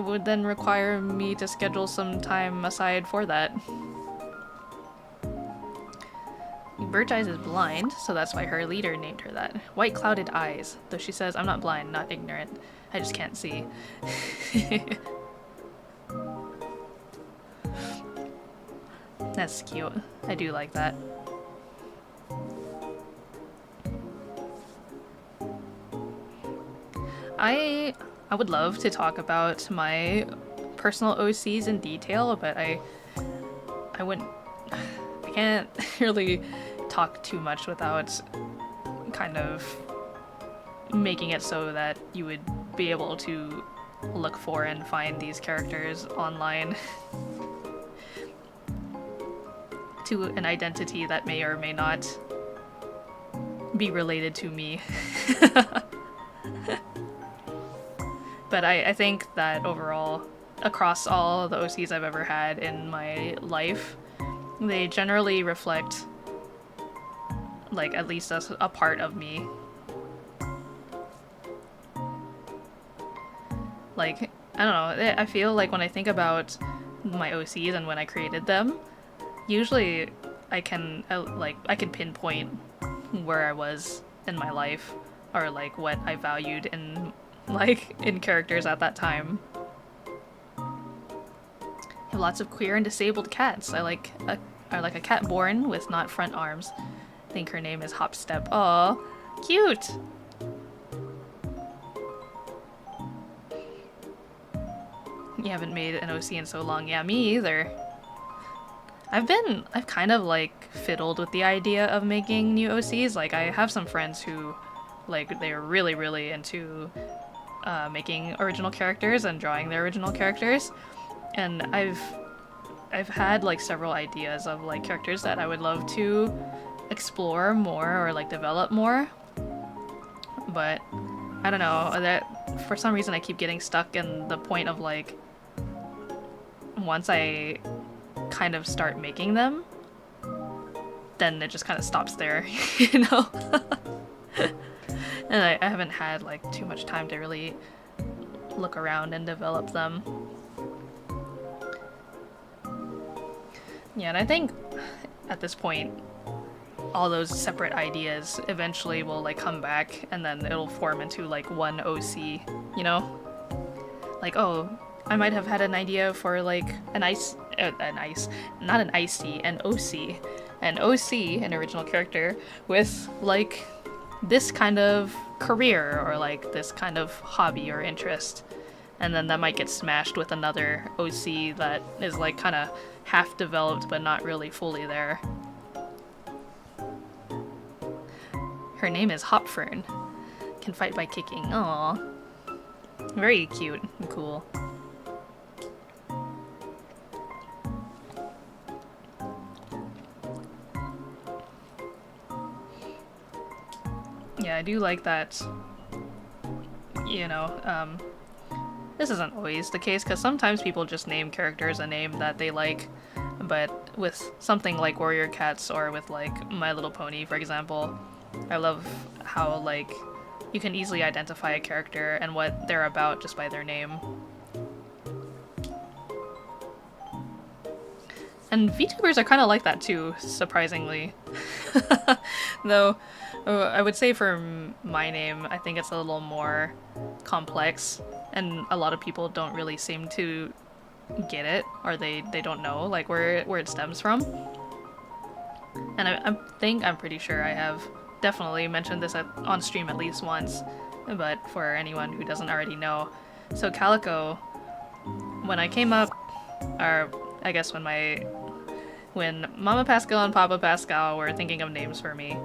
would then require me to schedule some time aside for that. Birch Eyes is blind, so that's why her leader named her that. White clouded eyes, though she says, I'm not blind, not ignorant. I just can't see. That's cute. I do like that. I would love to talk about my personal OCs in detail, but I can't really talk too much without kind of making it so that you would be able to look for and find these characters online to an identity that may or may not be related to me. But I think that overall, across all the OCs I've ever had in my life, they generally reflect, like, at least a part of me. Like, I don't know, I feel like when I think about my OCs and when I created them, usually I can pinpoint where I was in my life, or like what I valued in characters at that time. have lots of queer and disabled cats. I like a cat born with not front arms. I think her name is Hopstep. Aw, cute! You haven't made an OC in so long. Yeah, me either. I've kind of like fiddled with the idea of making new OCs. Like, I have some friends who, like, they're really, really into making original characters and drawing their original characters. And I've had like several ideas of like characters that I would love to explore more or like develop more. But I don't know, that for some reason I keep getting stuck in the point of like, once I kind of start making them, then it just kind of stops there, you know? And I haven't had like too much time to really look around and develop them. Yeah, and I think at this point, all those separate ideas eventually will like come back, and then it'll form into like one OC, you know? Like, oh, I might have had an idea for like an OC, an original character with like this kind of career or like this kind of hobby or interest, and then that might get smashed with another OC that is like kind of half developed but not really fully there. Her name is Hopfern. Can fight by kicking. Aww. Very cute and cool. Yeah, I do like that, you know, this isn't always the case, because sometimes people just name characters a name that they like, but with something like Warrior Cats or with like My Little Pony, for example, I love how like you can easily identify a character and what they're about just by their name. And VTubers are kind of like that too, surprisingly. Though, I would say for my name, I think it's a little more complex, and a lot of people don't really seem to get it, or they don't know like where it stems from. And I'm pretty sure I have definitely mentioned this on stream at least once, but for anyone who doesn't already know, so Calico, when I came up, or I guess when Mama Pascal and Papa Pascal were thinking of names for me,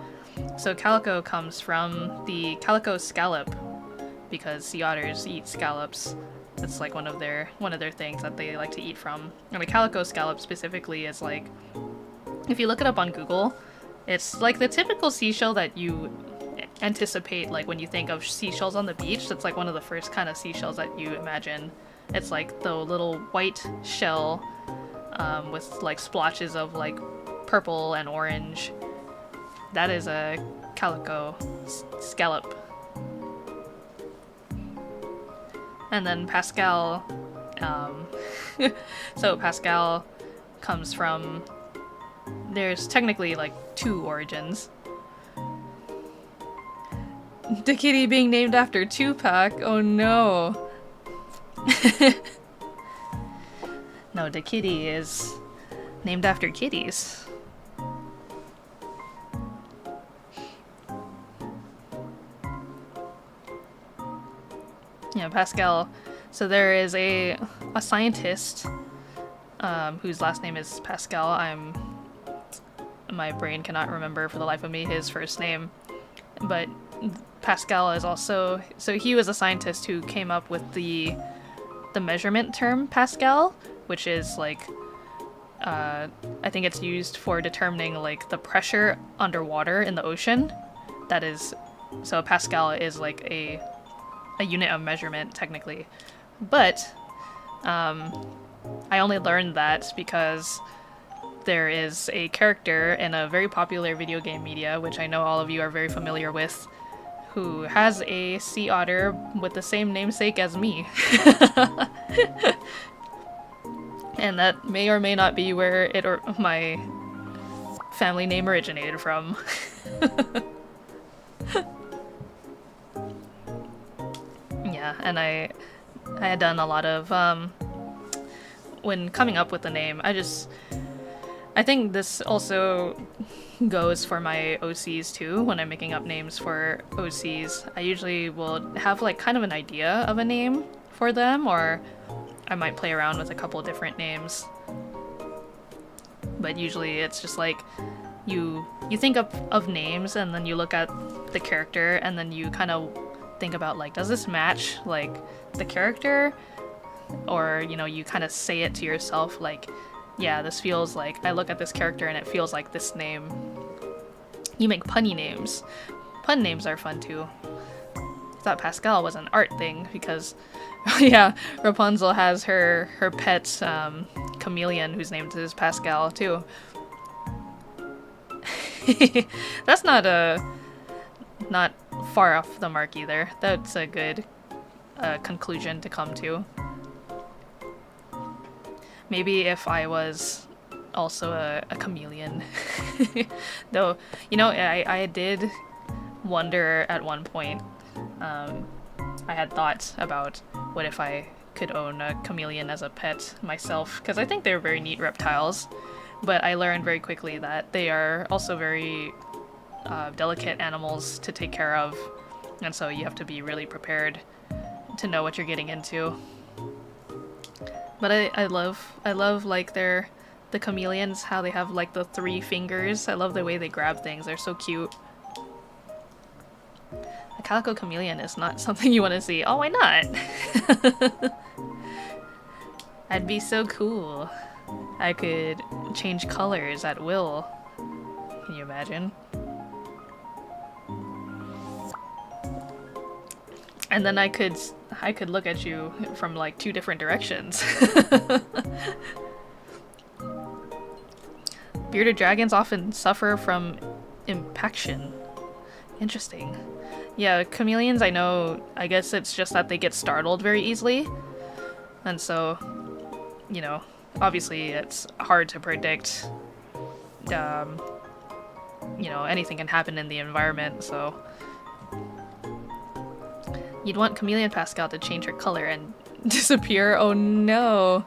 so Calico comes from the Calico scallop, because sea otters eat scallops. It's like one of their things that they like to eat from. And the Calico scallop specifically is like, if you look it up on Google, it's like the typical seashell that you anticipate like when you think of seashells on the beach. It's like one of the first kind of seashells that you imagine. It's like the little white shell with like splotches of like purple and orange. That is a Calico scallop. And then Pascal, so Pascal comes from, there's technically like two origins. The kitty being named after Tupac, oh no. No, the kitty is named after kitties. Yeah, Pascal. So there is a scientist whose last name is Pascal. My brain cannot remember for the life of me his first name, but Pascal is also, so he was a scientist who came up with the measurement term Pascal, which is like I think it's used for determining like the pressure underwater in the ocean. That is, so Pascal is like a unit of measurement technically, but I only learned that because there is a character in a very popular video game media, which I know all of you are very familiar with, who has a sea otter with the same namesake as me. And that may or may not be where my family name originated from. Yeah, and I had done a lot of when coming up with the name, I think this also goes for my OCs too. When I'm making up names for OCs, I usually will have like kind of an idea of a name for them, or I might play around with a couple different names. But usually it's just like you think of names, and then you look at the character, and then you kind of think about like, does this match like the character? Or, you know, you kind of say it to yourself like, yeah, this feels like, I look at this character and it feels like this name. You make punny names. Pun names are fun too. I thought Pascal was an art thing because, yeah, Rapunzel has her pet chameleon whose name is Pascal too. That's not far off the mark either. That's a good conclusion to come to. Maybe if I was also a chameleon. Though, you know, I did wonder at one point, I had thoughts about what if I could own a chameleon as a pet myself, because I think they're very neat reptiles, but I learned very quickly that they are also very delicate animals to take care of, and so you have to be really prepared to know what you're getting into. But I love like the chameleons, how they have like the 3 fingers. I love the way they grab things. They're so cute. A calico chameleon is not something you want to see. Oh, why not? That'd be so cool. I could change colors at will. Can you imagine? And then I could look at you from like 2 different directions. Bearded dragons often suffer from impaction. Interesting. Yeah, chameleons, I guess it's just that they get startled very easily. And so, you know, obviously it's hard to predict. You know, anything can happen in the environment, so... You'd want Chameleon Pascal to change her color and disappear? Oh no!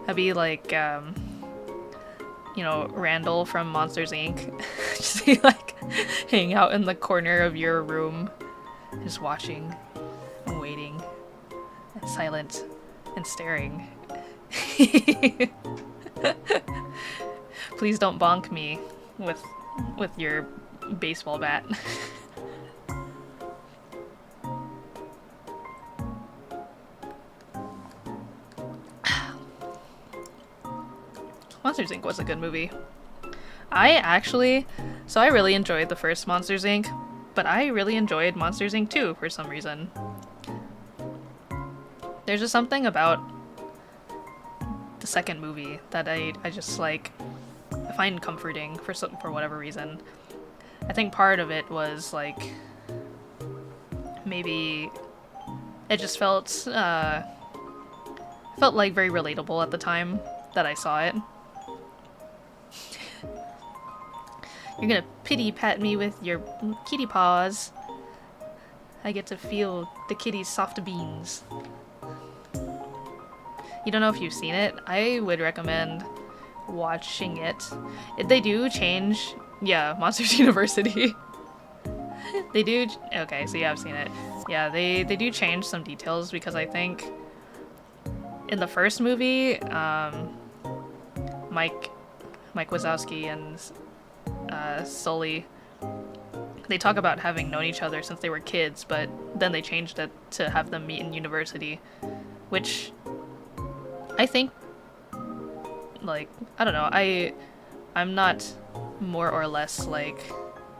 That'd be like, you know, Randall from Monsters Inc. Just be like, hang out in the corner of your room, just watching, and waiting, and silent, and staring. Please don't bonk me with your baseball bat. Monsters Inc. was a good movie. I really enjoyed the first Monsters Inc., but I really enjoyed Monsters Inc. 2 for some reason. There's just something about the second movie that I just like, I find comforting for whatever reason. I think part of it was like, maybe it just felt like very relatable at the time that I saw it. You're gonna pity pat me with your kitty paws. I get to feel the kitty's soft beans. You don't know if you've seen it? I would recommend watching it. They do change, yeah, Monsters University. They do, okay, so yeah, I've seen it. Yeah, they do change some details because I think in the first movie, Mike Wazowski and Sully, they talk about having known each other since they were kids, but then they changed it to have them meet in university, which I think, like, I don't know, I'm not more or less, like,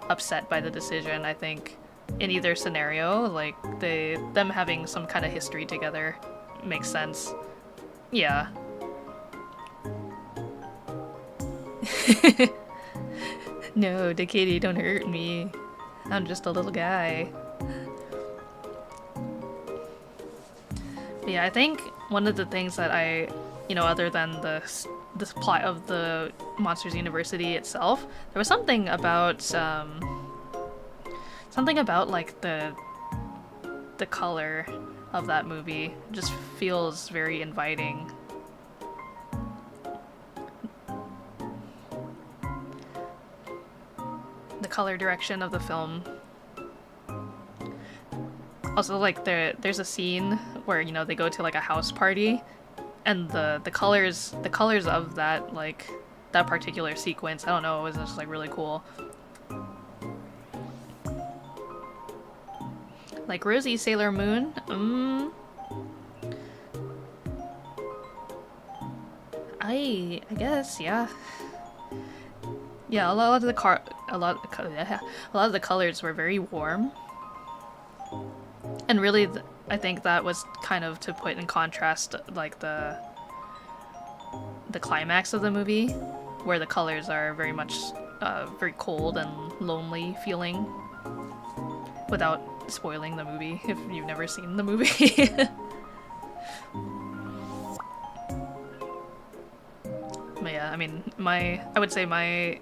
upset by the decision. I think in either scenario, like, them having some kind of history together makes sense. Yeah. No, the kitty, don't hurt me. I'm just a little guy. But yeah, I think one of the things that other than the plot of the Monsters University itself, there was something about like the color of that movie. It just feels very inviting. The color direction of the film. Also, like, there's a scene where, you know, they go to like a house party, and the colors of that, like, that particular sequence, I don't know, it was just like really cool. Like Rosie Sailor Moon? I guess, yeah. Yeah, a lot of the colors were very warm. And really, I think that was kind of to put in contrast, like, the climax of the movie, where the colors are very much very cold and lonely feeling, without spoiling the movie if you've never seen the movie. But yeah, I mean, I would say my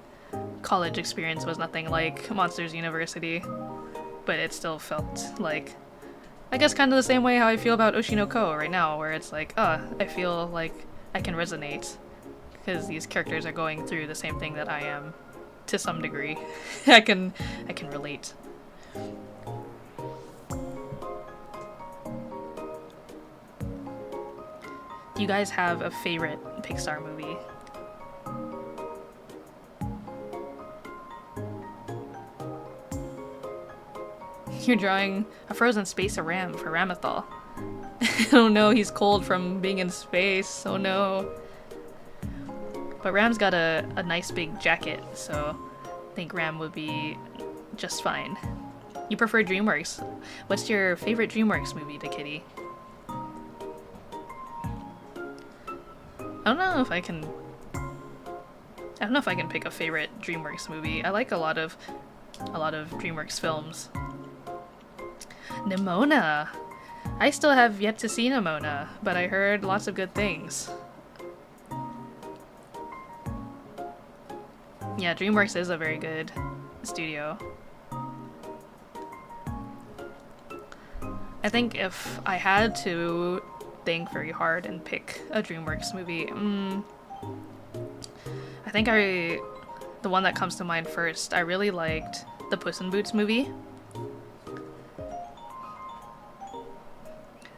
college experience was nothing like Monsters University, but it still felt like, I guess, kind of the same way how I feel about Oshinoko right now, where it's like, I feel like I can resonate because these characters are going through the same thing that I am, to some degree. I can relate. Do you guys have a favorite Pixar movie? You're drawing a frozen space ram for Ramethal. Oh no, he's cold from being in space. Oh no. But Ram's got a nice big jacket, so I think Ram would be just fine. You prefer DreamWorks. What's your favorite DreamWorks movie, to Kitty? I don't know if I can pick a favorite DreamWorks movie. I like a lot of DreamWorks films. Nimona! I still have yet to see Nimona, but I heard lots of good things. Yeah, DreamWorks is a very good studio. I think if I had to think very hard and pick a DreamWorks movie, I think the one that comes to mind first, I really liked the Puss in Boots movie.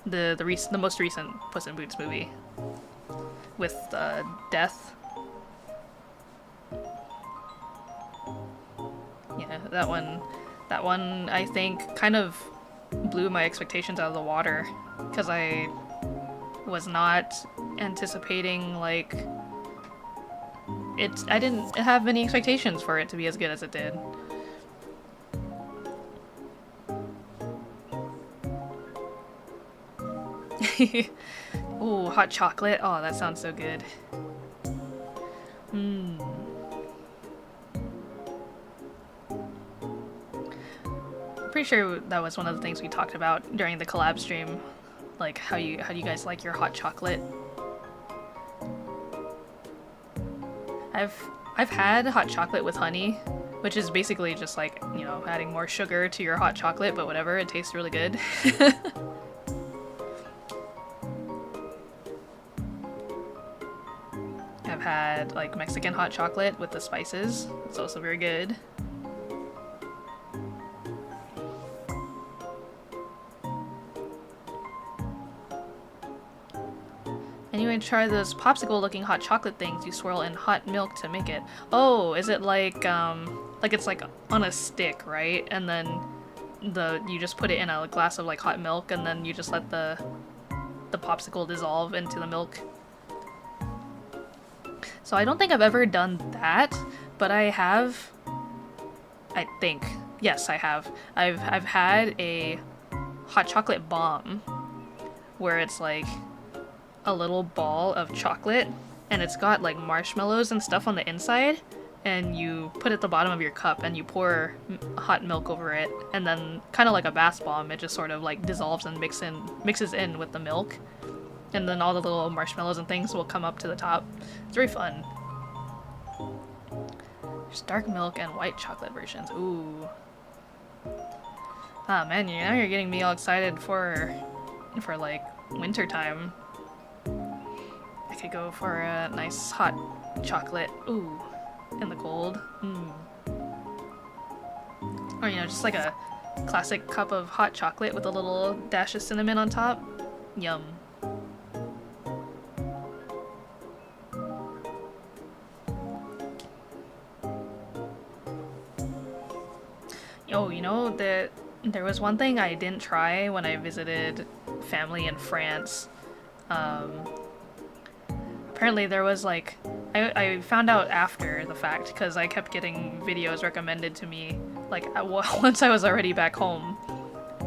The most recent Puss in Boots movie with Death. Yeah, that one I think kind of blew my expectations out of the water, because I was not anticipating, like, I didn't have any expectations for it to be as good as it did. Ooh, hot chocolate. Oh, that sounds so good. Pretty sure that was one of the things we talked about during the collab stream, like how do you guys like your hot chocolate? I've had hot chocolate with honey, which is basically just like, you know, adding more sugar to your hot chocolate, but whatever, it tastes really good. I've had like Mexican hot chocolate with the spices. It's also very good. Anyway, try those popsicle looking hot chocolate things you swirl in hot milk to make it. Oh, is it like it's like on a stick, right? And then you just put it in a glass of like hot milk, and then you just let the popsicle dissolve into the milk. So I don't think I've ever done that, but I have, I think. Yes, I have. I've had a hot chocolate bomb where it's like a little ball of chocolate and it's got like marshmallows and stuff on the inside, and you put it at the bottom of your cup and you pour hot milk over it, and then kind of like a bath bomb, it just sort of like dissolves and mixes in with the milk, and then all the little marshmallows and things will come up to the top. It's very fun. There's dark milk and white chocolate versions. Ooh. Ah man, now you're getting me all excited for for like winter time, I could go for a nice hot chocolate. Ooh, in the cold. Or, you know, just like a classic cup of hot chocolate with a little dash of cinnamon on top. Yum. Oh, you know, there was one thing I didn't try when I visited family in France. Apparently there was like, I found out after the fact because I kept getting videos recommended to me like once I was already back home.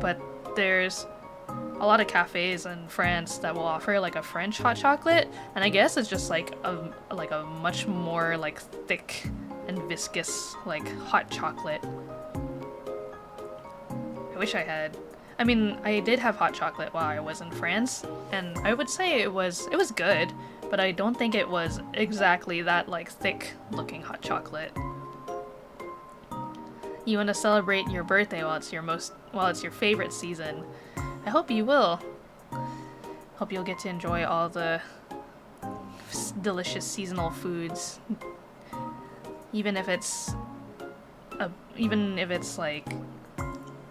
But there's a lot of cafes in France that will offer like a French hot chocolate, and I guess it's just like a much more like thick and viscous like hot chocolate. I wish I had. I mean, I did have hot chocolate while I was in France, and I would say it was good, but I don't think it was exactly that like thick looking hot chocolate. You want to celebrate your birthday while it's your favorite season. I hope you will. Hope you'll get to enjoy all the delicious seasonal foods, even if it's like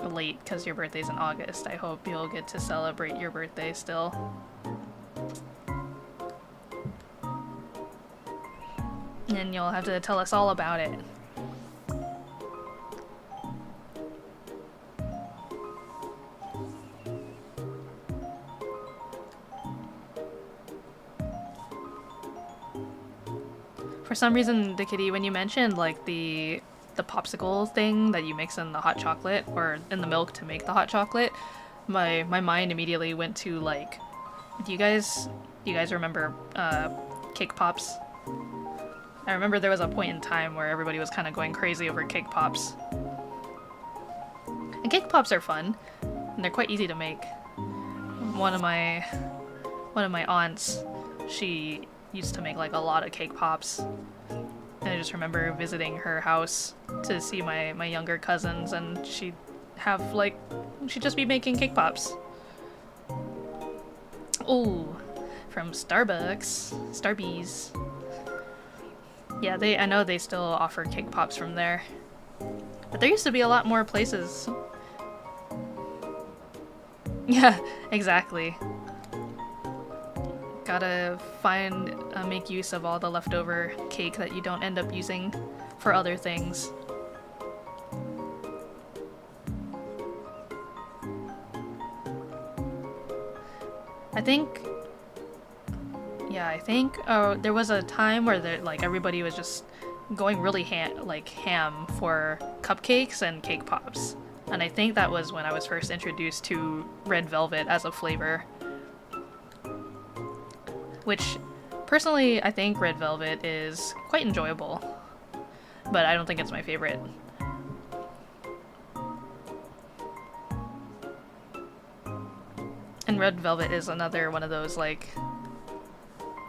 late because your birthday's in August. I hope you'll get to celebrate your birthday still. And you'll have to tell us all about it. For some reason, Dickety, when you mentioned like the popsicle thing that you mix in the hot chocolate or in the milk to make the hot chocolate, my mind immediately went to like, do you guys remember cake pops? I remember there was a point in time where everybody was kind of going crazy over cake pops. And cake pops are fun, and they're quite easy to make. One of my aunts, she used to make like a lot of cake pops. And I just remember visiting her house to see my younger cousins, and she'd just be making cake pops. Ooh, from Starbucks. Yeah, I know they still offer cake pops from there. But there used to be a lot more places. Yeah, exactly. Gotta make use of all the leftover cake that you don't end up using for other things. I think there was a time where everybody was just going really ham for cupcakes and cake pops. And I think that was when I was first introduced to red velvet as a flavor. Which, personally, I think red velvet is quite enjoyable. But I don't think it's my favorite. And red velvet is another one of those, like,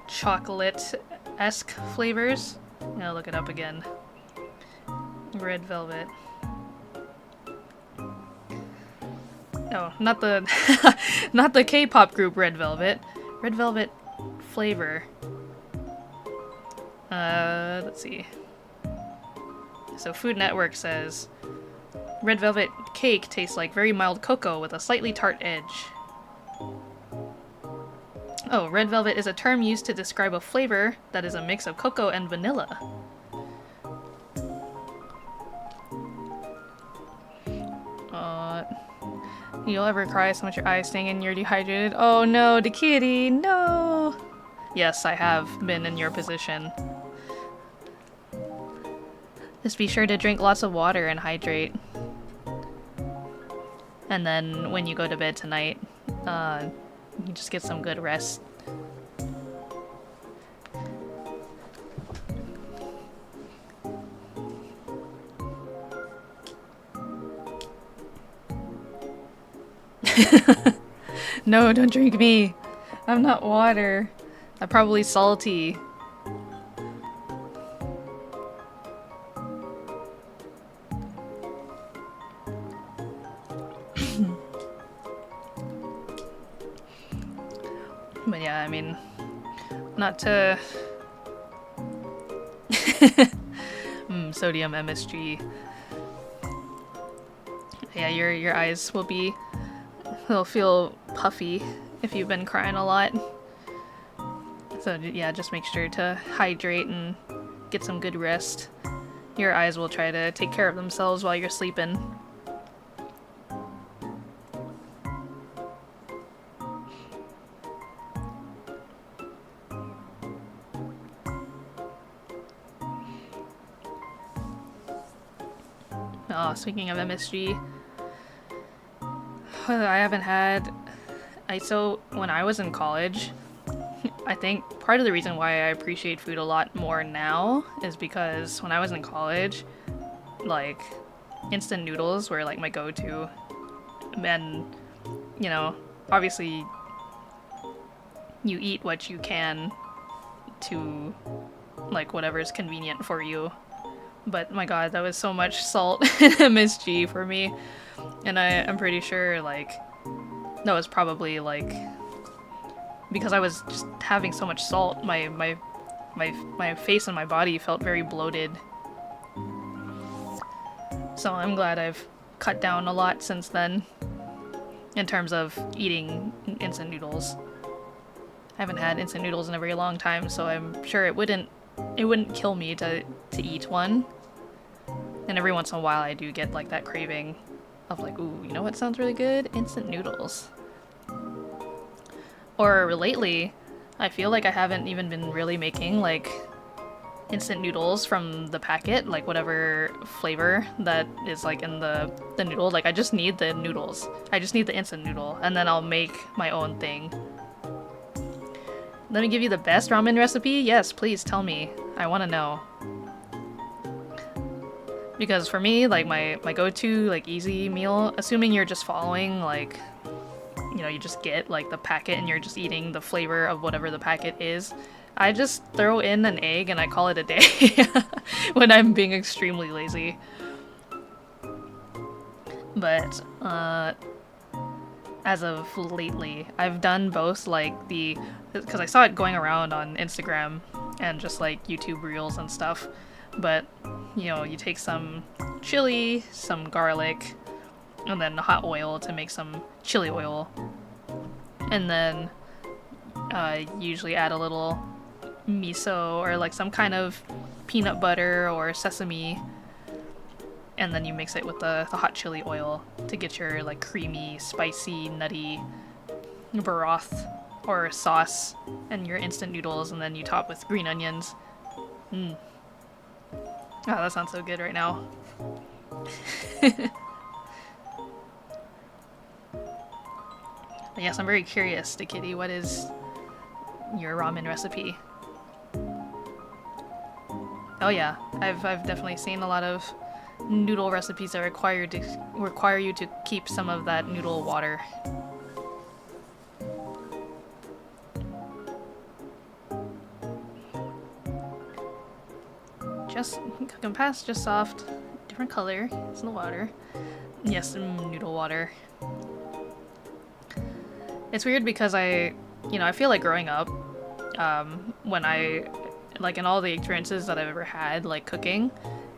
chocolate-esque flavors. I'm gonna look it up again. Red velvet. No, not the not the K-pop group Red Velvet. Red Velvet flavor. Let's see. So Food Network says red velvet cake tastes like very mild cocoa with a slightly tart edge. Oh, red velvet is a term used to describe a flavor that is a mix of cocoa and vanilla. You'll ever cry so much your eyes sting and you're dehydrated? Oh no, the kitty, no! Yes, I have been in your position. Just be sure to drink lots of water and hydrate. And then when you go to bed tonight, you just get some good rest. No, don't drink me. I'm not water. I'm probably salty. yeah, I mean, not to... sodium MSG. Yeah, your eyes will be... they'll feel puffy if you've been crying a lot. So yeah, just make sure to hydrate and get some good rest. Your eyes will try to take care of themselves while you're sleeping. Oh, speaking of MSG, I haven't had ISO when I was in college. I think part of the reason why I appreciate food a lot more now is because when I was in college, like, instant noodles were like my go-to. And, you know, obviously you eat what you can to, like, whatever's convenient for you. But my god, that was so much salt and MSG for me. And I'm pretty sure, like, that was probably, like, because I was just having so much salt, my face and my body felt very bloated. So I'm glad I've cut down a lot since then, in terms of eating instant noodles. I haven't had instant noodles in a very long time, so I'm sure it wouldn't kill me to eat one. And every once in a while I do get like that craving of like, ooh, you know what sounds really good? Instant noodles. Or lately, I feel like I haven't even been really making like instant noodles from the packet, like whatever flavor that is like in the noodle. Like I just need the noodles. I just need the instant noodle, and then I'll make my own thing. Let me give you the best ramen recipe? Yes, please tell me. I want to know. Because for me, like my go-to like easy meal, assuming you're just following like, you know, you just get like the packet and you're just eating the flavor of whatever the packet is, I just throw in an egg and I call it a day when I'm being extremely lazy. But as of lately, I've done both like because I saw it going around on Instagram and just like YouTube reels and stuff. But, you know, you take some chili, some garlic, and then hot oil to make some chili oil. And then usually add a little miso or like some kind of peanut butter or sesame. And then you mix it with the hot chili oil to get your like creamy, spicy, nutty broth or sauce and your instant noodles, and then you top with green onions. Mmm. Oh, that sounds so good right now. Yes, I'm very curious, Kitty. What is your ramen recipe? Oh yeah, I've definitely seen a lot of noodle recipes that require you to keep some of that noodle water. Just cooking past, just soft, different color. It's in the water. Yes, noodle water. It's weird because I feel like growing up, when I, like in all the experiences that I've ever had, like cooking,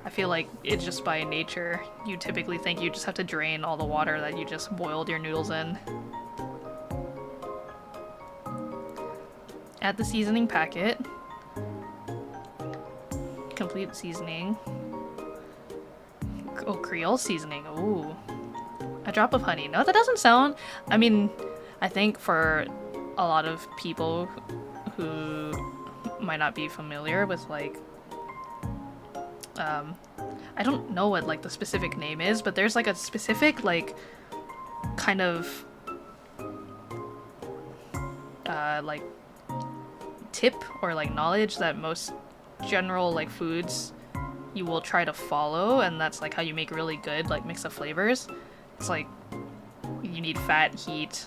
I feel like it's just by nature. You typically think you just have to drain all the water that you just boiled your noodles in. Add the seasoning packet. Complete seasoning. Oh, Creole seasoning. Ooh. A drop of honey. No, that doesn't sound... I mean, I think for a lot of people who might not be familiar with, like... I don't know what, like, the specific name is, but there's, like, a specific, like, kind of... like, tip or, like, knowledge that most general like foods you will try to follow, and that's like how you make really good like mix of flavors. It's like you need fat, heat,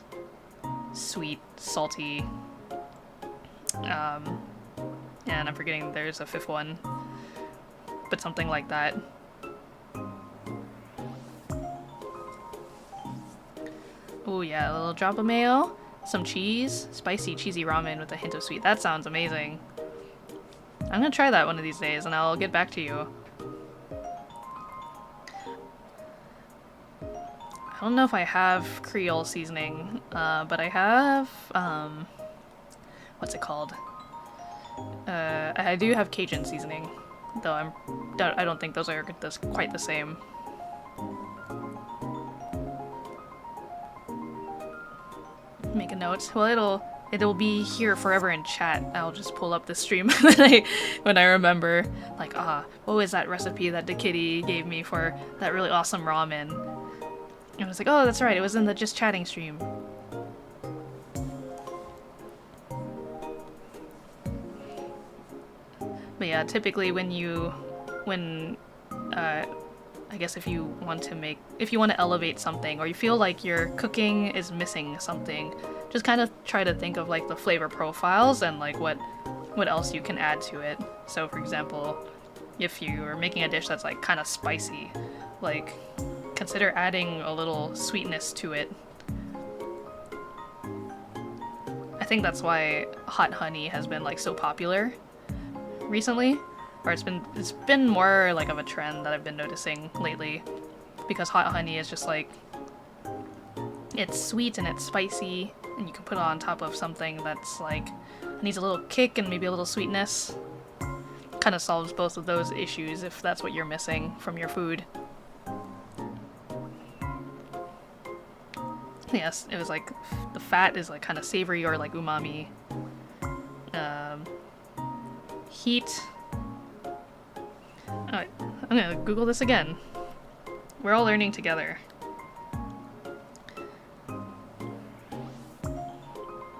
sweet, salty, and I'm forgetting there's a fifth one, but something like that. Oh yeah, a little drop of mayo. some cheese, spicy cheesy ramen with a hint of sweet. That sounds amazing. I'm gonna try that one of these days and I'll get back to you. I don't know if I have Creole seasoning, but I have, what's it called? I do have Cajun seasoning, though I don't think those are quite the same. Make a note. Well, it'll be here forever in chat. I'll just pull up the stream when I remember, like, what was that recipe that the kitty gave me for that really awesome ramen? And I was like, oh, that's right, it was in the Just Chatting stream. But yeah, typically I guess if you want to elevate something, or you feel like your cooking is missing something, just kind of try to think of like the flavor profiles and like what else you can add to it. So for example, if you are making a dish that's like kind of spicy, like consider adding a little sweetness to it. I think that's why hot honey has been like so popular recently, or it's been more like of a trend that I've been noticing lately, because hot honey is just like, it's sweet and it's spicy, and you can put it on top of something that's like needs a little kick and maybe a little sweetness. Kind of solves both of those issues if that's what you're missing from your food. Yes, it was like the fat is like kind of savory or like umami. Heat. Alright, I'm gonna Google this again. We're all learning together.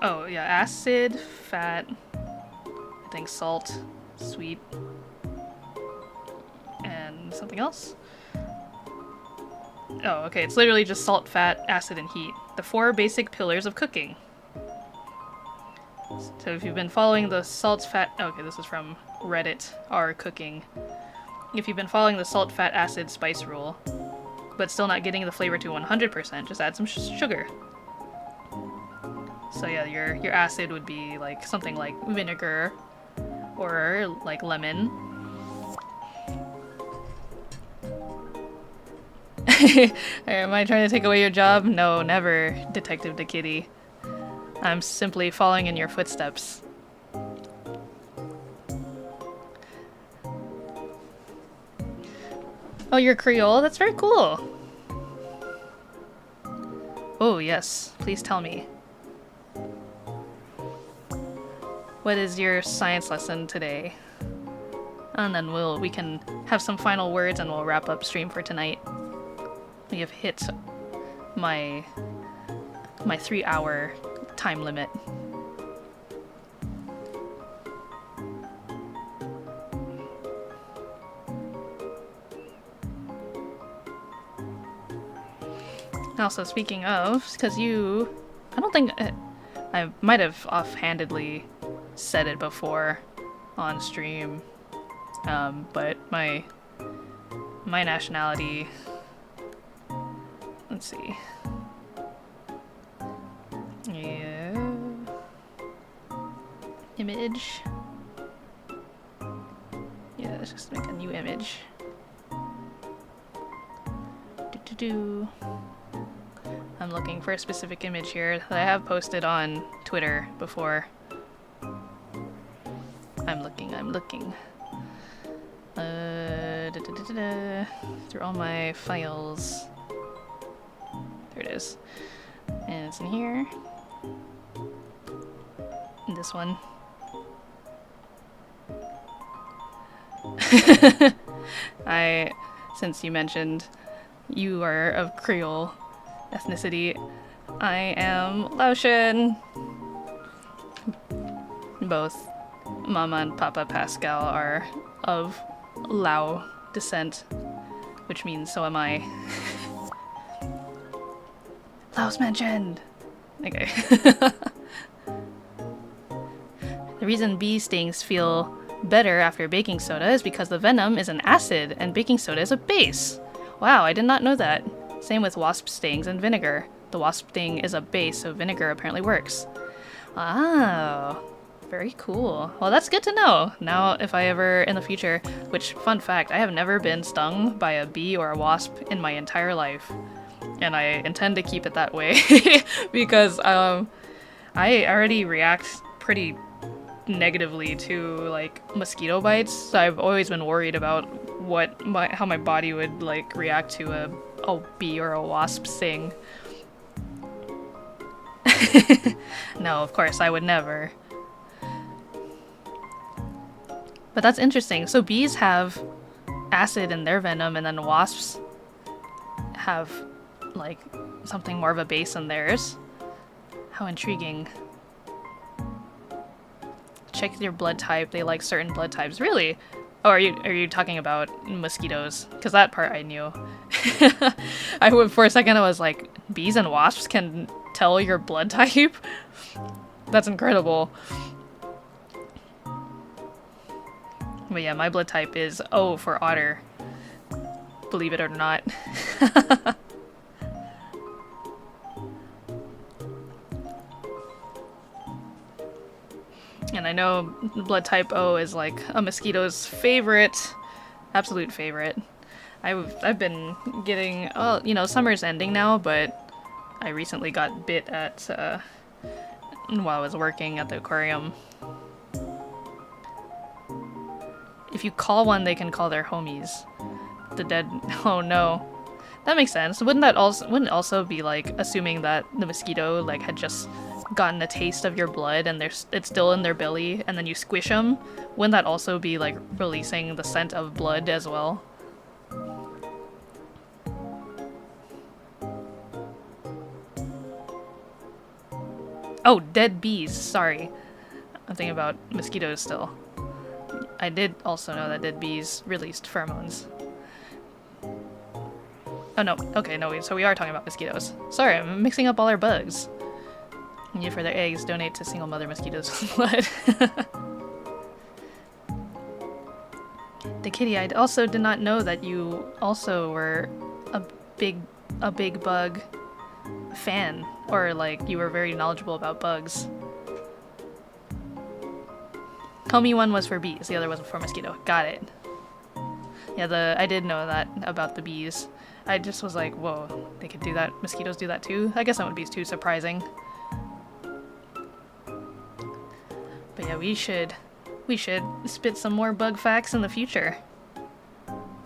Oh yeah, acid, fat, I think salt, sweet, and something else? Oh, okay, it's literally just salt, fat, acid, and heat. The 4 basic pillars of cooking. So if you've been following the salt, fat... Okay, this is from Reddit, r cooking. If you've been following the salt, fat, acid, spice rule, but still not getting the flavor to 100%, just add some sugar. So yeah, your acid would be like something like vinegar or like lemon. Am I trying to take away your job? No, never, Detective DeKitty. I'm simply following in your footsteps. Oh, you're Creole? That's very cool. Oh, yes. Please tell me. What is your science lesson today? And then we can have some final words and we'll wrap up stream for tonight. We have hit my 3-hour time limit. Also, speaking of, because I don't think, I might have offhandedly said it before on stream, but my nationality, let's see. Yeah. Image. Yeah, let's just make a new image. I'm looking for a specific image here that I have posted on Twitter before. I'm looking. Through all my files. There it is. And it's in here. And this one. Since you mentioned you are of Creole ethnicity, I am Laotian. Both Mama and Papa Pascal are of Lao descent, which means so am I. Laos mentioned! Okay. The reason bee stings feel better after baking soda is because the venom is an acid and baking soda is a base. Wow, I did not know that. Same with wasp stings and vinegar. The wasp thing is a base, so vinegar apparently works. Oh, very cool. Well, that's good to know. Now, if I ever in the future, which, fun fact, I have never been stung by a bee or a wasp in my entire life. And I intend to keep it that way because I already react pretty negatively to like mosquito bites, so I've always been worried about how my body would like react to a bee or a wasp sting. No, of course I would never. But that's interesting. So bees have acid in their venom, and then wasps have like something more of a base in theirs. How intriguing. Check your blood type. They like certain blood types. Really? Oh, are you talking about mosquitoes? Because that part I knew. For a second I was like, bees and wasps can tell your blood type? That's incredible. But yeah, my blood type is O for otter. Believe it or not. And I know blood type O is like a mosquito's favorite, absolute favorite. I've been getting, oh, you know, summer's ending now, but I recently got bit at while I was working at the aquarium. If you call one, they can call their homies. The dead. Oh no, that makes sense. Wouldn't it also be like assuming that the mosquito like had just gotten a taste of your blood and it's still in their belly, and then you squish them? Wouldn't that also be like releasing the scent of blood as well? Oh, dead bees. Sorry, I'm thinking about mosquitoes still. I did also know that dead bees released pheromones. Oh no, okay, no, so we are talking about mosquitoes. Sorry, I'm mixing up all our bugs. And for their eggs, donate to single mother mosquitoes with blood. The kitty, I also did not know that you also were a big bug fan, or like you were very knowledgeable about bugs. Homie one was for bees, the other was for mosquito. Got it. Yeah, I did know that about the bees. I just was like, whoa, they could do that. Mosquitoes do that too? I guess that wouldn't be too surprising. But yeah, we should spit some more bug facts in the future.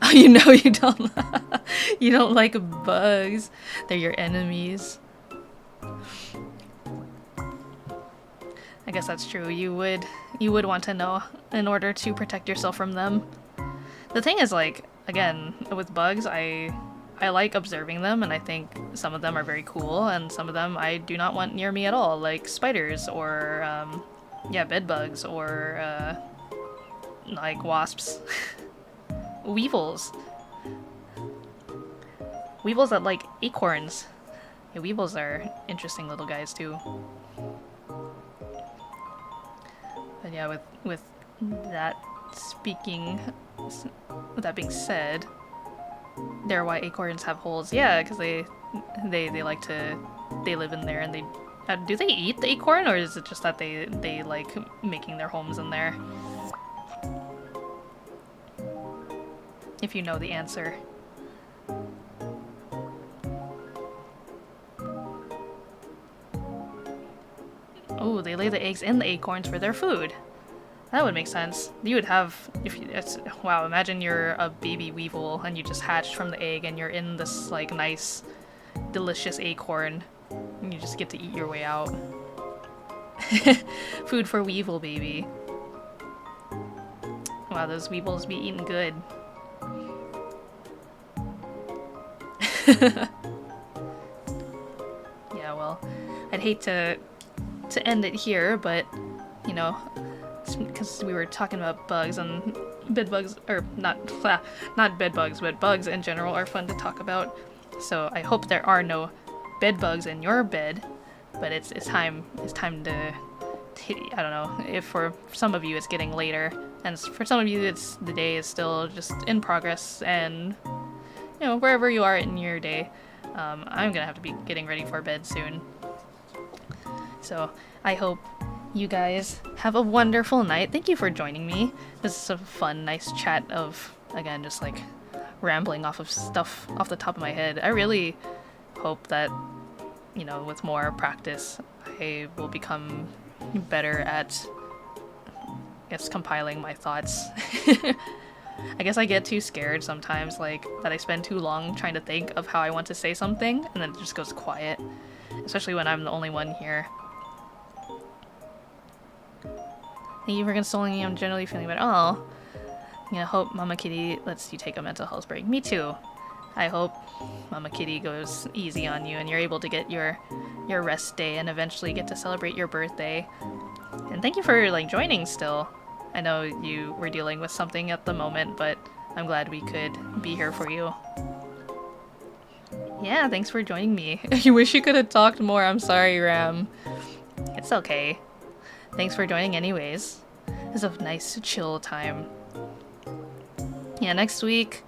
Oh, you know you don't you don't like bugs. They're your enemies. I guess that's true. You would want to know in order to protect yourself from them. The thing is, like, again, with bugs, I like observing them, and I think some of them are very cool, and some of them I do not want near me at all, like spiders or yeah, bed bugs or like wasps. Weevils. Weevils that like acorns. Yeah, weevils are interesting little guys too. But yeah, with that being said, they're why acorns have holes. Yeah, because they like to, they live in there, and they do they eat the acorn, or is it just that they like making their homes in there? If you know the answer. Oh, they lay the eggs in the acorns for their food. That would make sense. You would have, wow, imagine you're a baby weevil and you just hatched from the egg and you're in this like nice, delicious acorn, and you just get to eat your way out. Food for weevil baby. Wow, those weevils be eating good. Yeah, well, I'd hate to end it here, but you know, because we were talking about bugs, and bed bugs, or not bed bugs, but bugs in general are fun to talk about. So I hope there are no bed bugs in your bed, but it's time to I don't know, if for some of you it's getting later, and for some of you the day is still just in progress, and you know, wherever you are in your day, I'm gonna have to be getting ready for bed soon. So I hope you guys have a wonderful night. Thank you for joining me. This is a fun, nice chat of, again, just like rambling off of stuff off the top of my head. I really hope that, you know, with more practice, I will become better at, I guess, compiling my thoughts. I guess I get too scared sometimes, like, that I spend too long trying to think of how I want to say something, and then it just goes quiet. Especially when I'm the only one here. Thank you for consoling me, I'm generally feeling better. Oh, yeah, hope Mama Kitty lets you take a mental health break. Me too. I hope Mama Kitty goes easy on you and you're able to get your rest day and eventually get to celebrate your birthday. And thank you for, like, joining still. I know you were dealing with something at the moment, but I'm glad we could be here for you. Yeah, thanks for joining me. You wish you could have talked more. I'm sorry, Ram. It's okay. Thanks for joining anyways. It's a nice chill time. Yeah, next week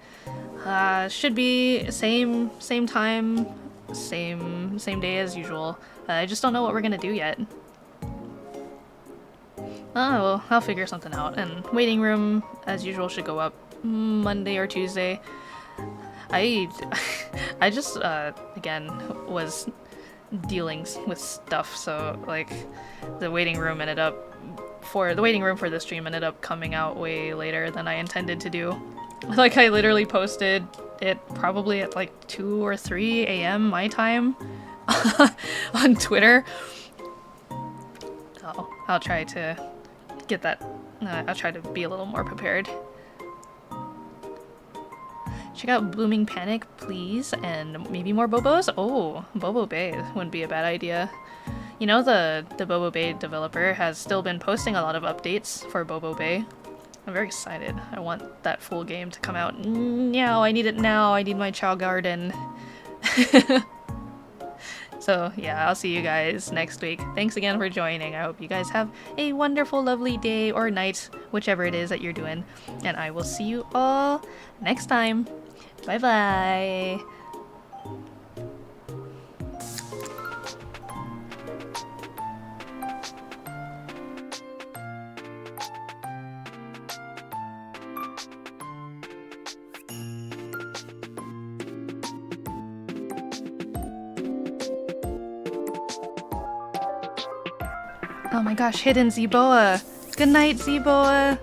should be same time, same day as usual. I just don't know what we're gonna do yet. Oh, well, I'll figure something out. And waiting room, as usual, should go up Monday or Tuesday. I just, again, was dealing with stuff, so, like, the waiting room for the stream ended up coming out way later than I intended to do. Like, I literally posted it probably at, like, 2 or 3 a.m. my time on Twitter. Oh, I'll try to get that. I'll try to be a little more prepared. Check out Blooming Panic, please, and maybe more Bobos? Oh, Bobo Bay wouldn't be a bad idea. You know, the Bobo Bay developer has still been posting a lot of updates for Bobo Bay. I'm very excited. I want that full game to come out. Now, I need it now. I need my Chow Garden. So, yeah, I'll see you guys next week. Thanks again for joining. I hope you guys have a wonderful, lovely day or night, whichever it is that you're doing. And I will see you all next time. Bye-bye. Oh my gosh, hidden Zeboa. Good night, Zeboa.